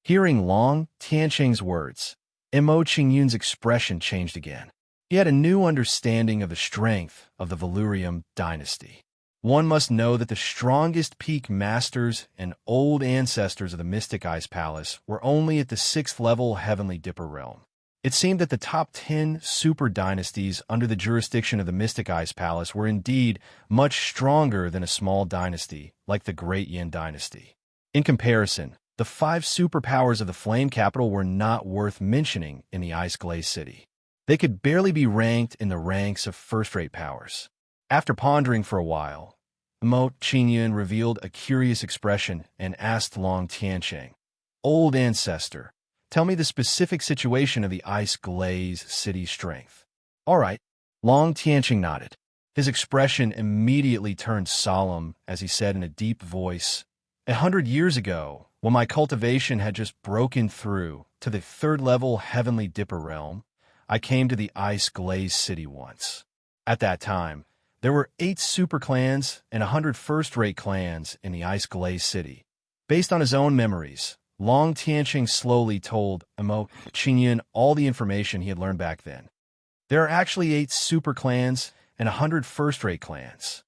Hearing Long Tianqing's words, Mo Qingyun's expression changed again. He had a new understanding of the strength of the Valurium Dynasty. One must know that the strongest peak masters and old ancestors of the Mystic Ice Palace were only at the 6th level Heavenly Dipper Realm. It seemed that the top 10 super dynasties under the jurisdiction of the Mystic Ice Palace were indeed much stronger than a small dynasty like the Great Yin Dynasty. In comparison, the 5 superpowers of the Flame Capital were not worth mentioning in the Ice Glaze City. They could barely be ranked in the ranks of first-rate powers. After pondering for a while, Mo Qingyun revealed a curious expression and asked Long Tiancheng, "Old ancestor, tell me the specific situation of the Ice Glaze City's strength." "All right." Long Tiancheng nodded. His expression immediately turned solemn as he said in a deep voice, 100 years ago, when my cultivation had just broken through to the 3rd-level Heavenly Dipper realm, I came to the Ice Glaze City once. At that time, there were 8 super clans and 100 first-rate clans in the Ice Glaze City. Based on his own memories, Long Tiancheng slowly told Mo Qingyun all the information he had learned back then. There are actually 8 super clans and 100 first-rate clans.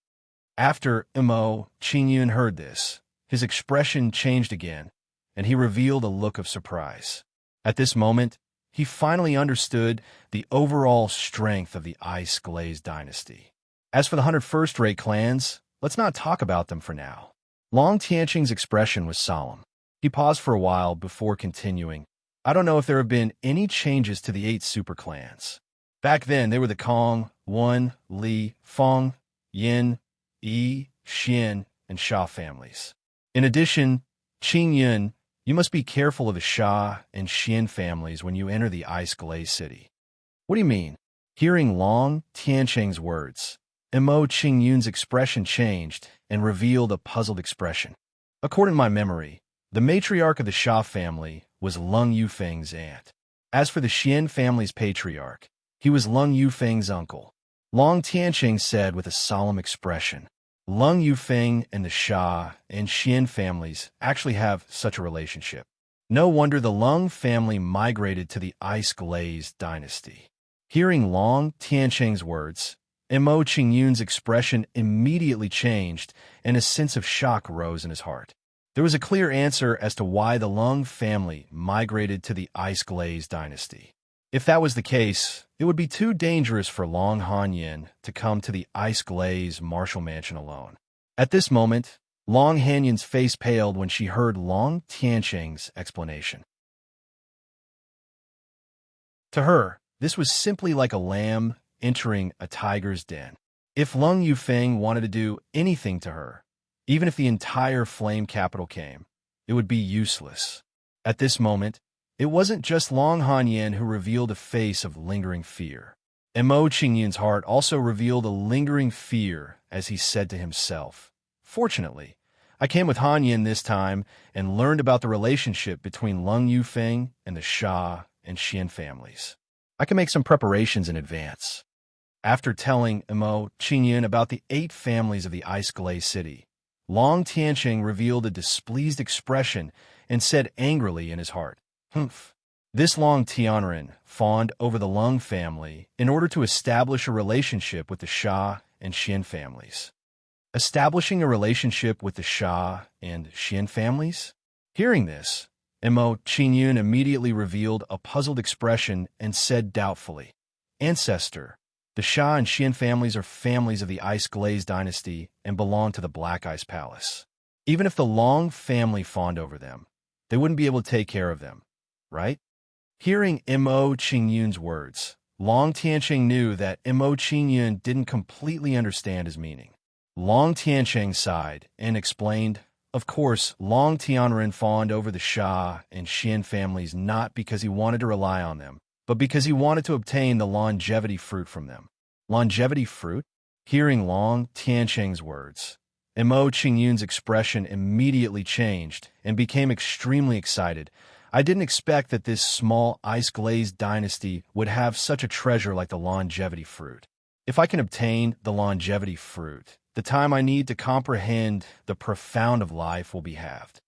After Mo Qingyun heard this, his expression changed again, and he revealed a look of surprise. At this moment, he finally understood the overall strength of the Ice Glaze Dynasty. As for the 100 first-rate clans, let's not talk about them for now. Long Tiancheng's expression was solemn. He paused for a while before continuing. I don't know if there have been any changes to the 8 super clans. Back then, they were the Kong, Wen, Li, Feng, Yin, Yi, Xin, and Sha families. In addition, Qingyun, you must be careful of the Sha and Xian families when you enter the Ice Glaze City. What do you mean? Hearing Long Tiancheng's words, Mo Qingyun's expression changed and revealed a puzzled expression. According to my memory, the matriarch of the Sha family was Lung Yufeng's aunt. As for the Xian family's patriarch, he was Lung Yufeng's uncle. Long Tiancheng said with a solemn expression, Lung Yufeng and the Sha and Xian families actually have such a relationship. No wonder the Lung family migrated to the Ice Glaze Dynasty. Hearing Long Tiancheng's words, Mo Qingyun's expression immediately changed and a sense of shock rose in his heart. There was a clear answer as to why the Lung family migrated to the Ice Glaze Dynasty. If that was the case, it would be too dangerous for Long Hanyin to come to the Ice Glaze Marshall Mansion alone. At this moment, Long Hanyin's face paled when she heard Long Tiancheng's explanation. To her, this was simply like a lamb entering a tiger's den. If Lung Yufeng wanted to do anything to her, even if the entire Flame Capital came, it would be useless. At this moment, it wasn't just Long Hanyin who revealed a face of lingering fear. Mo Qingyun's heart also revealed a lingering fear as he said to himself, Fortunately, I came with Hanyin this time and learned about the relationship between Lung Yufeng and the Sha and Xian families. I can make some preparations in advance. After telling Mo Qingyun about the 8 families of the Ice Glaze City, Long Tiancheng revealed a displeased expression and said angrily in his heart, Humph. This Long Tianren fawned over the Lung family in order to establish a relationship with the Sha and Xian families. Establishing a relationship with the Sha and Xian families? Hearing this, Mo Qingyun immediately revealed a puzzled expression and said doubtfully, Ancestor, the Sha and Xian families are families of the Ice Glaze Dynasty and belong to the Black Ice Palace. Even if the Long family fawned over them, they wouldn't be able to take care of them, right? Hearing Mo Qingyun's words, Long Tiancheng knew that Mo Qingyun didn't completely understand his meaning. Long Tiancheng sighed and explained, Of course, Long Tianren fawned over the Sha and Xian families not because he wanted to rely on them, but because he wanted to obtain the longevity fruit from them. Longevity fruit? Hearing Long Tiancheng's words, Mo Qingyun's expression immediately changed and became extremely excited. I didn't expect that this small Ice Glaze dynasty would have such a treasure like the longevity fruit. If I can obtain the longevity fruit, the time I need to comprehend the profound of life will be halved.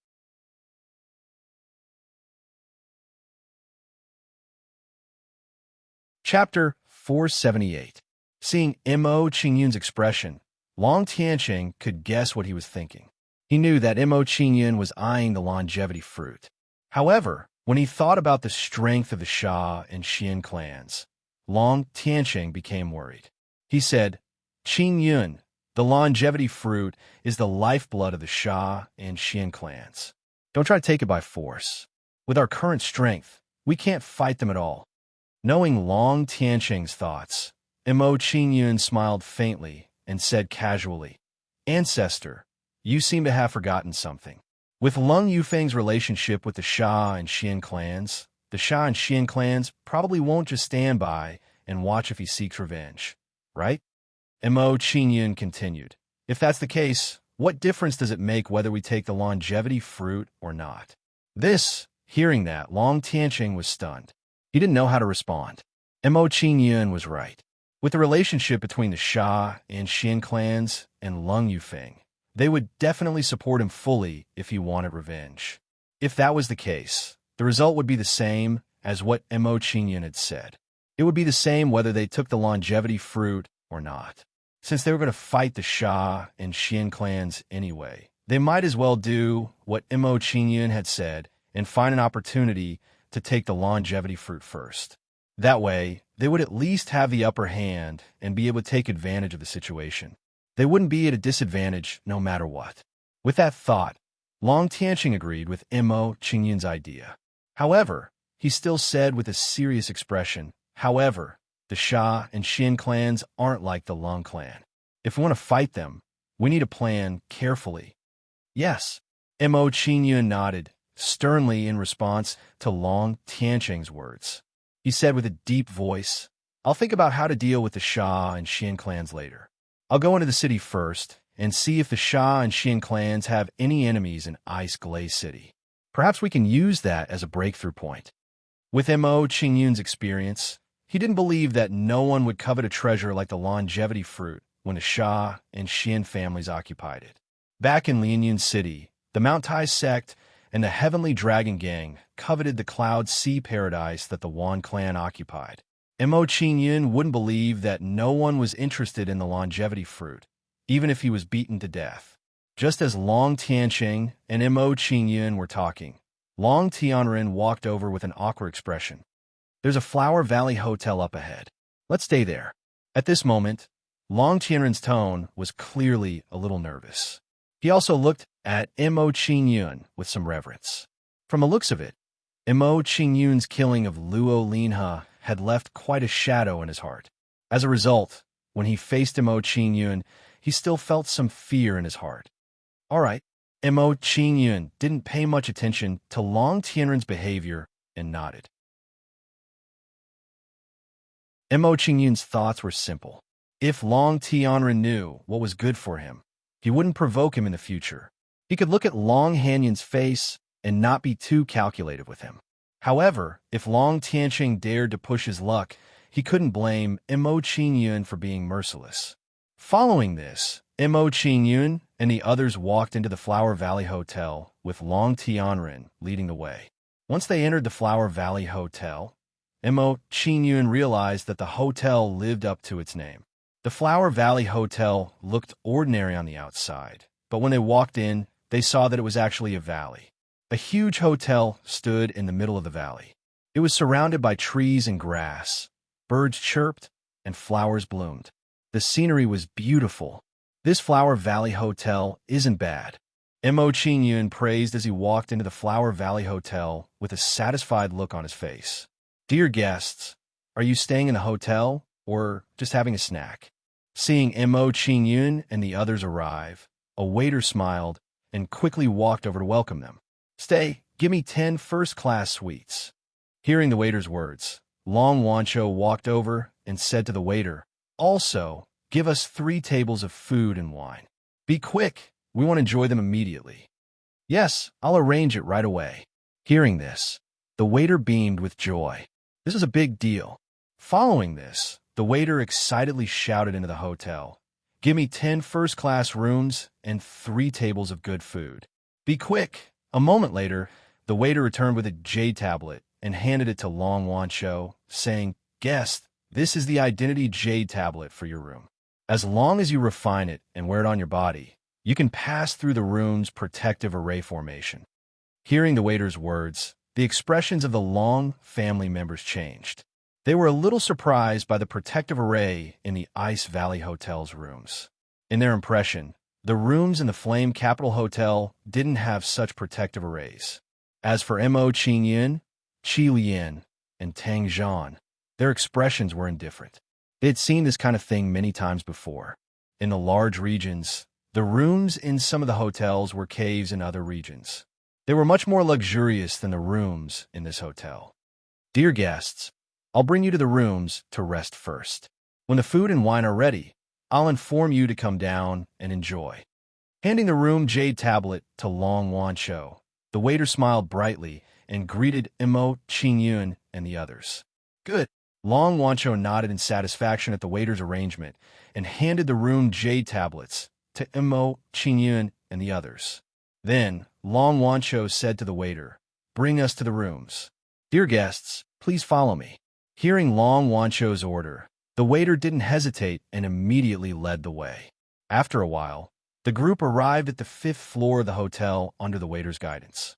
Chapter 478. Seeing Mo Qingyun's expression, Long Tiancheng could guess what he was thinking. He knew that Mo Qingyun was eyeing the longevity fruit. However, When he thought about the strength of the Sha and Xian clans, Long Tianqing became worried. He said, "Qin Yun, the longevity fruit, is the lifeblood of the Sha and Xian clans. Don't try to take it by force. With our current strength, we can't fight them at all." Knowing Long Tianqing's thoughts, Mo Qingyun smiled faintly and said casually, "Ancestor, you seem to have forgotten something. With Lung Yufeng's relationship with the Sha and Xian clans, the Sha and Xian clans probably won't just stand by and watch if he seeks revenge, right?" Mo Qingyun continued, "If that's the case, what difference does it make whether we take the longevity fruit or not?" Hearing that, Long Tianqing was stunned. He didn't know how to respond. Mo Qingyun was right. With the relationship between the Sha and Xian clans and Lung Yufeng, they would definitely support him fully if he wanted revenge. If that was the case, the result would be the same as what Mo Qingyun had said. It would be the same whether they took the longevity fruit or not. Since they were going to fight the Sha and Xian clans anyway, they might as well do what Mo Qingyun had said and find an opportunity to take the longevity fruit first. That way, they would at least have the upper hand and be able to take advantage of the situation. They wouldn't be at a disadvantage no matter what. With that thought, Long Tianqing agreed with Mo Qingyun's idea. However, he still said with a serious expression, "However, the Sha and Xian clans aren't like the Lung clan. If we want to fight them, we need to plan carefully." "Yes." Mo Qingyun nodded, sternly in response to Long Tianqing's words. He said with a deep voice, "I'll think about how to deal with the Sha and Xian clans later. I'll go into the city first and see if the Sha and Xian clans have any enemies in Ice Glaze City. Perhaps we can use that as a breakthrough point." With Mo Qingyun's experience, he didn't believe that no one would covet a treasure like the longevity fruit when the Sha and Xian families occupied it. Back in Lianyun City, the Mount Tai sect and the Heavenly Dragon Gang coveted the Cloud Sea paradise that the Wan clan occupied. Mo Qingyun wouldn't believe that no one was interested in the longevity fruit, even if he was beaten to death. Just as Long Tianqing and Mo Qingyun were talking, Long Tianren walked over with an awkward expression. "There's a Flower Valley hotel up ahead. Let's stay there." At this moment, Long Tianren's tone was clearly a little nervous. He also looked at Mo Qingyun with some reverence. From the looks of it, Mo Qingyun's killing of Luo Linhe had left quite a shadow in his heart. As a result, when he faced Mo Qingyun, he still felt some fear in his heart. All right, Mo Qingyun didn't pay much attention to Long Tianren's behavior and nodded. Mo Qingyun's thoughts were simple. If Long Tianren knew what was good for him, he wouldn't provoke him in the future. He could look at Long Hanyun's face and not be too calculative with him. However, if Long Tianqing dared to push his luck, he couldn't blame Mo Qingyun for being merciless. Following this, Mo Qingyun and the others walked into the Flower Valley Hotel with Long Tianren leading the way. Once they entered the Flower Valley Hotel, Mo Qingyun realized that the hotel lived up to its name. The Flower Valley Hotel looked ordinary on the outside, but when they walked in, they saw that it was actually a valley. A huge hotel stood in the middle of the valley. It was surrounded by trees and grass. Birds chirped and flowers bloomed. The scenery was beautiful. This Flower Valley Hotel isn't bad. Mo Qingyun praised as he walked into the Flower Valley Hotel with a satisfied look on his face. "Dear guests, are you staying in the hotel or just having a snack?" Seeing Mo Qingyun and the others arrive, a waiter smiled and quickly walked over to welcome them. "Stay, give me 10 first-class suites." Hearing the waiter's words, Long Wancho walked over and said to the waiter, "Also, give us 3 tables of food and wine. Be quick, we want to enjoy them immediately." "Yes, I'll arrange it right away." Hearing this, the waiter beamed with joy. This is a big deal. Following this, the waiter excitedly shouted into the hotel, "Give me 10 first-class rooms and 3 tables of good food. Be quick." A moment later, the waiter returned with a jade tablet and handed it to Long Wancho, saying, "Guest, this is the identity jade tablet for your room. As long as you refine it and wear it on your body, you can pass through the room's protective array formation." Hearing the waiter's words, the expressions of the Long family members changed. They were a little surprised by the protective array in the Ice Valley Hotel's rooms. In their impression, the rooms in the Flame Capital Hotel didn't have such protective arrays. As for Mo Qingyun, Qi Lian, and Tang Zhan, their expressions were indifferent. They had seen this kind of thing many times before. In the large regions, the rooms in some of the hotels were caves in other regions. They were much more luxurious than the rooms in this hotel. Dear guests, I'll bring you to the rooms to rest first. When the food and wine are ready, I'll inform you to come down and enjoy. Handing the room jade tablet to Long Wancho, the waiter smiled brightly and greeted Mo Qingyun and the others. Good. Long Wancho nodded in satisfaction at the waiter's arrangement and handed the room jade tablets to Mo Qingyun and the others. Then, Long Wancho said to the waiter, "Bring us to the rooms. Dear guests, please follow me." Hearing Long Wancho's order, the waiter didn't hesitate and immediately led the way. After a while, the group arrived at the 5th floor of the hotel under the waiter's guidance.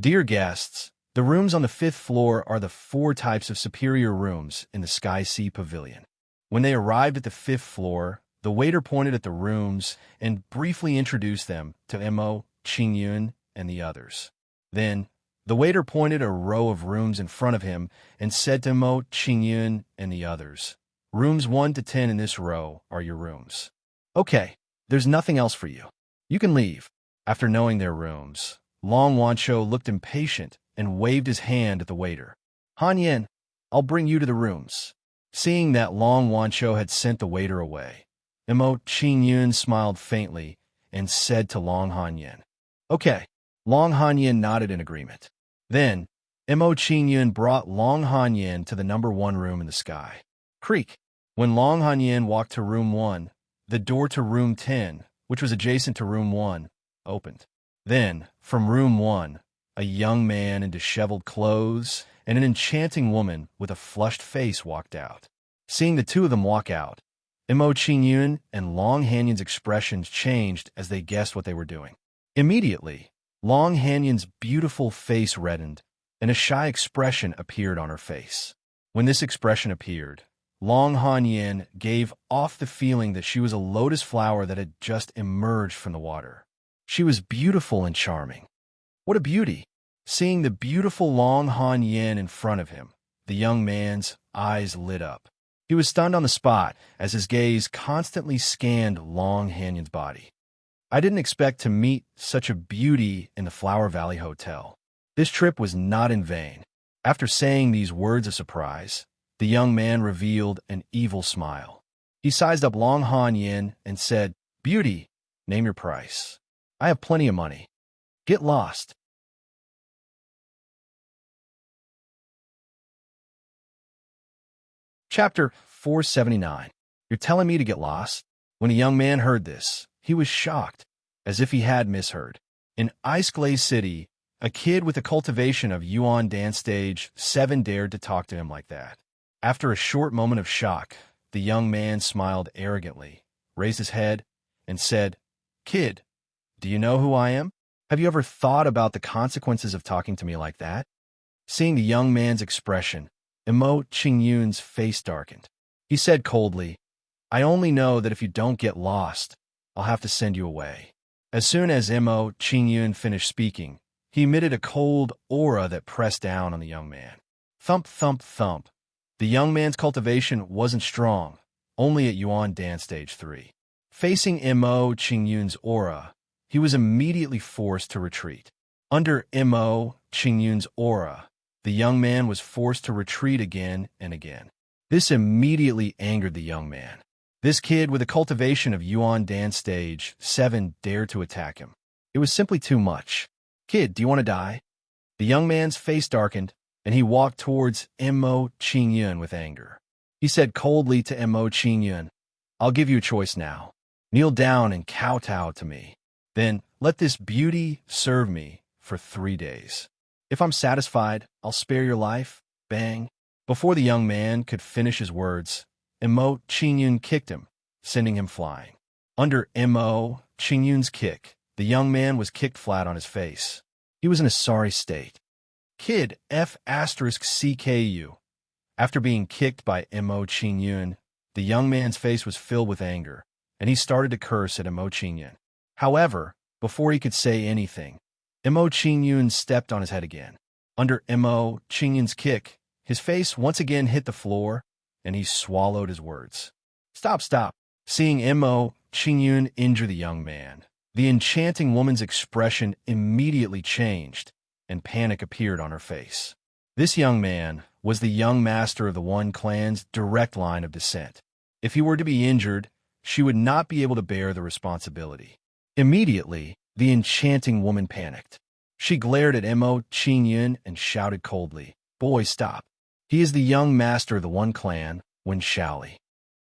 Dear guests, the rooms on the 5th floor are the 4 types of superior rooms in the Sky Sea Pavilion. When they arrived at the 5th floor, the waiter pointed at the rooms and briefly introduced them to Mo Qingyun and the others. Then, the waiter pointed a row of rooms in front of him and said to Mo Qingyun and the others, "Rooms 1 to 10 in this row are your rooms. Okay, there's nothing else for you. You can leave." After knowing their rooms, Long Wancho looked impatient and waved his hand at the waiter. "Han Yen, I'll bring you to the rooms." Seeing that Long Wancho had sent the waiter away, Mo Qingyun smiled faintly and said to Long Han Yen, "Okay." Long Han Yen nodded in agreement. Then, Mo Qingyun brought Long Han Yen to the number 1 room in the sky. Creak. When Long Han Yen walked to room 1, the door to room 10, which was adjacent to room 1, opened. Then, from room 1, a young man in disheveled clothes and an enchanting woman with a flushed face walked out. Seeing the two of them walk out, Mo Qingyun and Long Han Yen's expressions changed as they guessed what they were doing. Immediately, Long Han Yen's beautiful face reddened, and a shy expression appeared on her face. When this expression appeared, Long Han Yen gave off the feeling that she was a lotus flower that had just emerged from the water. She was beautiful and charming. What a beauty! Seeing the beautiful Long Han Yen in front of him, the young man's eyes lit up. He was stunned on the spot as his gaze constantly scanned Long Han Yen's body. I didn't expect to meet such a beauty in the Flower Valley Hotel. This trip was not in vain. After saying these words of surprise, the young man revealed an evil smile. He sized up Long Han Yen and said, "Beauty, name your price. I have plenty of money. Get lost." Chapter 479. You're telling me to get lost? When a young man heard this, he was shocked, as if he had misheard. In Ice Glaze City, a kid with a cultivation of Yuan Dance Stage 7 dared to talk to him like that. After a short moment of shock, the young man smiled arrogantly, raised his head, and said, "Kid, do you know who I am? Have you ever thought about the consequences of talking to me like that?" Seeing the young man's expression, Mo Qingyun's face darkened. He said coldly, "I only know that if you don't get lost, I'll have to send you away." As soon as Mo Qingyun finished speaking, he emitted a cold aura that pressed down on the young man. Thump, thump, thump. The young man's cultivation wasn't strong, only at Yuan Dance Stage 3. Facing Mo Qingyun's aura, he was immediately forced to retreat. Under Mo Qingyun's aura, the young man was forced to retreat again and again. This immediately angered the young man. This kid with a cultivation of Yuan Dance Stage 7 dared to attack him. It was simply too much. "Kid, do you want to die?" The young man's face darkened, and he walked towards Mo Qingyun with anger. He said coldly to Mo Qingyun, "I'll give you a choice now. Kneel down and kowtow to me. Then let this beauty serve me for 3 days. If I'm satisfied, I'll spare your life." Bang. Before the young man could finish his words, Mo Qingyun kicked him, sending him flying. Under Mo Qingyun's kick, The young man was kicked flat on his face. He was in a sorry state. Kid F***CKU. After being kicked by Mo Qingyun, the young man's face was filled with anger, and he started to curse at Mo Qingyun. However, before he could say anything, Mo Qingyun stepped on his head again. Under Mo Qingyun's kick, his face once again hit the floor, and he swallowed his words. Stop, stop. Seeing Mo Qingyun injure the young man, the enchanting woman's expression immediately changed, and panic appeared on her face. This young man was the young master of the One clan's direct line of descent. If he were to be injured, she would not be able to bear the responsibility. Immediately, the enchanting woman panicked. She glared at Mo Qingyun and shouted coldly, "Boy, stop. He is the young master of the One clan, Wen Shaoli."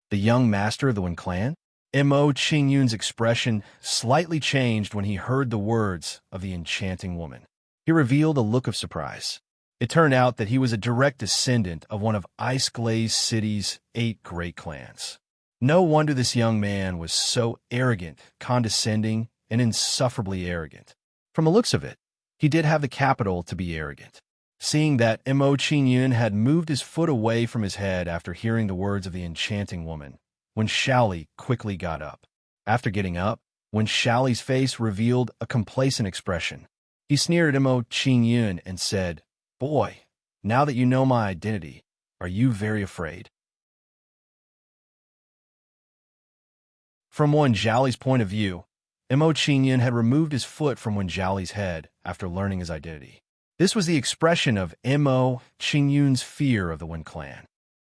The young master of the Wen clan? Mo Qingyun's expression slightly changed when he heard the words of the enchanting woman. He revealed a look of surprise. It turned out that he was a direct descendant of one of Ice Glaze City's 8 great clans. No wonder this young man was so arrogant, condescending, and insufferably arrogant. From the looks of it, he did have the capital to be arrogant. Seeing that Mo Qingyun had moved his foot away from his head after hearing the words of the enchanting woman, Wen Shaoli quickly got up. After getting up, Wen Shaoli's face revealed a complacent expression. He sneered at Mo Qingyun and said, "Boy, now that you know my identity, are you very afraid?" From Wen Shaoli's point of view, Mo Qingyun had removed his foot from Wen Shaoli's head after learning his identity. This was the expression of Mo Qingyun's fear of the Wen clan.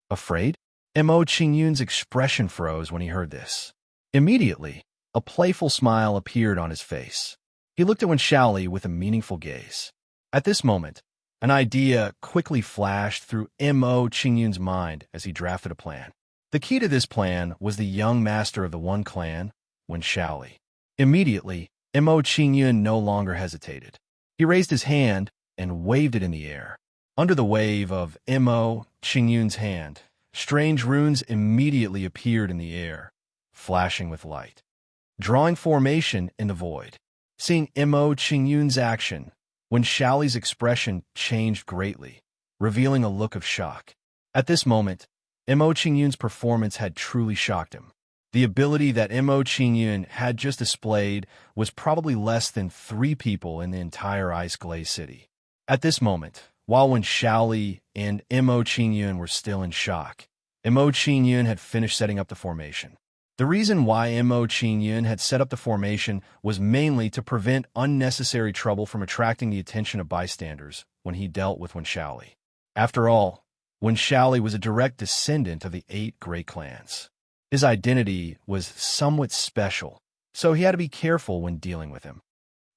Afraid? Mo Qingyun's expression froze when he heard this. Immediately, a playful smile appeared on his face. He looked at Wen Shaoli with a meaningful gaze. At this moment, an idea quickly flashed through Mo Qingyun's mind as he drafted a plan. The key to this plan was the young master of the One clan, Wen Shaoli. Immediately, Mo Qingyun no longer hesitated. He raised his hand and waved it in the air. Under the wave of Mo Qingyun's hand, strange runes immediately appeared in the air, flashing with light, drawing formation in the void. Seeing Mo Qingyun's action, Wen Shaoli's expression changed greatly, revealing a look of shock. At this moment, Mo Qingyun's performance had truly shocked him. The ability that Mo Qingyun had just displayed was probably less than 3 people in the entire Ice Glaze City. At this moment, while Wen Shaoli and Mo Qingyun were still in shock, Mo Qingyun had finished setting up the formation. The reason why Mo Qingyun had set up the formation was mainly to prevent unnecessary trouble from attracting the attention of bystanders when he dealt with Wen Shaoli. After all, Wen Shaoli was a direct descendant of the 8 great clans. His identity was somewhat special, so he had to be careful when dealing with him.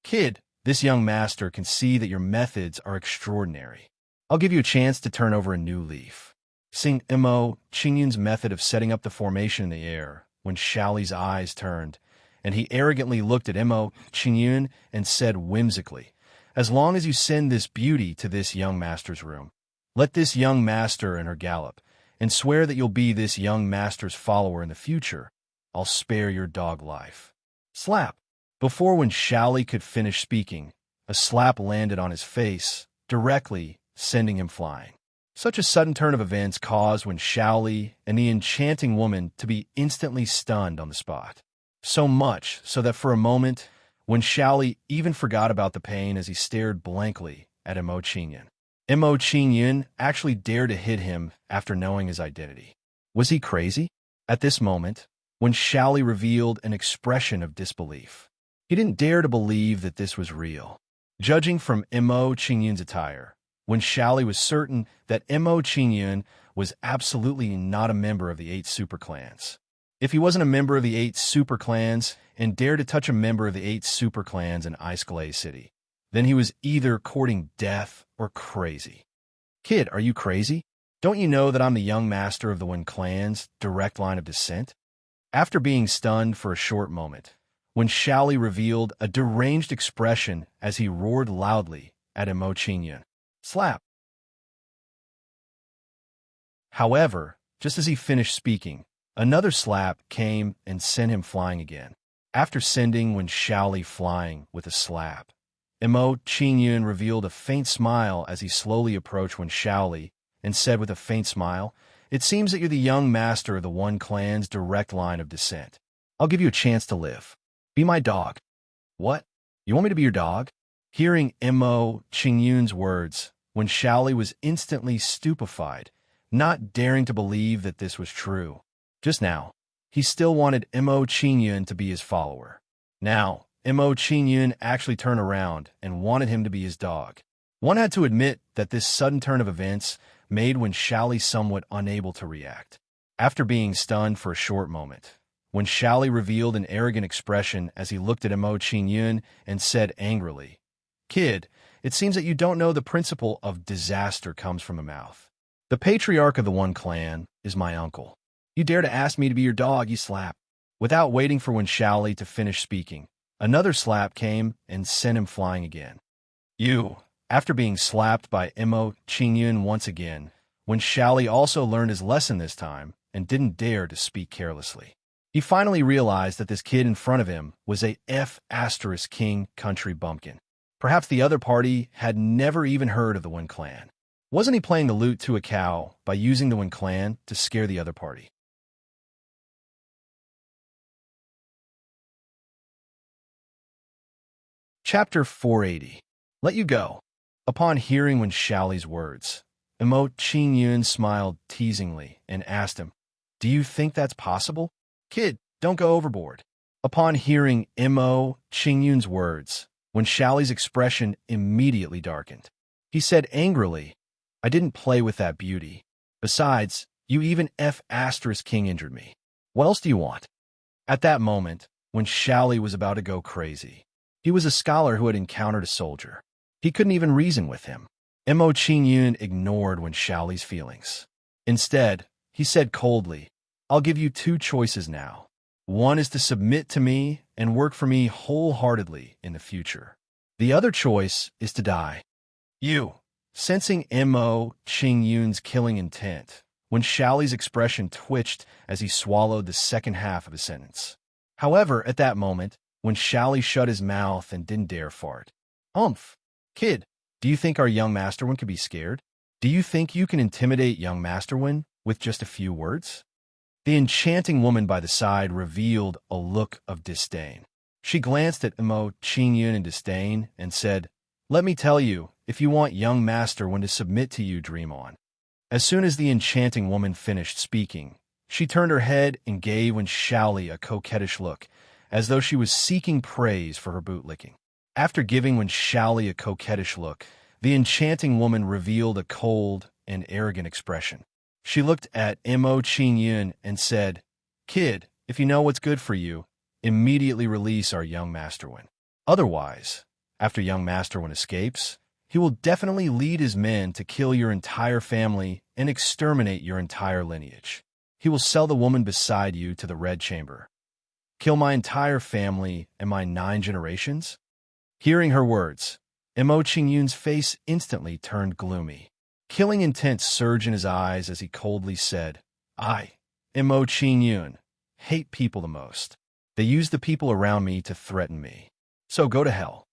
Kid, this young master can see that your methods are extraordinary. I'll give you a chance to turn over a new leaf. Seeing Mo Qingyun's method of setting up the formation in the air, Wen Shaoli's eyes turned, and he arrogantly looked at Mo Qingyun and said whimsically, "As long as you send this beauty to this young master's room, let this young master and her gallop, and swear that you'll be this young master's follower in the future, I'll spare your dog life." Slap! Before Wen Shaoli could finish speaking, a slap landed on his face, directly sending him flying. Such a sudden turn of events caused Wen Shaoli and the enchanting woman to be instantly stunned on the spot. So much so that for a moment, Wen Shaoli even forgot about the pain as he stared blankly at Mo Qingyun. Mo Qingyun actually dared to hit him after knowing his identity. Was he crazy? At this moment, Wen Shaoli revealed an expression of disbelief. He didn't dare to believe that this was real. Judging from Mo Qingyun's attire, Wen Shaoli was certain that Mo Qingyun was absolutely not a member of the 8 super clans. If he wasn't a member of the 8 super clans and dared to touch a member of the 8 super clans in Ice Glaze City, then he was either courting death or crazy. Kid, are you crazy? Don't you know that I'm the young master of the Wen clan's direct line of descent? After being stunned for a short moment, Wen Shaoli revealed a deranged expression as he roared loudly at Mo Qingyun. Slap! However, just as he finished speaking, another slap came and sent him flying again. After sending Wen Shaoli flying with a slap, Mo Qingyun revealed a faint smile as he slowly approached Wen Shaoli and said with a faint smile, "It seems that you're the young master of the One clan's direct line of descent. I'll give you a chance to live. Be my dog." "What? You want me to be your dog?" Hearing Mo Qingyun's words, Wen Shaoli was instantly stupefied, not daring to believe that this was true. Just now, he still wanted Mo Qingyun to be his follower. Now, Mo Qingyun actually turned around and wanted him to be his dog. One had to admit that this sudden turn of events made Wen Shaoli somewhat unable to react. After being stunned for a short moment, Wen Shaoli revealed an arrogant expression as he looked at Mo Qingyun and said angrily, "Kid, it seems that you don't know the principle of disaster comes from a mouth. The patriarch of the One clan is my uncle. You dare to ask me to be your dog, you slap." Without waiting for Wen Shaoli to finish speaking, another slap came and sent him flying again. "You." After being slapped by Mo Qingyun once again, Wen Shaoli also learned his lesson this time and didn't dare to speak carelessly. He finally realized that this kid in front of him was a F*** country bumpkin. Perhaps the other party had never even heard of the Wen clan. Wasn't he playing the lute to a cow by using the Wen clan to scare the other party? Chapter 480. Let you go. Upon hearing Wen Shaoli's words, Mo Qingyun smiled teasingly and asked him, "Do you think that's possible? Kid, don't go overboard." Upon hearing Mo Qingyun's words, Wen Shaoli's expression immediately darkened. He said angrily, "I didn't play with that beauty. Besides, you even F*** injured me. What else do you want?" At that moment, Wen Shaoli was about to go crazy. He was a scholar who had encountered a soldier. He couldn't even reason with him. Mo Qingyun ignored Wen Shaoli's feelings. Instead, he said coldly, "I'll give you two choices now. One is to submit to me and work for me wholeheartedly in the future. The other choice is to die." "You." Sensing Mo Qingyun's killing intent, Wen Shaoli's expression twitched as he swallowed the second half of his sentence. However, at that moment, Wen Shaoli shut his mouth and didn't dare fart. "Umph. Kid, do you think our young Master Wen could be scared? Do you think you can intimidate young Master Wen with just a few words?" The enchanting woman by the side revealed a look of disdain. She glanced at Mo Qingyun in disdain and said, "Let me tell you, if you want young Master Wen to submit to you, dream on." As soon as the enchanting woman finished speaking, she turned her head and gave Wen Shaoli a coquettish look, as though she was seeking praise for her bootlicking. After giving Wen Shaoli a coquettish look, the enchanting woman revealed a cold and arrogant expression. She looked at Mo Qingyun and said, "Kid, if you know what's good for you, immediately release our young Master Wen. Otherwise, after young Master Wen escapes, he will definitely lead his men to kill your entire family and exterminate your entire lineage. He will sell the woman beside you to the Red Chamber. Kill my entire family and my 9 generations?" Hearing her words, Mo Qingyun's face instantly turned gloomy. Killing intent surged in his eyes as he coldly said, "I, Mo Qingyun, hate people the most. They use the people around me to threaten me. So go to hell."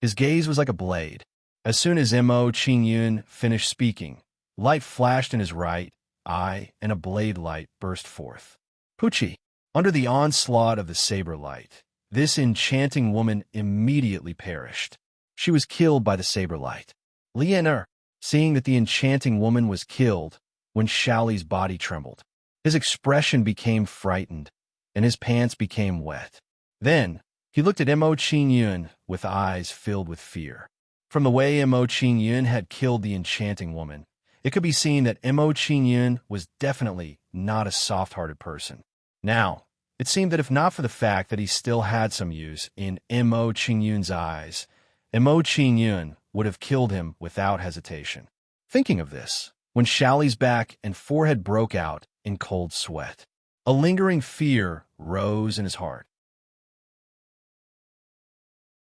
His gaze was like a blade. As soon as Mo Qingyun finished speaking, light flashed in his right eye and a blade light burst forth. Poochie! Under the onslaught of the saber light, this enchanting woman immediately perished. She was killed by the saber light. Lianer, seeing that the enchanting woman was killed, Wen Shaoli's body trembled. His expression became frightened, and his pants became wet. Then, he looked at Mo Qingyun with eyes filled with fear. From the way Mo Qingyun had killed the enchanting woman, it could be seen that Mo Qingyun was definitely not a soft-hearted person. Now, it seemed that if not for the fact that he still had some use in Mo Qingyun's eyes, Mo Qingyun would have killed him without hesitation. Thinking of this, Wen Shaoli's back and forehead broke out in cold sweat. A lingering fear rose in his heart.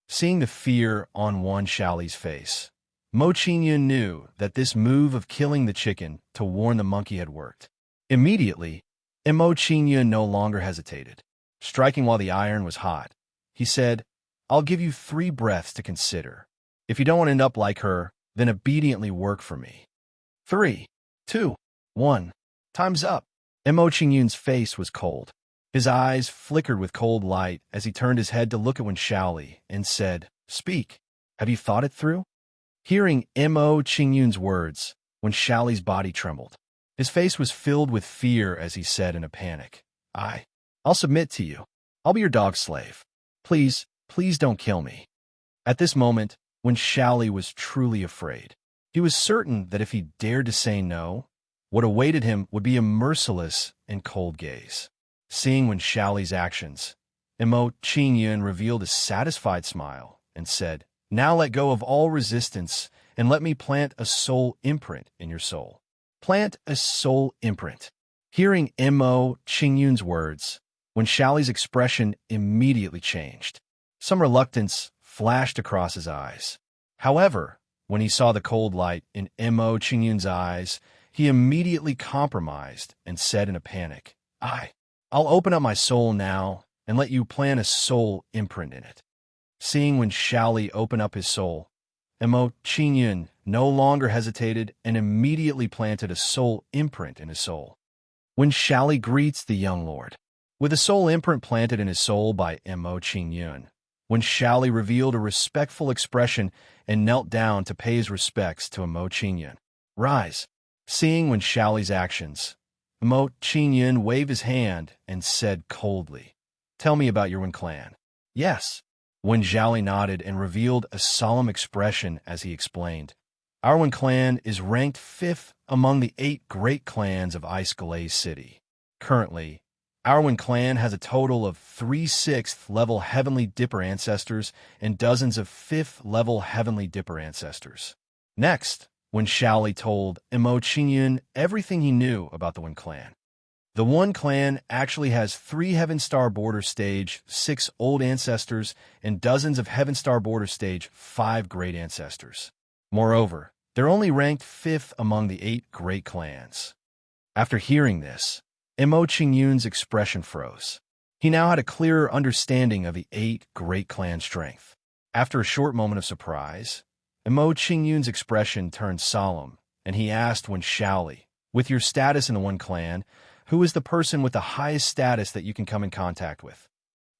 Seeing the fear on Wen Shaoli's face, Mo Qingyun knew that this move of killing the chicken to warn the monkey had worked. Immediately, Mo Qingyun no longer hesitated. Striking while the iron was hot, he said, "I'll give you 3 breaths to consider. If you don't want to end up like her, then obediently work for me. 3, 2, 1. Time's up." Mo Qingyun's face was cold. His eyes flickered with cold light as he turned his head to look at Wen Shaoli and said, "Speak. Have you thought it through?" Hearing Mo Qingyun's words, Wen Shaoli's body trembled. His face was filled with fear as he said in a panic, I'll submit to you. I'll be your dog slave. Please, please don't kill me." At this moment, Wen Shaoli was truly afraid. He was certain that if he dared to say no, what awaited him would be a merciless and cold gaze. Seeing Wen Shaoli's actions, Mo Qingyun revealed a satisfied smile and said, "Now let go of all resistance and let me plant a soul imprint in your soul." Plant a soul imprint. Hearing Mo Qingyun's words, Wen Shaoli's expression immediately changed. Some reluctance flashed across his eyes. However, when he saw the cold light in Mo Qingyun's eyes, he immediately compromised and said in a panic, I'll open up my soul now and let you plant a soul imprint in it." Seeing Wen Shaoli open up his soul, Mo Qingyun no longer hesitated and immediately planted a soul imprint in his soul. Wen Shaoli greets the young lord. With a soul imprint planted in his soul by Mo Qingyun, Wen Shaoli revealed a respectful expression and knelt down to pay his respects to Mo Qingyun. "Rise." Seeing Wen Shaoli's actions, Mo Qingyun waved his hand and said coldly, "Tell me about your Wen clan." "Yes." Wen Shaoli nodded and revealed a solemn expression as he explained, "Our Wen clan is ranked 5th among the 8 great clans of Ice Glaze City. Currently, our Wen clan has a total of 3 6th-level Heavenly Dipper ancestors and dozens of 5th-level Heavenly Dipper ancestors." Next, Wen Shaoli told Mo Qingyun everything he knew about the Wen clan. The Wen clan actually has 3 Heaven Star Border Stage 6 old ancestors and dozens of Heaven Star Border Stage 5 great ancestors. Moreover, they're only ranked 5th among the 8 great clans. After hearing this, Mo Qingyun's expression froze. He now had a clearer understanding of the 8 great clan strength. After a short moment of surprise, Mo Qingyun's expression turned solemn, and he asked Wen Shaoli, "With your status in the Wen clan, who is the person with the highest status that you can come in contact with?"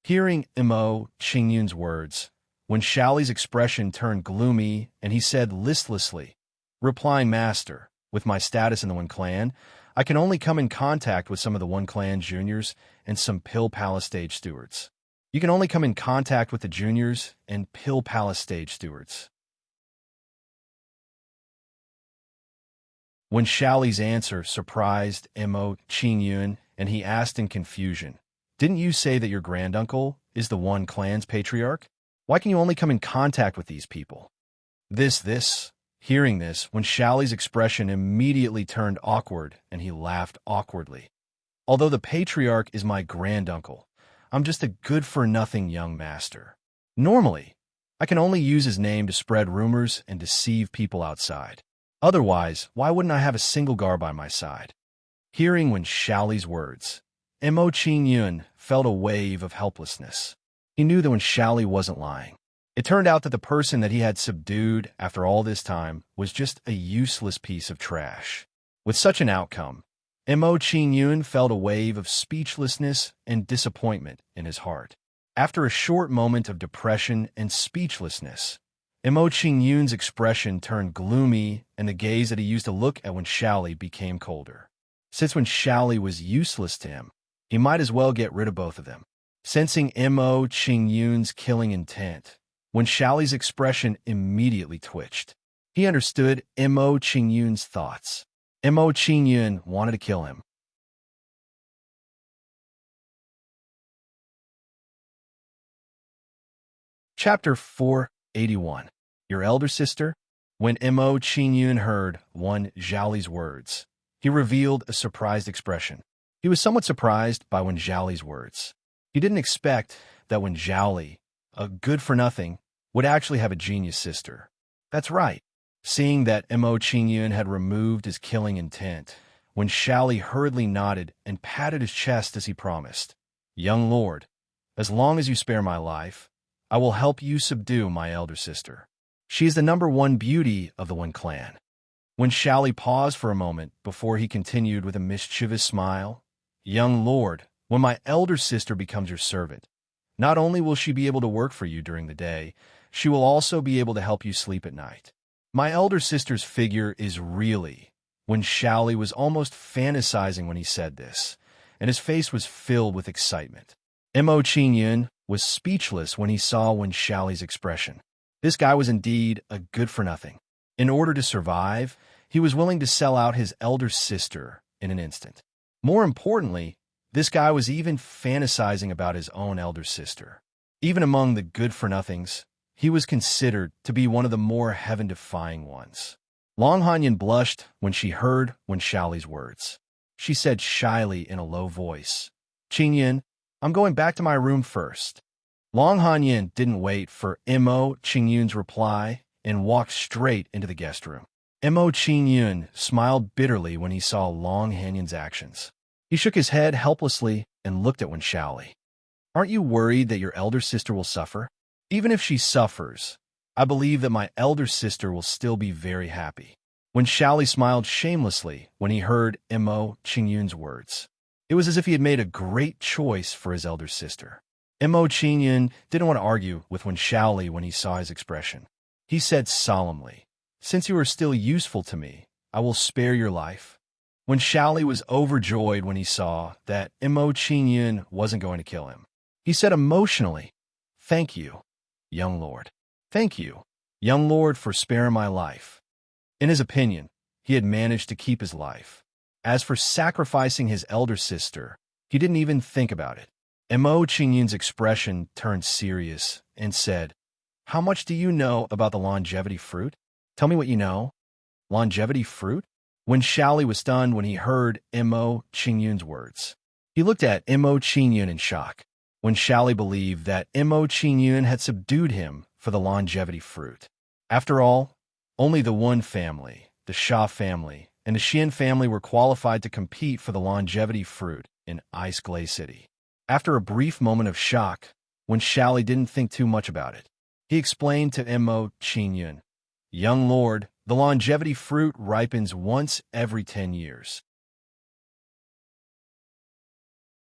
Hearing Mo Qingyun's words, Wen Shaoli's expression turned gloomy, and he said listlessly, replying, "Master, with my status in the Wen clan, I can only come in contact with some of the Wen clan juniors and some Pill Palace stage stewards. You can only come in contact with the juniors and Pill Palace stage stewards." Wen Shaoli's answer surprised Mo Qingyun, and he asked in confusion, "Didn't you say that your granduncle is the Wen clan's patriarch? Why can you only come in contact with these people?" Hearing this, Wen Shaoli's expression immediately turned awkward, and he laughed awkwardly. "Although the patriarch is my granduncle, I'm just a good-for-nothing young master. Normally, I can only use his name to spread rumors and deceive people outside. Otherwise, why wouldn't I have a single guard by my side?" Hearing Wen Shaoli's words, Mo Qingyun felt a wave of helplessness. He knew that Wen Shaoli wasn't lying. It turned out that the person that he had subdued after all this time was just a useless piece of trash. With such an outcome, Mo Qingyun felt a wave of speechlessness and disappointment in his heart. After a short moment of depression and speechlessness, Mo Qingyun's expression turned gloomy, and the gaze that he used to look at Wen Shaoli became colder. Since Wen Shaoli was useless to him, he might as well get rid of both of them. Sensing Mo Qingyun's killing intent, Wen Shaoli's expression immediately twitched. He understood Mo Qingyun's thoughts. Mo Qingyun wanted to kill him. Chapter 481. Your elder sister? When Mo Qingyun heard Wen Shaoli's words, he revealed a surprised expression. He was somewhat surprised by Wen Shaoli's words. He didn't expect that Wen Shaoli, a good-for-nothing, would actually have a genius sister. That's right. Seeing that Mo Qingyun had removed his killing intent, Wen Shaoli hurriedly nodded and patted his chest as he promised. "Young lord, As long as you spare my life, I will help you subdue my elder sister. She is the #1 beauty of the Wen clan. When Shally paused for a moment before he continued with a mischievous smile, "Young lord, when my elder sister becomes your servant, not only will she be able to work for you during the day, she will also be able to help you sleep at night." My elder sister's figure is really, when Shally was almost fantasizing when he said this, and his face was filled with excitement. Mo Qingyun was speechless when he saw Wen Shally's expression. This guy was indeed a good-for-nothing. In order to survive, he was willing to sell out his elder sister in an instant. More importantly, this guy was even fantasizing about his own elder sister. Even among the good-for-nothings, he was considered to be one of the more heaven-defying ones. Long Hanyan blushed when she heard Wen Shally's words. She said shyly in a low voice, "Qingyun, I'm going back to my room first." Long Hanyan didn't wait for Mo Qingyun's reply and walked straight into the guest room. Mo Qingyun smiled bitterly when he saw Long Hanyan's actions. He shook his head helplessly and looked at Wen Shally. "Aren't you worried that your elder sister will suffer? Even if she suffers, I believe that my elder sister will still be very happy." Wen Shally smiled shamelessly when he heard Mo Qingyun's words. It was as if he had made a great choice for his elder sister. Mo Qingyun didn't want to argue with Wen Shally when he saw his expression. He said solemnly, "Since you are still useful to me, I will spare your life." Wen Shally was overjoyed when he saw that Mo Qingyun wasn't going to kill him. He said emotionally, "Thank you, young lord. Thank you, young lord, for sparing my life." In his opinion, he had managed to keep his life. As for sacrificing his elder sister, he didn't even think about it. Mo Qingyun's expression turned serious and said, "How much do you know about the longevity fruit? Tell me what you know." Longevity fruit? Wen Shally was stunned when he heard Mo Qingyun's words. He looked at Mo Qingyun in shock. Wen Shally believed that Mo Qingyun had subdued him for the longevity fruit. After all, only the Wen family, the Sha family, and the Xian family were qualified to compete for the longevity fruit in Ice Glaze City. After a brief moment of shock, Wen Shally didn't think too much about it. He explained to Mo Qingyun, "Young lord, the longevity fruit ripens once every 10 years.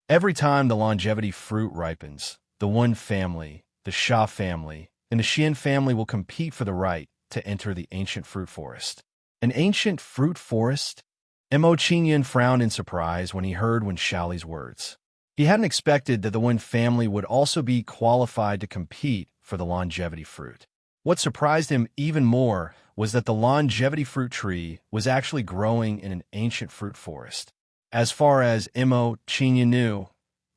Every time the longevity fruit ripens, the Wen family, the Sha family, and the Xian family will compete for the right to enter the ancient fruit forest." An ancient fruit forest? Mo Qingyun frowned in surprise when he heard Wen Shally's words. He hadn't expected that the Wen family would also be qualified to compete for the longevity fruit. What surprised him even more was that the longevity fruit tree was actually growing in an ancient fruit forest. As far as Mo Qingyun knew,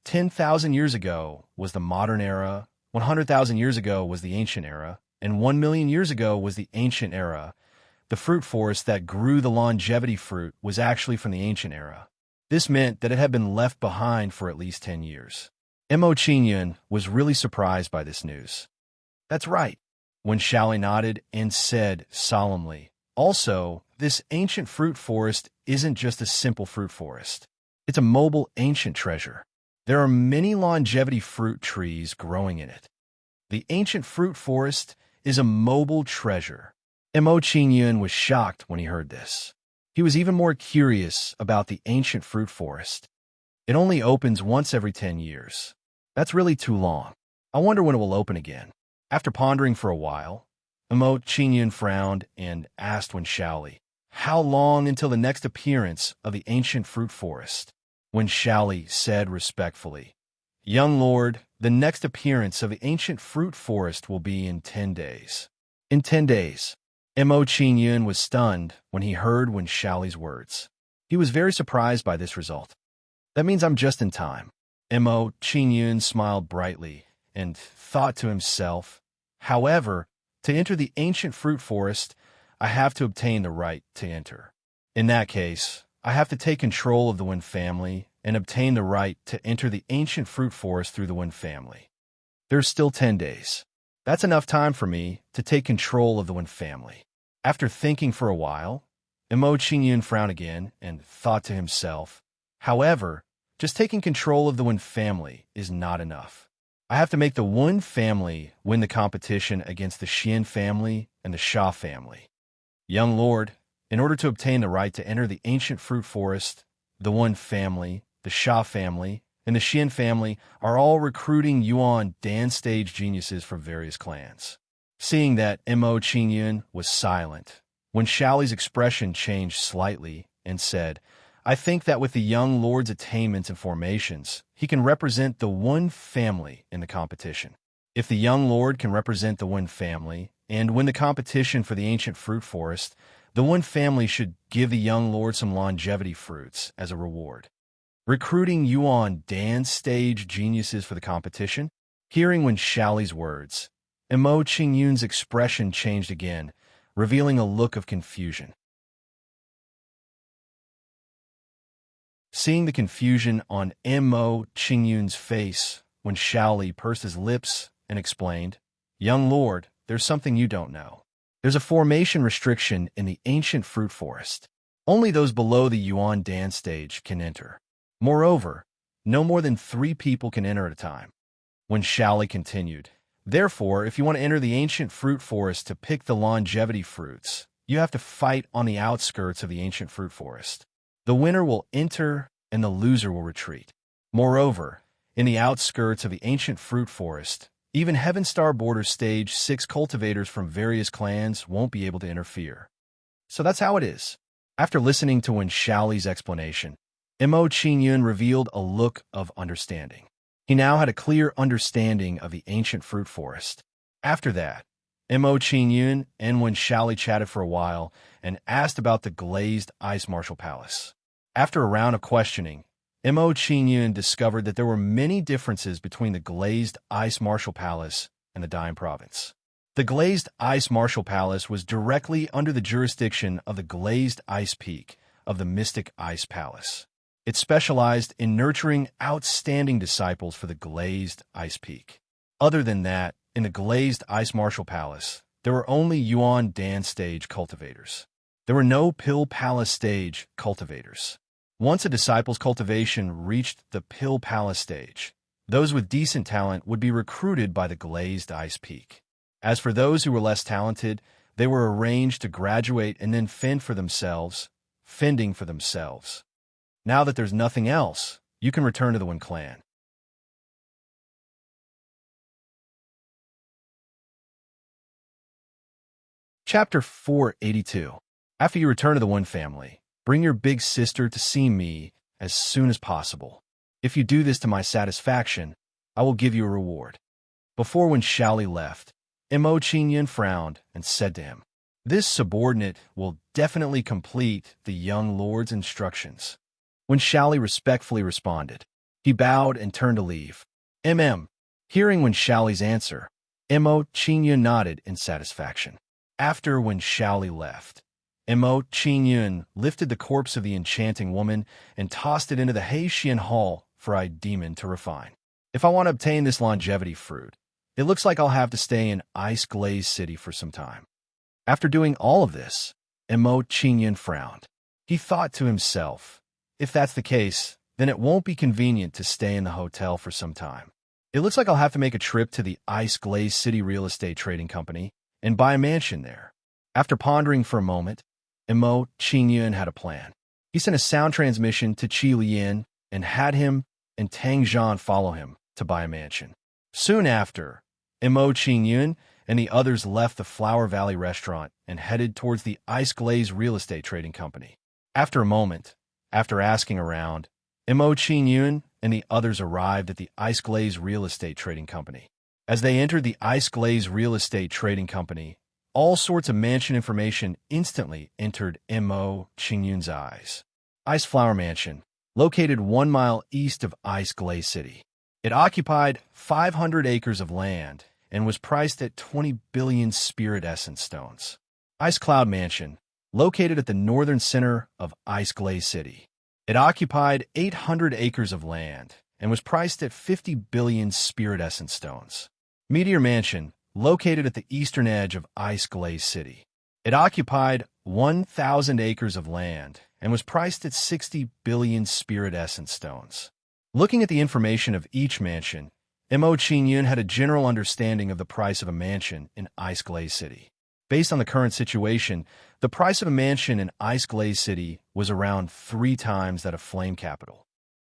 10,000 years ago was the modern era, 100,000 years ago was the ancient era, and 1,000,000 years ago was the ancient era. The fruit forest that grew the longevity fruit was actually from the ancient era. This meant that it had been left behind for at least 10 years. Mo Qingyun was really surprised by this news. "That's right," Wen Shally nodded and said solemnly, "Also, this ancient fruit forest isn't just a simple fruit forest. It's a mobile ancient treasure. There are many longevity fruit trees growing in it. The ancient fruit forest is a mobile treasure." Mo Qingyun was shocked when he heard this. He was even more curious about the ancient fruit forest. It only opens once every 10 years. That's really too long. I wonder when it will open again. After pondering for a while, Mo Qingyun frowned and asked Wen Shally, "How long until the next appearance of the ancient fruit forest?" Wen Shally said respectfully, "Young lord, the next appearance of the ancient fruit forest will be in 10 days. In 10 days. Mo Qingyun was stunned when he heard Wen Shally's words. He was very surprised by this result. "That means I'm just in time." Mo Qingyun smiled brightly and thought to himself, "However, to enter the ancient fruit forest, I have to obtain the right to enter. In that case, I have to take control of the Wen family and obtain the right to enter the ancient fruit forest through the Wen family. There's still 10 days. That's enough time for me to take control of the Wen family." After thinking for a while, Mo Qingyun frowned again and thought to himself, "However, just taking control of the Wen family is not enough. I have to make the Wen family win the competition against the Xian family and the Sha family. Young lord, in order to obtain the right to enter the ancient fruit forest, the Wen family, the Sha family, and the Xian family are all recruiting Yuan Dan stage geniuses from various clans. Seeing that Mo Qingyun was silent, Wen Shaoli's expression changed slightly and said, I think that with the young lord's attainments and formations, he can represent the Wen family in the competition. If the young lord can represent the Wen family and win the competition for the ancient fruit forest, the Wen family should give the young lord some longevity fruits as a reward. Recruiting Yuan Dan stage geniuses for the competition? Hearing Wen Shaoli's words, Mo Qingyun's expression changed again, revealing a look of confusion. Seeing the confusion on Mo Qingyun's face, Wen Shaoli pursed his lips and explained, Young lord, there's something you don't know. There's a formation restriction in the ancient fruit forest. Only those below the Yuan Dan stage can enter. Moreover, no more than 3 people can enter at a time. Wen Shaoli continued, Therefore, if you want to enter the ancient fruit forest to pick the longevity fruits, you have to fight on the outskirts of the ancient fruit forest. The winner will enter and the loser will retreat. Moreover, in the outskirts of the ancient fruit forest, even Heaven Star Border Stage 6 cultivators from various clans won't be able to interfere. So that's how it is. After listening to Wen Shaoli's explanation, Mo Qingyun revealed a look of understanding. He now had a clear understanding of the ancient fruit forest. After that, Mo Qingyun and Wen Shaoli chatted for a while and asked about the glazed ice marshal palace. After a round of questioning, Mo Qingyun discovered that there were many differences between the glazed ice marshal palace and the Dime province. The glazed ice marshal palace was directly under the jurisdiction of the glazed ice peak of the mystic ice palace. It specialized in nurturing outstanding disciples for the glazed ice peak. Other than that, in the glazed ice marshal palace, there were only Yuan Dan stage cultivators. There were no Pill Palace stage cultivators. Once a disciple's cultivation reached the Pill Palace stage, those with decent talent would be recruited by the glazed ice peak. As for those who were less talented, they were arranged to graduate and then fending for themselves. Now that there's nothing else, you can return to the Wen clan. Chapter 482. After you return to the Wen family, bring your big sister to see me as soon as possible. If you do this to my satisfaction, I will give you a reward. Before Wen Shaoli left, Mo Qingyun frowned and said to him, This subordinate will definitely complete the young lord's instructions. Wen Shaoli respectfully responded. He bowed and turned to leave. Hearing Wen Shaoli's answer, Mo Qingyun nodded in satisfaction. After Wen Shaoli left, Mo Qingyun lifted the corpse of the enchanting woman and tossed it into the Heixian Hall for a demon to refine. If I want to obtain this longevity fruit, it looks like I'll have to stay in Ice Glaze City for some time. After doing all of this, Mo Qingyun frowned. He thought to himself, if that's the case, then it won't be convenient to stay in the hotel for some time. It looks like I'll have to make a trip to the Ice Glaze City Real Estate Trading Company and buy a mansion there. After pondering for a moment, Mo Qingyun had a plan. He sent a sound transmission to Qi Lian and had him and Tang Zhan follow him to buy a mansion. Soon after, Mo Qingyun and the others left the Flower Valley restaurant and headed towards the Ice Glaze Real Estate Trading Company. After a moment, after asking around, Mo Qingyun and the others arrived at the Ice Glaze Real Estate Trading Company. As they entered the Ice Glaze Real Estate Trading Company, all sorts of mansion information instantly entered Mo Qingyun's eyes. Ice Flower Mansion, located 1 mile east of Ice Glaze City. It occupied 500 acres of land and was priced at 20 billion spirit essence stones. Ice Cloud Mansion, located at the northern center of Ice Glaze City. It occupied 800 acres of land and was priced at 50 billion spirit essence stones. Meteor Mansion, located at the eastern edge of Ice Glaze City. It occupied 1,000 acres of land and was priced at 60 billion spirit essence stones. Looking at the information of each mansion, Mo Qingyun had a general understanding of the price of a mansion in Ice Glaze City. Based on the current situation, the price of a mansion in Ice Glaze City was around 3 times that of Flame Capital.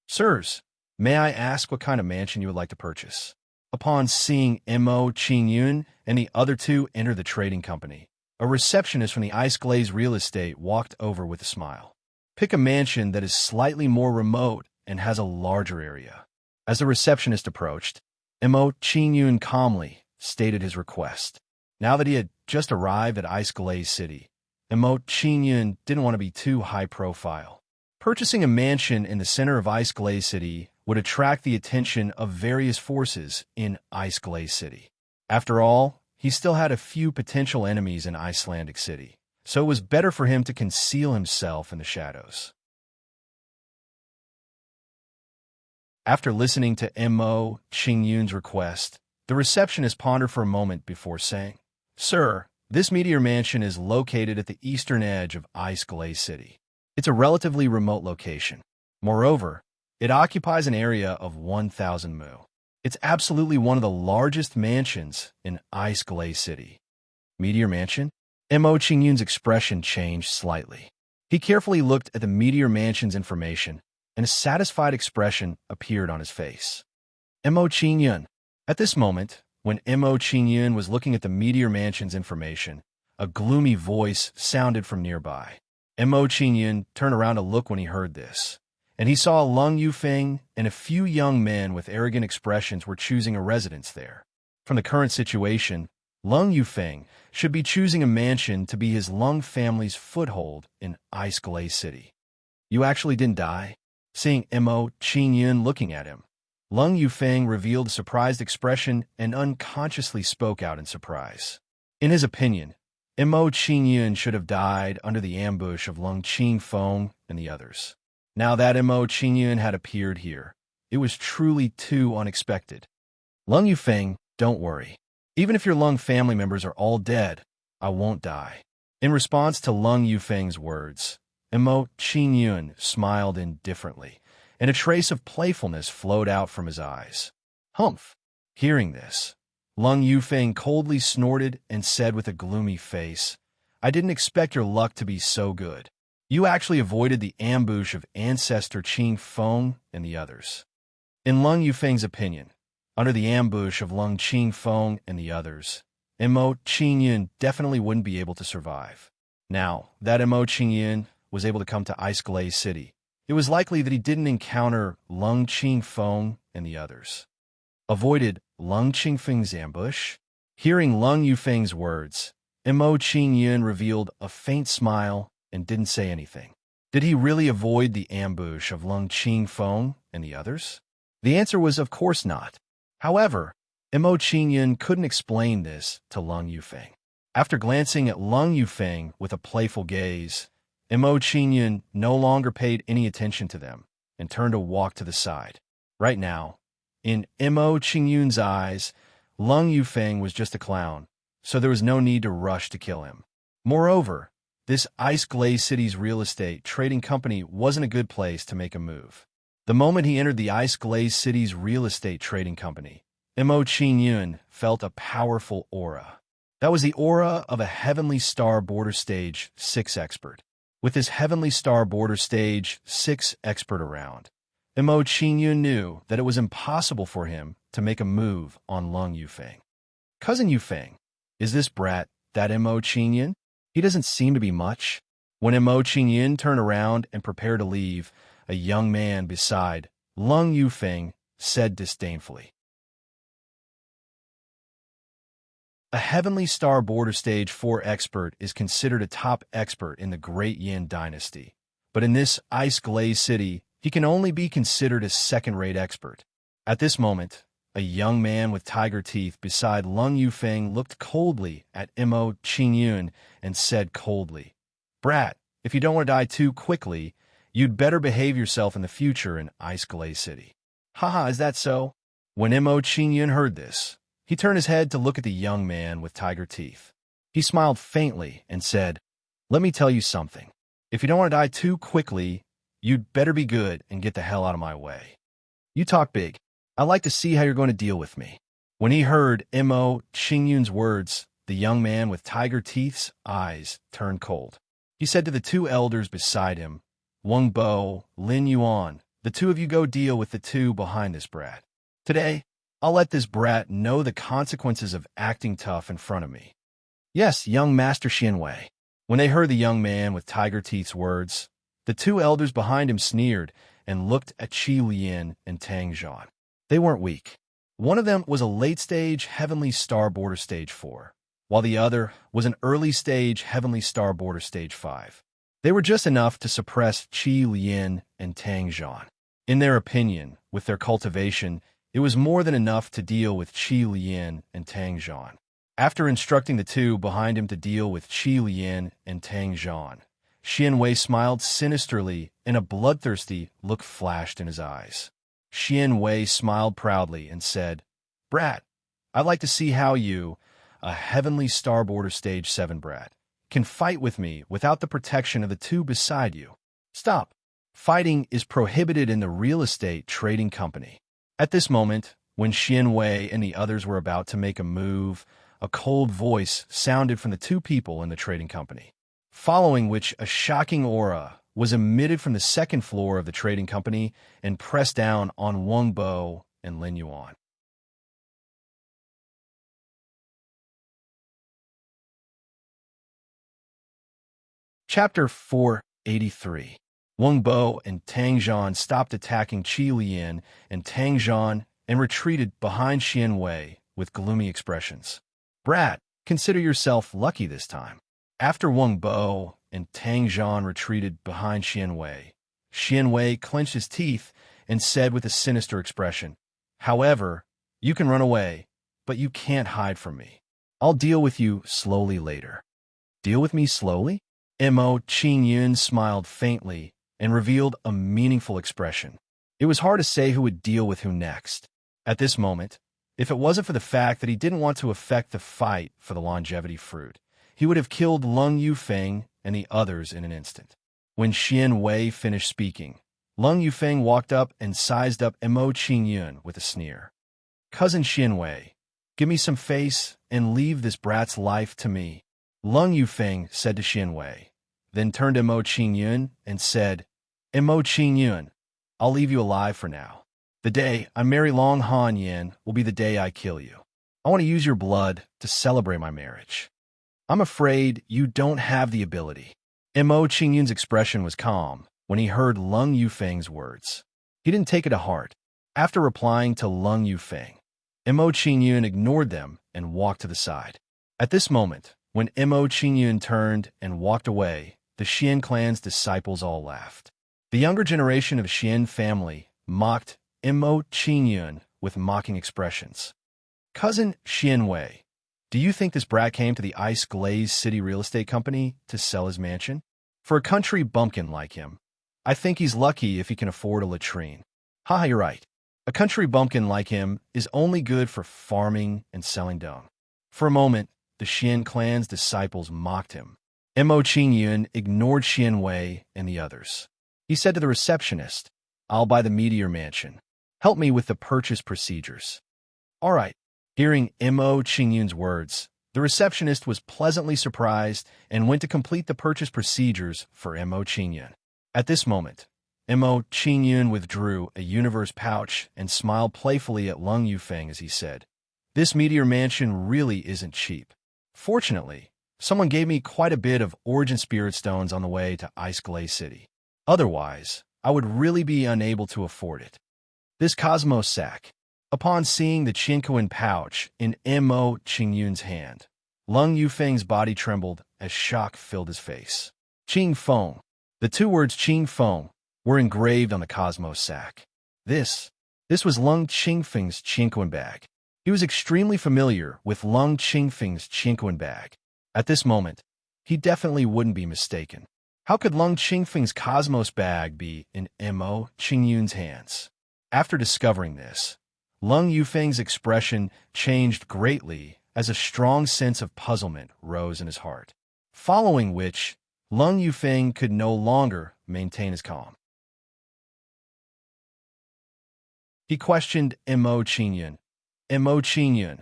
Sirs, may I ask what kind of mansion you would like to purchase? Upon seeing Mo Qingyun and the other two enter the trading company, a receptionist from the Ice Glaze Real Estate walked over with a smile. Pick a mansion that is slightly more remote and has a larger area. As the receptionist approached, Mo Qingyun calmly stated his request. Now that he had just arrived at Ice Glaze City, Mo Qingyun didn't want to be too high-profile. Purchasing a mansion in the center of Ice Glaze City would attract the attention of various forces in Ice Glaze City. After all, he still had a few potential enemies in Icelandic City, so it was better for him to conceal himself in the shadows. After listening to Mo Qingyun's request, the receptionist pondered for a moment before saying, "Sir, this meteor mansion is located at the eastern edge of Ice Glaze City. It's a relatively remote location. Moreover, it occupies an area of 1,000 mu. It's absolutely one of the largest mansions in Ice Glaze City." Meteor mansion? Mo Qingyun's expression changed slightly. He carefully looked at the meteor mansion's information, and a satisfied expression appeared on his face. Mo Qingyun. At this moment, when Mo Qingyun was looking at the meteor mansion's information, a gloomy voice sounded from nearby. Mo Qingyun turned around to look when he heard this, and he saw Lung Yufeng and a few young men with arrogant expressions were choosing a residence there. From the current situation, Lung Yufeng should be choosing a mansion to be his Lung family's foothold in Ice Glaze City. "You actually didn't die?" Seeing Mo Qingyun looking at him, Lung Yufeng revealed a surprised expression and unconsciously spoke out in surprise. In his opinion, Mo Qingyun should have died under the ambush of Lung Qingfeng and the others. Now that Mo Qingyun had appeared here, it was truly too unexpected. "Lung Yufeng, don't worry. Even if your Lung family members are all dead, I won't die." In response to Lung Yufeng's words, Mo Qingyun smiled indifferently, and a trace of playfulness flowed out from his eyes. "Humph!" Hearing this, Lung Yufeng coldly snorted and said with a gloomy face, "I didn't expect your luck to be so good. You actually avoided the ambush of Ancestor Qing Feng and the others." In Lung Yufeng's opinion, under the ambush of Lung Qing Feng and the others, Mo Qingyun definitely wouldn't be able to survive. Now that Mo Qingyun was able to come to Ice Glaze City, it was likely that he didn't encounter Lung Qingfeng and the others. Avoided Lung Qingfeng's ambush? Hearing Lung Yufeng's words, Mo Qingyun revealed a faint smile and didn't say anything. Did he really avoid the ambush of Lung Qingfeng and the others? The answer was of course not. However, Mo Qingyun couldn't explain this to Lung Yufeng. After glancing at Lung Yufeng with a playful gaze, Mo Qingyun no longer paid any attention to them and turned to walk to the side. Right now, in Mo Qingyun's eyes, Lung Yufeng was just a clown, so there was no need to rush to kill him. Moreover, this Ice Glaze City's real estate trading company wasn't a good place to make a move. The moment he entered the Ice Glaze City's real estate trading company, Mo Qingyun felt a powerful aura. That was the aura of a Heavenly Star Border Stage 6 expert. With his Heavenly Star Border Stage 6 expert around, Mo Qingyun knew that it was impossible for him to make a move on Lung Yufeng. "Cousin Yufeng, is this brat that Mo Qingyun? He doesn't seem to be much." When Mo Qingyun turned around and prepared to leave, a young man beside Lung Yufeng said disdainfully, "A Heavenly Star Border Stage 4 expert is considered a top expert in the Great Yin Dynasty, but in this Ice Glaze City, he can only be considered a second-rate expert." At this moment, a young man with tiger teeth beside Lung Yufeng looked coldly at Mo Qingyun and said coldly, "Brat, if you don't want to die too quickly, you'd better behave yourself in the future in Ice Glaze City." "Haha, is that so?" When Mo Qingyun heard this, he turned his head to look at the young man with tiger teeth. He smiled faintly and said, "Let me tell you something. If you don't want to die too quickly, you'd better be good and get the hell out of my way." "You talk big. I'd like to see how you're going to deal with me. When he heard Mo Qingyun's words, the young man with tiger teeth's eyes turned cold. He said to the two elders beside him, Wang Bo, Lin Yuan, the two of you go deal with the two behind this brat. Today, I'll let this brat know the consequences of acting tough in front of me. Yes, young Master Xianwei. When they heard the young man with tiger teeth's words, the two elders behind him sneered and looked at Qi Lian and Tang Zhan. They weren't weak. One of them was a late-stage Heavenly Star Border Stage 4, while the other was an early-stage Heavenly Star Border Stage 5. They were just enough to suppress Qi Lian and Tang Zhan. In their opinion, with their cultivation, it was more than enough to deal with Qi Lian and Tang Zhan. After instructing the two behind him to deal with Qi Lian and Tang Zhan, Xianwei smiled sinisterly and a bloodthirsty look flashed in his eyes. Xianwei smiled proudly and said, Brat, I'd like to see how you, a Heavenly Star Border Stage 7 brat, can fight with me without the protection of the two beside you. Stop. Fighting is prohibited in the real estate trading company. At this moment, when Xianwei and the others were about to make a move, a cold voice sounded from the two people in the trading company, following which a shocking aura was emitted from the second floor of the trading company and pressed down on Wang Bo and Lin Yuan. Chapter 483. Wang Bo and Tang Zhan stopped attacking Qi Lian and Tang Zhan and retreated behind Xianwei with gloomy expressions. Brat, consider yourself lucky this time. After Wang Bo and Tang Zhan retreated behind Xianwei, Xianwei clenched his teeth and said with a sinister expression, However, you can run away, but you can't hide from me. I'll deal with you slowly later. Deal with me slowly? Mo Qingyun smiled faintly and revealed a meaningful expression. It was hard to say who would deal with who next. At this moment, if it wasn't for the fact that he didn't want to affect the fight for the longevity fruit, he would have killed Lung Yufeng and the others in an instant. When Xianwei finished speaking, Lung Yufeng walked up and sized up Mo Qingyun with a sneer. Cousin Xianwei, give me some face and leave this brat's life to me. Lung Yufeng said to Xianwei, then turned to Mo Qingyun and said, Mo Qingyun, I'll leave you alive for now. The day I marry Long Han Yin will be the day I kill you. I want to use your blood to celebrate my marriage. I'm afraid you don't have the ability. Mo Qingyun's expression was calm when he heard Lung Yufeng's words. He didn't take it to heart. After replying to Lung Yufeng, Mo Qingyun ignored them and walked to the side. At this moment, when Mo Qingyun turned and walked away, the Xian clan's disciples all laughed. The younger generation of Xian family mocked Mo Qingyun with mocking expressions. Cousin Xianwei, do you think this brat came to the Ice Glaze City Real Estate Company to sell his mansion? For a country bumpkin like him, I think he's lucky if he can afford a latrine. Haha, you're right. A country bumpkin like him is only good for farming and selling dung. For a moment, the Xian clan's disciples mocked him. Mo Qingyun ignored Xianwei and the others. He said to the receptionist, I'll buy the Meteor Mansion. Help me with the purchase procedures. All right. Hearing Mo Qingyun's words, the receptionist was pleasantly surprised and went to complete the purchase procedures for Mo Qingyun. At this moment, Mo Qingyun withdrew a universe pouch and smiled playfully at Lung Yufeng as he said, This Meteor Mansion really isn't cheap. Fortunately, someone gave me quite a bit of Origin Spirit Stones on the way to Ice Glaze City. Otherwise, I would really be unable to afford it. This Cosmos sack. Upon seeing the Qinkuan pouch in Mo Qingyun's hand, Lung Yufeng's body trembled as shock filled his face. Qing Feng. The two words Qing Feng were engraved on the Cosmos sack. This was Lung Qingfeng's Qinkuan bag. He was extremely familiar with Lung Qingfeng's Qinkuan bag. At this moment, he definitely wouldn't be mistaken. How could Lung Qingfeng's Cosmos bag be in Mo Qingyun's hands? After discovering this, Lung Yufeng's expression changed greatly as a strong sense of puzzlement rose in his heart, following which Lung Yufeng could no longer maintain his calm. He questioned Mo Qingyun. Mo Qingyun,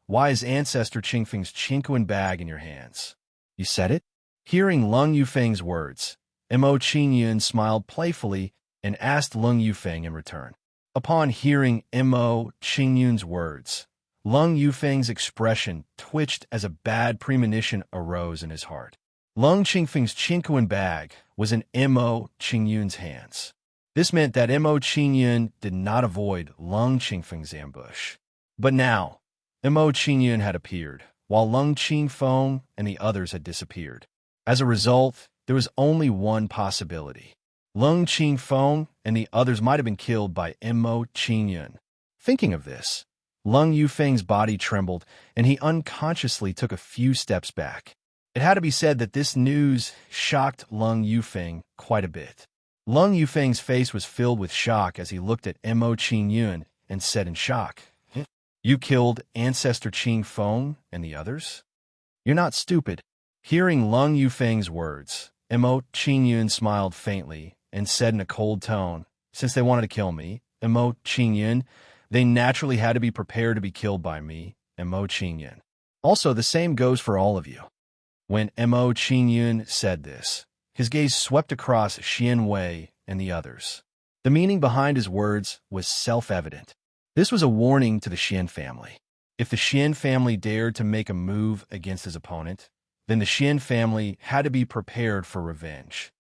why is ancestor Qingfeng's Qinquan bag in your hands? You said it? Hearing Lung Yufeng's words, Mo Qingyun smiled playfully and asked Lung Yufeng in return. Upon hearing Mo Qingyun's words, Lung Yufeng's expression twitched as a bad premonition arose in his heart. Lung Qingfeng's Qinquan bag was in Mo Qingyun's hands. This meant that Mo Qingyun did not avoid Lung Qingfeng's ambush. But now, Mo Qingyun had appeared, while Lung Qingfeng and the others had disappeared. As a result, there was only one possibility. Lung Qingfeng and the others might have been killed by Mo Qingyun. Thinking of this, Lung Yufeng's body trembled, and he unconsciously took a few steps back. It had to be said that this news shocked Lung Yufeng quite a bit. Lung Yufeng's face was filled with shock as he looked at Mo Qingyun and said in shock, "You killed Ancestor Qingfeng and the others? You're not stupid." Hearing Lung Yufeng's words, Mo Qingyun smiled faintly and said in a cold tone, "Since they wanted to kill me, Mo Qingyun, they naturally had to be prepared to be killed by me, Mo Qingyun. Also, the same goes for all of you." When Mo Qingyun said this, his gaze swept across Xian Wei and the others. The meaning behind his words was self-evident. This was a warning to the Xian family. If the Xian family dared to make a move against his opponent, then the Xian family had to be prepared for revenge.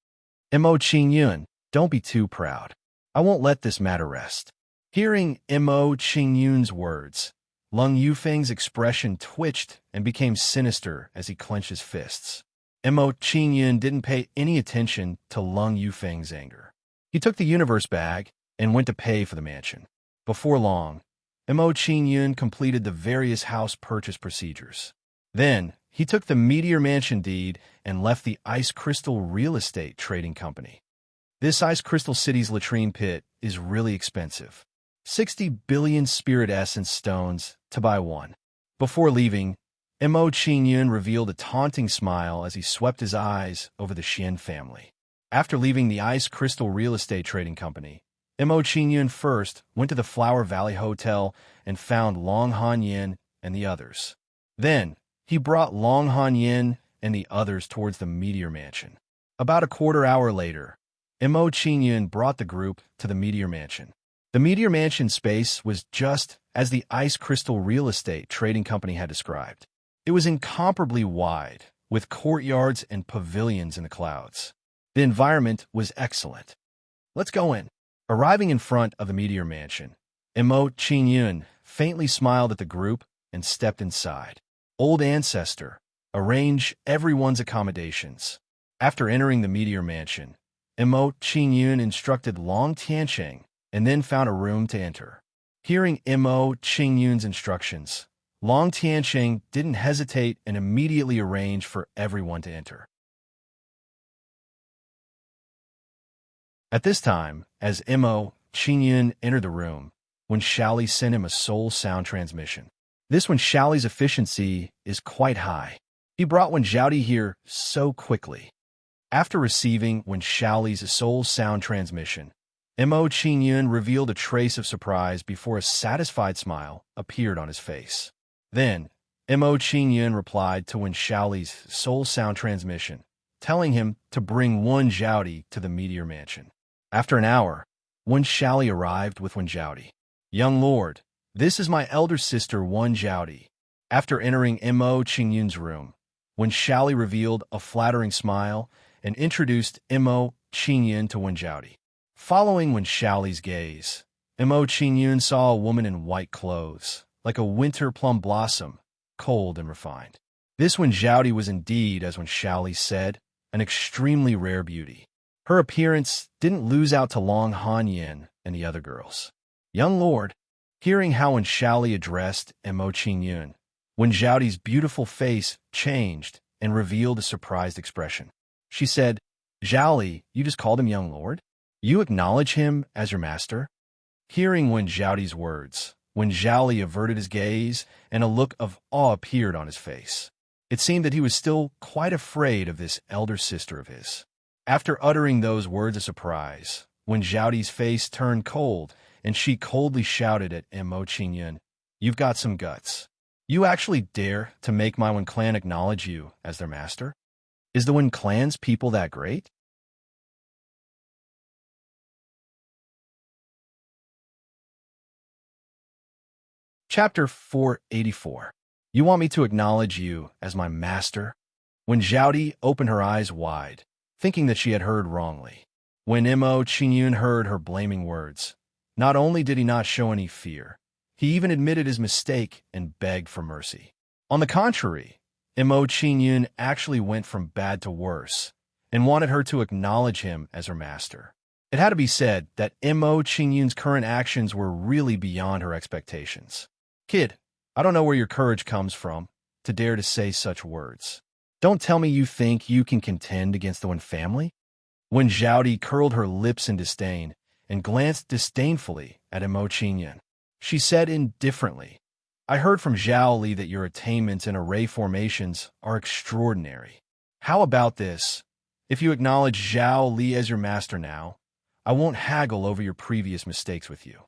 Mo Qingyun, don't be too proud. I won't let this matter rest. Hearing Mo Qingyun's words, Lung Yufeng's expression twitched and became sinister as he clenched his fists. Mo Qingyun didn't pay any attention to Lung Yufeng's anger. He took the universe bag and went to pay for the mansion. Before long, Mo Qingyun completed the various house purchase procedures. Then, he took the Meteor Mansion deed and left the Ice Crystal Real Estate Trading Company. This Ice Crystal City's latrine pit is really expensive. 60 billion spirit essence stones to buy one. Before leaving, Mo Qingyun revealed a taunting smile as he swept his eyes over the Xian family. After leaving the Ice Crystal Real Estate Trading Company, Mo Qingyun first went to the Flower Valley Hotel and found Long Hanyin and the others. Then, he brought Long Hanyin and the others towards the Meteor Mansion. About a quarter hour later, Mo Qingyun brought the group to the Meteor Mansion. The Meteor Mansion space was just as the Ice Crystal Real Estate Trading Company had described. It was incomparably wide, with courtyards and pavilions in the clouds. The environment was excellent. "Let's go in." Arriving in front of the Meteor Mansion, Mo Qingyun faintly smiled at the group and stepped inside. Old Ancestor, arrange everyone's accommodations. After entering the Meteor Mansion, Mo Qingyun instructed Long Tiancheng and then found a room to enter. Hearing Mo Qingyun's instructions, Long Tiancheng didn't hesitate and immediately arranged for everyone to enter. At this time, as Mo Qingyun entered the room, when Xiaoli sent him a soul sound transmission. This when Xiaoli's efficiency is quite high. He brought Wen Zhaodi here so quickly. After receiving Wen Xiaoli's soul sound transmission, Mo Qingyun revealed a trace of surprise before a satisfied smile appeared on his face. Then, Mo Qingyun replied to Wen Xiaoli's soul sound transmission, telling him to bring Wen Zhaodi to the Meteor Mansion. After an hour, Wen Xiaoli arrived with Wen Zhaodi. "Young lord, this is my elder sister Wen Zhaodi." After entering Mo Qingyun's room, Wen Xiaoli revealed a flattering smile and introduced Mo Qingyun to Wen Zhaodi. Following Wen Xiaoli's gaze, Mo Qingyun saw a woman in white clothes, like a winter plum blossom, cold and refined. This Wen Zhaodi was indeed, as Wen Xiaoli said, an extremely rare beauty. Her appearance didn't lose out to Long Hanyin and the other girls. "Young lord," hearing how Wen Xiaoli addressed Mo Qingyun, Wen Zhaodi's beautiful face changed and revealed a surprised expression. She said, "Zhaoli, you just called him young lord? You acknowledge him as your master?" Hearing Wen Zhaodi's words, Wen Zhaoli averted his gaze and a look of awe appeared on his face. It seemed that he was still quite afraid of this elder sister of his. After uttering those words of surprise, Wen Zhaodi's face turned cold and she coldly shouted at Mo Qingyun, "You've got some guts. You actually dare to make my Wen clan acknowledge you as their master? Is the Wen clan's people that great?" Chapter 484. You want me to acknowledge you as my master? When Zhaodi opened her eyes wide, thinking that she had heard wrongly. When Mo Qingyun heard her blaming words, not only did he not show any fear, he even admitted his mistake and begged for mercy. On the contrary, Mo Qingyun actually went from bad to worse and wanted her to acknowledge him as her master. It had to be said that Mo Qingyun's current actions were really beyond her expectations. "Kid, I don't know where your courage comes from to dare to say such words. Don't tell me you think you can contend against the Wen family?" When Zhaodi curled her lips in disdain and glanced disdainfully at Mo Qingyun, she said indifferently, "I heard from Zhao Li that your attainments in array formations are extraordinary. How about this? If you acknowledge Zhao Li as your master now, I won't haggle over your previous mistakes with you."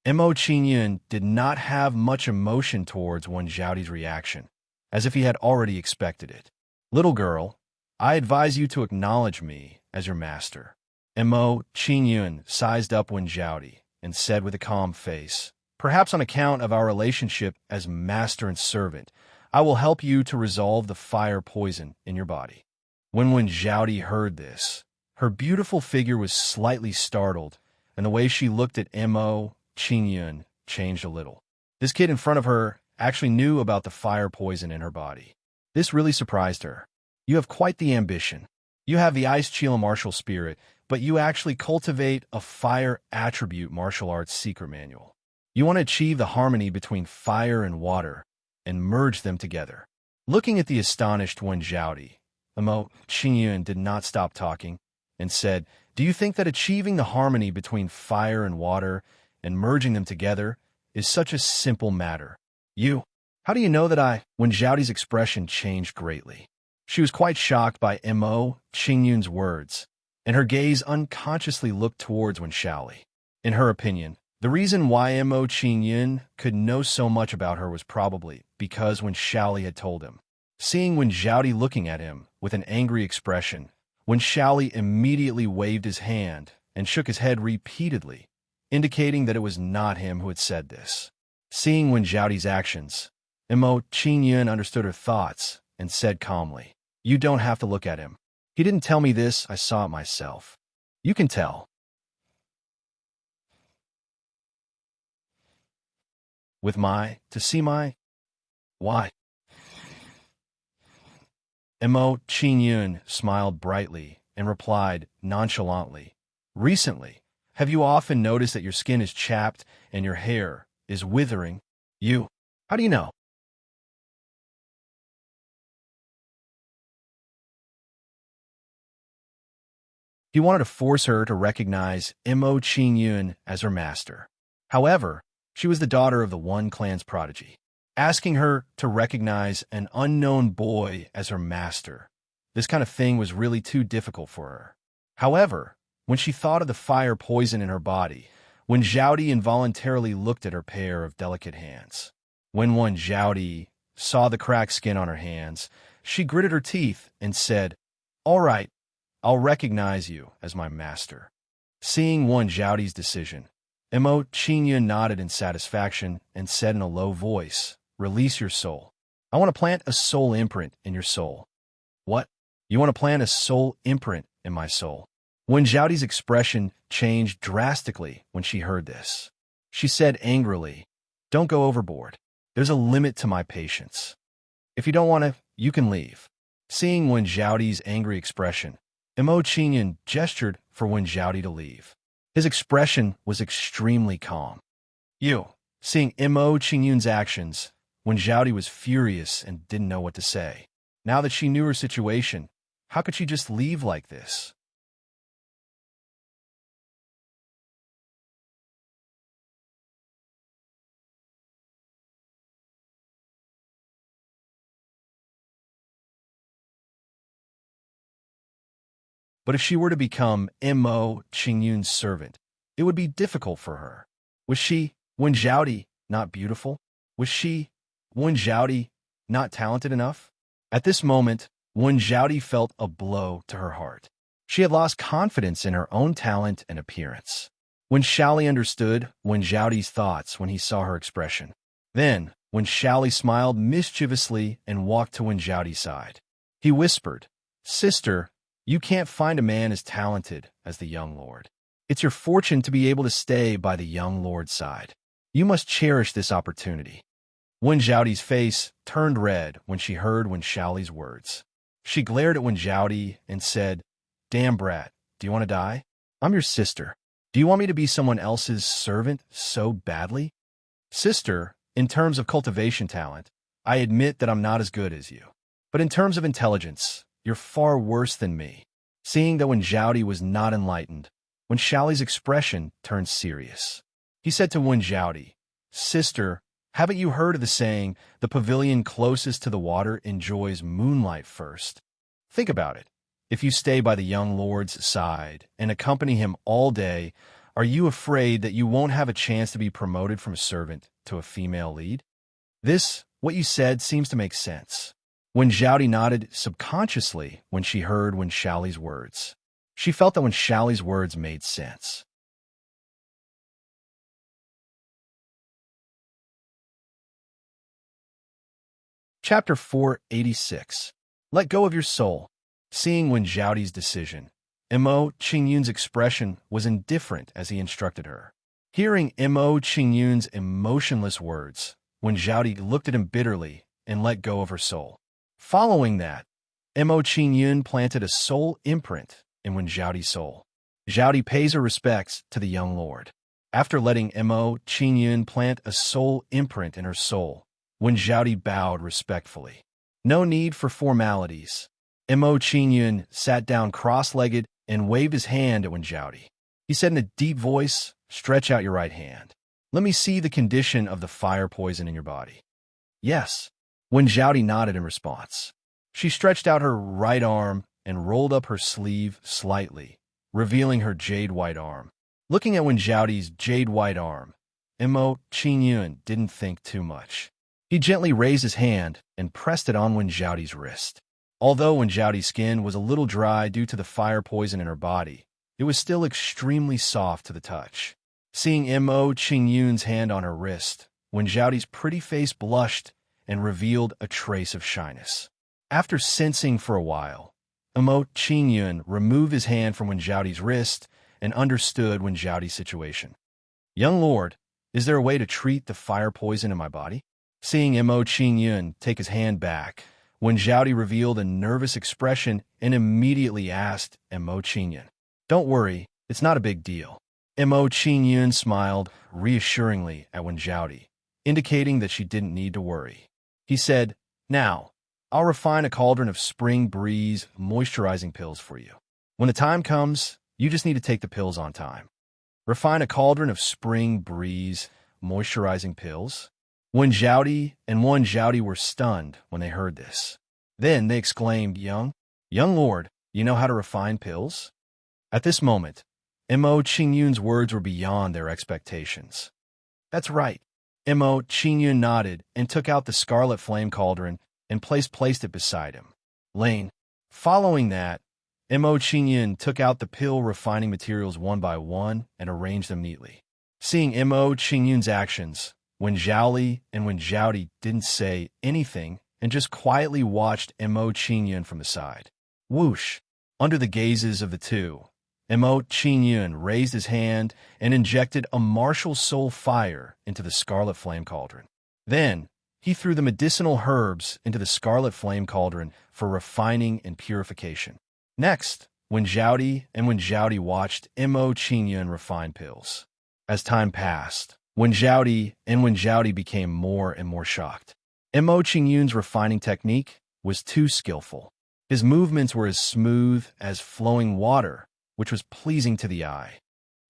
Mo Qingyun did not have much emotion towards Wen Zhaodi's reaction, as if he had already expected it. "Little girl, I advise you to acknowledge me as your master." Mo Qingyun sized up Wen Zhaodi and said with a calm face, "Perhaps on account of our relationship as master and servant, I will help you to resolve the fire poison in your body." When Wen Zhaodi heard this, her beautiful figure was slightly startled, and the way she looked at Mo Qingyun changed a little. This kid in front of her actually knew about the fire poison in her body. This really surprised her. "You have quite the ambition. You have the ice Chila martial spirit, but you actually cultivate a fire attribute martial arts secret manual. You want to achieve the harmony between fire and water and merge them together." Looking at the astonished Wen Zhaodi, Mo Qingyun did not stop talking and said, "Do you think that achieving the harmony between fire and water and merging them together is such a simple matter? How do you know that I—" When Zhaodi's expression changed greatly. She was quite shocked by Mo Qingyun's words, and her gaze unconsciously looked towards Wen Zhaoli. In her opinion, the reason why Mo Qingyun could know so much about her was probably because Wen Zhaoli had told him. Seeing Wen Zhaodi looking at him with an angry expression, Wen Zhaoli immediately waved his hand and shook his head repeatedly, indicating that it was not him who had said this. Seeing Wen Zhaodi's actions, Mo Qingyun understood her thoughts and said calmly, "You don't have to look at him. He didn't tell me this, I saw it myself. You can tell. To see my. Why?" Mo Qingyun smiled brightly and replied nonchalantly, "Recently, have you often noticed that your skin is chapped and your hair is withering? How do you know?" He wanted to force her to recognize Mo Qingyun as her master. However, she was the daughter of the One clan's prodigy. Asking her to recognize an unknown boy as her master, this kind of thing was really too difficult for her. However, when she thought of the fire poison in her body, Wen Zhaodi involuntarily looked at her pair of delicate hands. When Wen Zhaodi saw the cracked skin on her hands, she gritted her teeth and said, "All right, I'll recognize you as my master." Seeing Wen Zhaodi's decision, Mo Qingyun nodded in satisfaction and said in a low voice, "Release your soul. I want to plant a soul imprint in your soul." "What? You want to plant a soul imprint in my soul?" Wen Zhaodi's expression changed drastically when she heard this. She said angrily, "Don't go overboard. There's a limit to my patience. If you don't want to, you can leave." Seeing Wen Zhaodi's angry expression, Mo Qingyun gestured for Wen Zhaodi to leave. His expression was extremely calm. Seeing Mo Qingyun's actions, Wen Zhaodi was furious and didn't know what to say. Now that she knew her situation, how could she just leave like this? But if she were to become Mo Qingyun's servant, it would be difficult for her. Was she, Wenjiaodi, not beautiful? Was she, Wenjiaodi, not talented enough? At this moment, Wenjiaodi felt a blow to her heart. She had lost confidence in her own talent and appearance. When Xiaoli understood Wenjiaodi's thoughts when he saw her expression. Then, when Xiaoli smiled mischievously and walked to Wenjiaodi's side, he whispered, "Sister, you can't find a man as talented as the young lord. It's your fortune to be able to stay by the young lord's side. You must cherish this opportunity." Wenjiaodi's face turned red when she heard Xiaoli's words. She glared at Wenjiaodi and said, "Damn brat, do you want to die? I'm your sister. Do you want me to be someone else's servant so badly? Sister, in terms of cultivation talent, I admit that I'm not as good as you. But in terms of intelligence, you're far worse than me." Seeing that Wenjiaodi was not enlightened, Xiaoli's expression turned serious. He said to Wenjiaodi, "Sister, haven't you heard of the saying, the pavilion closest to the water enjoys moonlight first? Think about it. If you stay by the young lord's side and accompany him all day, are you afraid that you won't have a chance to be promoted from a servant to a female lead?" What you said, seems to make sense. Wenjiaodi nodded subconsciously when she heard Xiaoli's words. She felt that Xiaoli's words made sense. Chapter 486. Let go of your soul. Seeing Wenjiaodi's decision, Mo Qingyun's expression was indifferent as he instructed her. Hearing Mo Qingyun's emotionless words, Wenjiaodi looked at him bitterly and let go of her soul. Following that, Mo Qingyun planted a soul imprint in Wenjiaodi's soul. Jiaodi pays her respects to the young lord. After letting Mo Qingyun plant a soul imprint in her soul, Wenjiaodi bowed respectfully. No need for formalities. Mo Qingyun sat down cross-legged and waved his hand at Wenjiaodi. He said in a deep voice, "Stretch out your right hand. Let me see the condition of the fire poison in your body." "Yes." Wenjiaodi nodded in response. She stretched out her right arm and rolled up her sleeve slightly, revealing her jade-white arm. Looking at Wenjiaodi's jade-white arm, Mo Qingyun didn't think too much. He gently raised his hand and pressed it on Wenjiaodi's wrist. Although Wenjiaodi's skin was a little dry due to the fire poison in her body, it was still extremely soft to the touch. Seeing Mo Qingyun's hand on her wrist, Wenjiaodi's pretty face blushed and revealed a trace of shyness. After sensing for a while, Mo Qingyun removed his hand from Wenjiaodi's wrist and understood Wenjiaodi's situation. "Young lord, is there a way to treat the fire poison in my body?" Seeing Mo Qingyun take his hand back, Wenjiaodi revealed a nervous expression and immediately asked Mo Qingyun, "Don't worry, it's not a big deal." Mo Qingyun smiled reassuringly at Wenjiaodi, indicating that she didn't need to worry. He said, "Now, I'll refine a cauldron of spring breeze moisturizing pills for you. When the time comes, you just need to take the pills on time." Refine a cauldron of spring breeze moisturizing pills? Wenjiaodi were stunned when they heard this. Then they exclaimed, Young lord, you know how to refine pills?" At this moment, Mo Qingyun's words were beyond their expectations. "That's right." Mo Qingyun nodded and took out the scarlet flame cauldron and placed it beside him. Lane. Following that, Mo Qingyun took out the pill refining materials one by one and arranged them neatly. Seeing Mo Qingyun's actions, Wenjiaodi didn't say anything and just quietly watched Mo Qingyun from the side. Whoosh! Under the gazes of the two, Mo Qingyun raised his hand and injected a martial soul fire into the scarlet flame cauldron. Then, he threw the medicinal herbs into the scarlet flame cauldron for refining and purification. Next, Wenjiaodi watched Mo Qingyun refine pills. As time passed, Wenjiaodi became more and more shocked. Mo Qingyun's refining technique was too skillful. His movements were as smooth as flowing water, which was pleasing to the eye.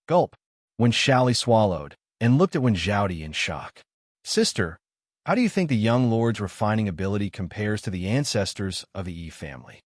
Gulp. Xiaoli swallowed and looked at Wenjiaodi in shock. "Sister, how do you think the young lord's refining ability compares to the ancestors of the Yi family?"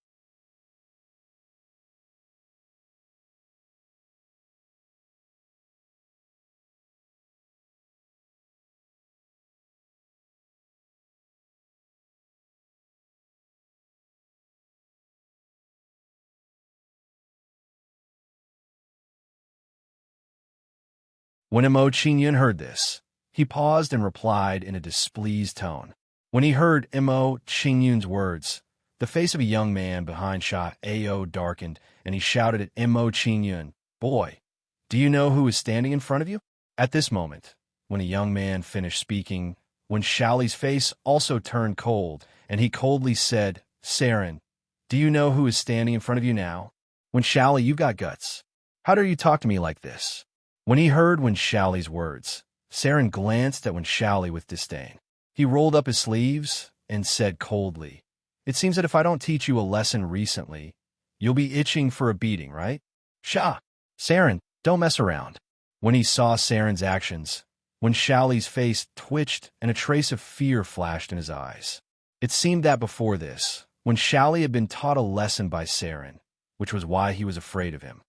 When Mo Qingyun heard this, he paused and replied in a displeased tone. When he heard Mo Qingyun's words, the face of a young man behind Sha Ao darkened, and he shouted at Mo Qingyun, "Boy, do you know who is standing in front of you?" At this moment, when a young man finished speaking, when Shaoli's face also turned cold, and he coldly said, "Serene, do you know who is standing in front of you now?" When Shaoli, you've got guts. How dare you talk to me like this? When he heard When Shaoli's words, Serene glanced at When Shaoli with disdain. He rolled up his sleeves and said coldly, "It seems that if I don't teach you a lesson recently, you'll be itching for a beating, right? Sha, Serene, don't mess around." When he saw Serene's actions, When Shaoli's face twitched and a trace of fear flashed in his eyes. It seemed that before this, When Shaoli had been taught a lesson by Serene, which was why he was afraid of him.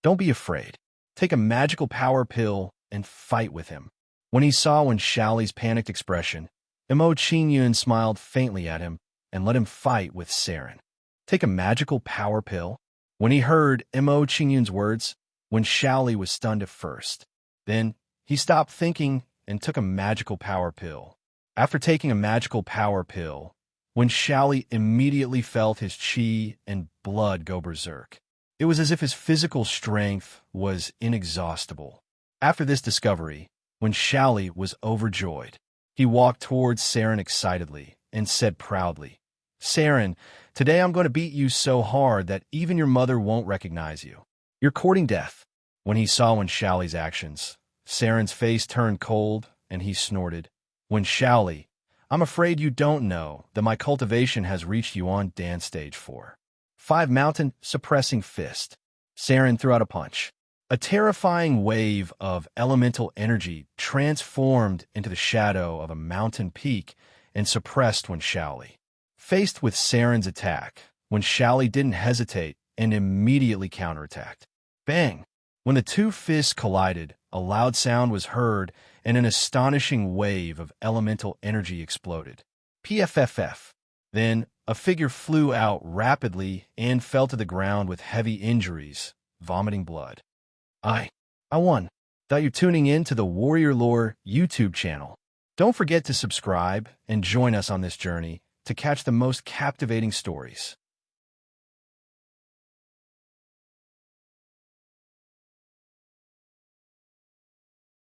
Don't be afraid. Take a magical power pill and fight with him. When he saw When Shaoli's panicked expression, Mo Qingyun smiled faintly at him and let him fight with Serene. Take a magical power pill? When he heard Mo Qingyun's words, When Shaoli was stunned at first. Then he stopped thinking and took a magical power pill. After taking a magical power pill, When Shaoli immediately felt his chi and blood go berserk. It was as if his physical strength was inexhaustible. After this discovery, When Shaoli was overjoyed. He walked towards Serene excitedly and said proudly, "Serene, today I'm going to beat you so hard that even your mother won't recognize you. You're courting death." When he saw When Shaoli's actions, Serene's face turned cold and he snorted, "When Shaoli, I'm afraid you don't know that my cultivation has reached you on dance stage 4. 5 mountain suppressing fist." Serene threw out a punch. A terrifying wave of elemental energy transformed into the shadow of a mountain peak and suppressed When Shaoli. Faced with Serene's attack, When Shaoli didn't hesitate and immediately counterattacked. Bang! When the two fists collided, a loud sound was heard and an astonishing wave of elemental energy exploded. PFFF. Then, a figure flew out rapidly and fell to the ground with heavy injuries, vomiting blood. I won. Thought you're tuning in to the Warrior Lore YouTube channel. Don't forget to subscribe and join us on this journey to catch the most captivating stories.